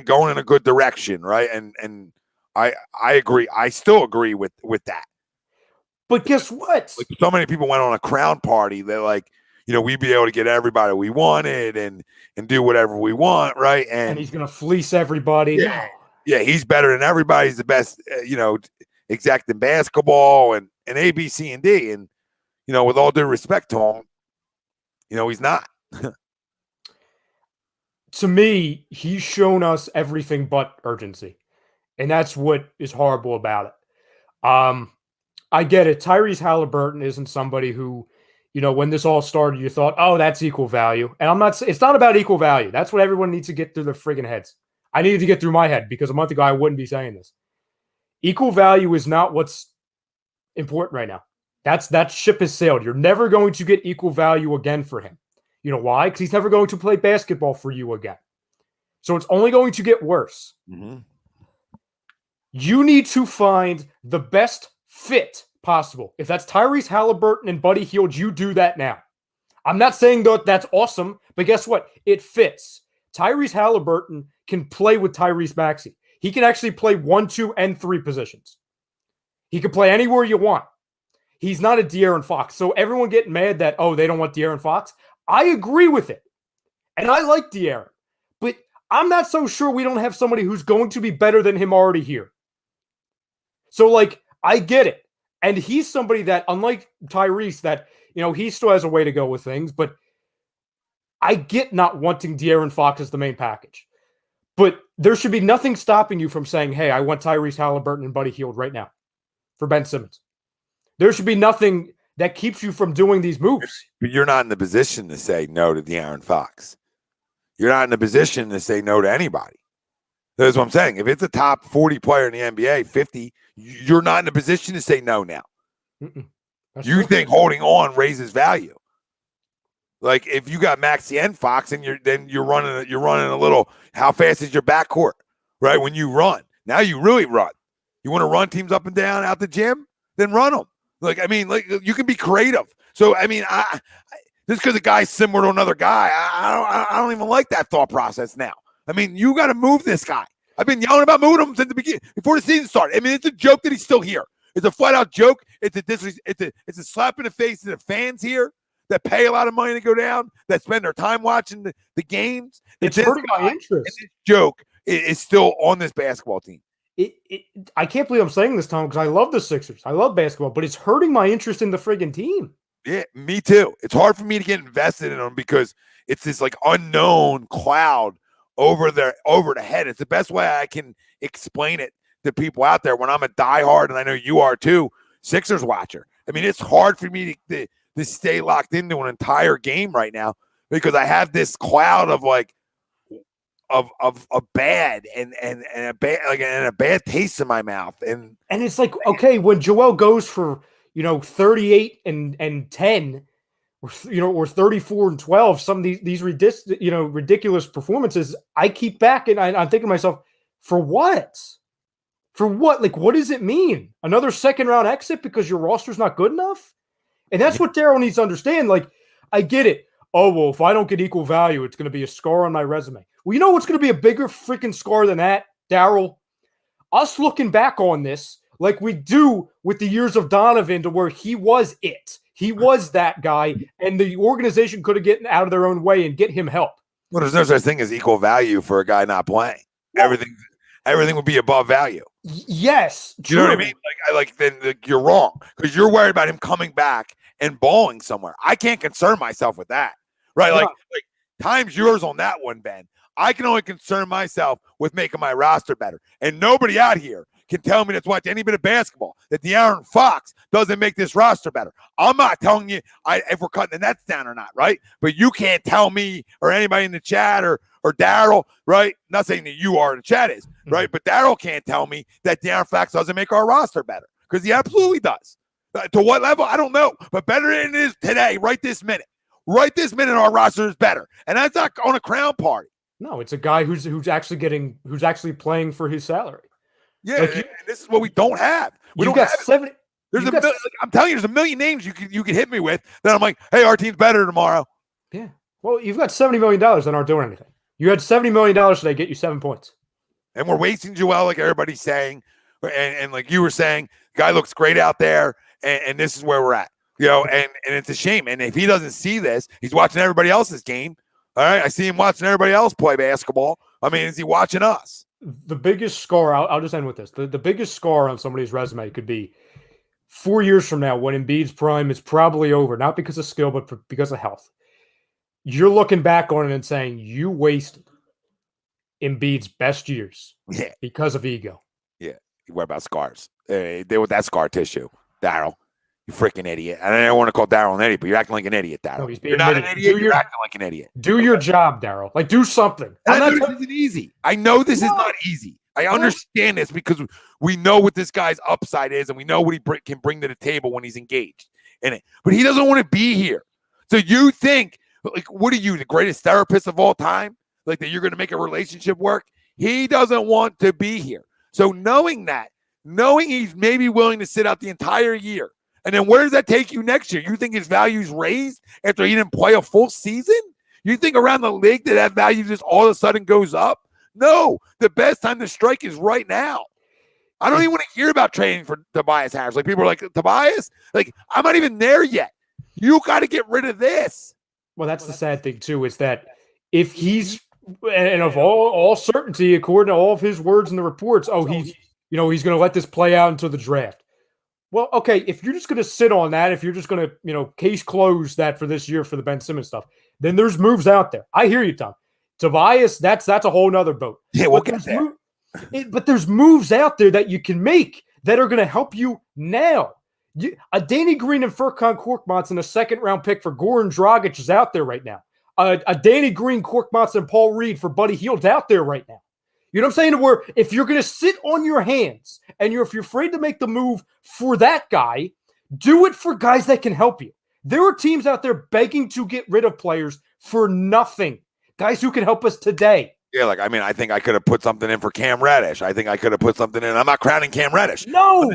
Speaker 1: going in a good direction, right? And I agree. I still agree with that.
Speaker 2: But guess what?
Speaker 1: Like, so many people went on a crown party that, like, you know, we'd be able to get everybody we wanted and do whatever we want, right?
Speaker 2: And he's going to fleece everybody.
Speaker 1: Yeah, he's better than everybody. He's the best, exec in basketball and A, B, C, and D. And, you know, with all due respect to him, you know, he's not.
Speaker 2: To me, he's shown us everything but urgency. And that's what is horrible about it. I get it. Tyrese Halliburton isn't somebody who, you know, when this all started, you thought, oh, that's equal value. And it's not about equal value. That's what everyone needs to get through their friggin' heads. I needed to get through my head because a month ago I wouldn't be saying this. Equal value is not what's important right now. That ship has sailed. You're never going to get equal value again for him. You know why? Because he's never going to play basketball for you again. So it's only going to get worse. Mm-hmm. You need to find the best fit possible. If that's Tyrese Halliburton and Buddy Hield, you do that now. I'm not saying that that's awesome, but guess what? It fits. Tyrese Halliburton can play with Tyrese Maxey. He can actually play 1, 2, and 3 positions. He could play anywhere you want. He's not a De'Aaron Fox. So everyone getting mad that, oh, they don't want De'Aaron Fox. I agree with it. And I like De'Aaron. But I'm not so sure we don't have somebody who's going to be better than him already here. So, like, I get it. And he's somebody that, unlike Tyrese, that, he still has a way to go with things. But I get not wanting De'Aaron Fox as the main package. But there should be nothing stopping you from saying, hey, I want Tyrese Halliburton and Buddy Hield right now for Ben Simmons. There should be nothing that keeps you from doing these moves.
Speaker 1: But you're not in the position to say no to De'Aaron Fox. You're not in the position to say no to anybody. That's what I'm saying. If it's a top 40 player in the NBA, 50, you're not in the position to say no now. You think holding on raises value. Like if you got Maxey and Fox and you're running a little, how fast is your backcourt, right? When you run. Now you really run. You want to run teams up and down out the gym? Then run them. Like you can be creative. So I just because a guy's similar to another guy, I don't even like that thought process now. You got to move this guy. I've been yelling about moving him since the beginning, before the season started. It's a joke that he's still here. It's a flat out joke. It's a slap in the face to the fans here that pay a lot of money to go down, that spend their time watching the games.
Speaker 2: It's hurting my interest.
Speaker 1: And this joke is still on this basketball team.
Speaker 2: I can't believe I'm saying this, Tom, because I love the Sixers. I love basketball, but it's hurting my interest in the friggin' team.
Speaker 1: Yeah, me too. It's hard for me to get invested in them because it's this like unknown cloud over the head. It's the best way I can explain it to people out there when I'm a diehard, and I know you are too, Sixers watcher. It's hard for me to stay locked into an entire game right now because I have this cloud of like of bad and a bad and a bad taste in my mouth. And
Speaker 2: it's like, okay, when Joel goes for 38 and 10 or 34 and 12, some of these ridiculous performances, I keep back and I'm thinking to myself, for what? For what? Like, what does it mean? Another second round exit because your roster's not good enough? And that's what Daryl needs to understand. Like, I get it. Oh, well, if I don't get equal value, it's going to be a scar on my resume. Well, you know what's going to be a bigger freaking scar than that, Daryl? Us looking back on this like we do with the years of Donovan, to where he was it. He was that guy, and the organization could have gotten out of their own way and get him help.
Speaker 1: Well, there's no such thing as equal value for a guy not playing. Well, everything would be above value.
Speaker 2: Yes.
Speaker 1: You know what I mean? Then you're wrong because you're worried about him coming back and balling somewhere. I can't concern myself with that, right?
Speaker 2: Yeah.
Speaker 1: Like time's yours on that one, Ben. I can only concern myself with making my roster better. And nobody out here can tell me that's watched any bit of basketball that De'Aaron Fox doesn't make this roster better. I'm not telling you if we're cutting the nets down or not, right? But you can't tell me or anybody in the chat or Daryl, right? Not saying that you are in the chat is, right? But Daryl can't tell me that De'Aaron Fox doesn't make our roster better because he absolutely does. To what level? I don't know. But better than it is today, right this minute. Right this minute, our roster is better. And that's not on a crown party.
Speaker 2: No, it's a guy who's actually playing for his salary.
Speaker 1: Yeah, and this is what we don't have. We don't
Speaker 2: got
Speaker 1: have
Speaker 2: 70.
Speaker 1: I'm telling you, there's a million names you can hit me with that I'm like, hey, our team's better tomorrow.
Speaker 2: Yeah. Well, you've got $70 million that aren't doing anything. You had $70 million today, get you 7 points.
Speaker 1: And we're wasting Joel, like everybody's saying. And like you were saying, guy looks great out there, and this is where we're at. And it's a shame. And if he doesn't see this, he's watching everybody else's game. All right, I see him watching everybody else play basketball. Is he watching us?
Speaker 2: The biggest scar, I'll just end with this. The biggest scar on somebody's resume could be 4 years from now when Embiid's prime is probably over, not because of skill, but because of health. You're looking back on it and saying you wasted Embiid's best years because of ego.
Speaker 1: Yeah. What about scars? They with that scar tissue, Daryl. You freaking idiot. And I don't want to call Daryl an idiot, but you're acting like an idiot, Daryl. No, you're not an idiot. You're acting like an idiot.
Speaker 2: Do your job, Daryl. Like, do something.
Speaker 1: This isn't easy. I know this is not easy. I understand this because we know what this guy's upside is, and we know what he can bring to the table when he's engaged in it. But he doesn't want to be here. So you think, like, what are you, the greatest therapist of all time? Like, that you're going to make a relationship work? He doesn't want to be here. So knowing he's maybe willing to sit out the entire year, and then where does that take you next year? You think his value's raised after he didn't play a full season? You think around the league that value just all of a sudden goes up? No, the best time to strike is right now. I don't even want to hear about trading for Tobias Harris. Like, people are like, Tobias? Like, I'm not even there yet. You got to get rid of this.
Speaker 2: Well, that's the sad thing, too, is that if he's, and of all certainty, according to all of his words in the reports, he's going to let this play out until the draft. Well, okay, if you're just going to sit on that, if you're just going to, case close that for this year for the Ben Simmons stuff, then there's moves out there. I hear you, Tom. Tobias, that's a whole nother boat.
Speaker 1: Yeah, we'll get there.
Speaker 2: But there's moves out there that you can make that are going to help you now. A Danny Green and Furkan Korkmaz and a second-round pick for Goran Dragic is out there right now. A Danny Green, Korkmaz, and Paul Reed for Buddy Hield's out there right now. You know what I'm saying? Where if you're going to sit on your hands and if you're afraid to make the move for that guy, do it for guys that can help you. There are teams out there begging to get rid of players for nothing. Guys who can help us today.
Speaker 1: Yeah, I think I could have put something in for Cam Reddish. I think I could have put something in. I'm not crowning Cam Reddish.
Speaker 2: No.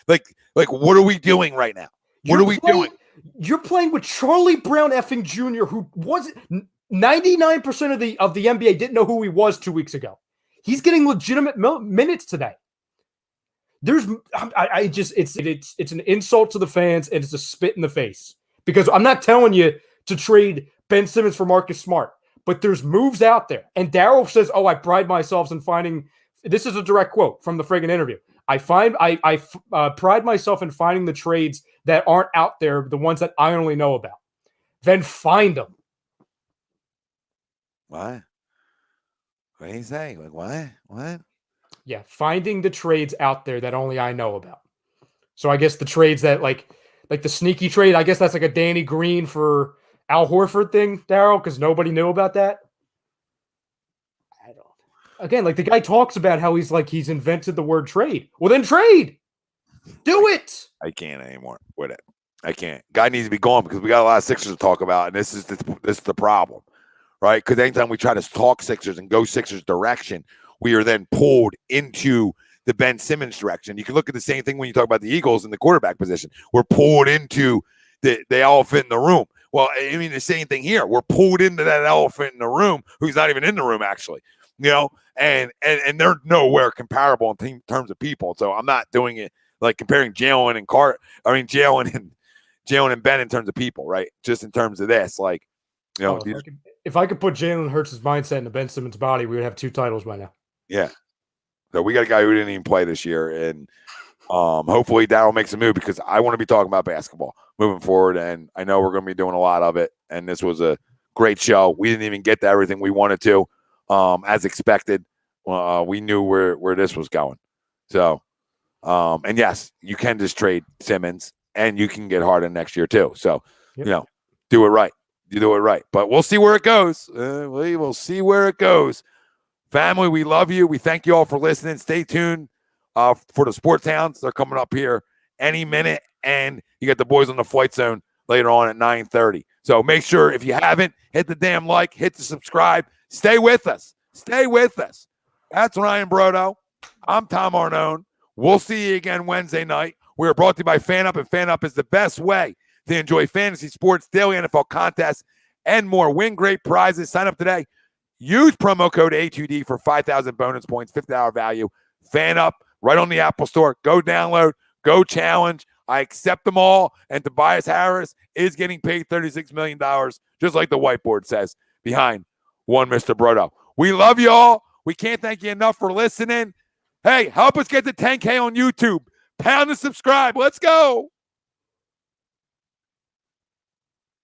Speaker 1: Like, what are we doing right now? What are we doing?
Speaker 2: You're playing with Charlie Brown effing Jr., who wasn't 99% of the NBA didn't know who he was 2 weeks ago. He's getting legitimate minutes today. It's an insult to the fans, and it's a spit in the face. Because I'm not telling you to trade Ben Simmons for Marcus Smart. But there's moves out there. And Daryl says, I pride myself in finding – this is a direct quote from the friggin' interview. I pride myself in finding the trades that aren't out there, the ones that I only know about. Then find them.
Speaker 1: What? What do you say? Like, what?
Speaker 2: Yeah, finding the trades out there that only I know about. So I guess the trades that like the sneaky trade, I guess that's like a Danny Green for – Al Horford thing, Daryl, because nobody knew about that. I don't. Again, like the guy talks about how he's invented the word trade. Well, then trade. Do it.
Speaker 1: I can't anymore with it. I can't. Guy needs to be gone because we got a lot of Sixers to talk about, and this is the problem, right? Because anytime we try to talk Sixers and go Sixers direction, we are then pulled into the Ben Simmons direction. You can look at the same thing when you talk about the Eagles in the quarterback position. We're pulled into the elephant in the room. Well, I mean, the same thing here. We're pulled into that elephant in the room who's not even in the room, actually, and they're nowhere comparable in terms of people. So I'm not doing it like comparing Jalen and Ben in terms of people, right? Just in terms of this,
Speaker 2: if I could put Jalen Hurts' mindset into Ben Simmons' body, we would have 2 titles by now.
Speaker 1: Yeah. So we got a guy who didn't even play this year, and hopefully Darryl makes a move because I want to be talking about basketball moving forward, and I know we're going to be doing a lot of it, and this was a great show. We didn't even get to everything we wanted to as expected. We knew where this was going. So, and yes, you can just trade Simmons, and you can get Harden next year too. So, do it right. You do it right. But we'll see where it goes. We will see where it goes. Family, we love you. We thank you all for listening. Stay tuned for the Sports Hounds. They're coming up here any minute. And you got the boys on the Flight Zone later on at 9:30. So make sure if you haven't, hit the damn like, hit the subscribe. Stay with us. Stay with us. That's Ryan Brodo. I'm Tom Arnone. We'll see you again Wednesday night. We are brought to you by FanUp, and FanUp is the best way to enjoy fantasy sports, daily NFL contests, and more. Win great prizes. Sign up today. Use promo code A2D for 5,000 bonus points, $50 value. FanUp, right on the Apple Store. Go download. Go challenge. I accept them all. And Tobias Harris is getting paid $36 million, just like the whiteboard says, behind one Mr. Brodo. We love you all. We can't thank you enough for listening. Hey, help us get to 10K on YouTube. Pound the subscribe. Let's go.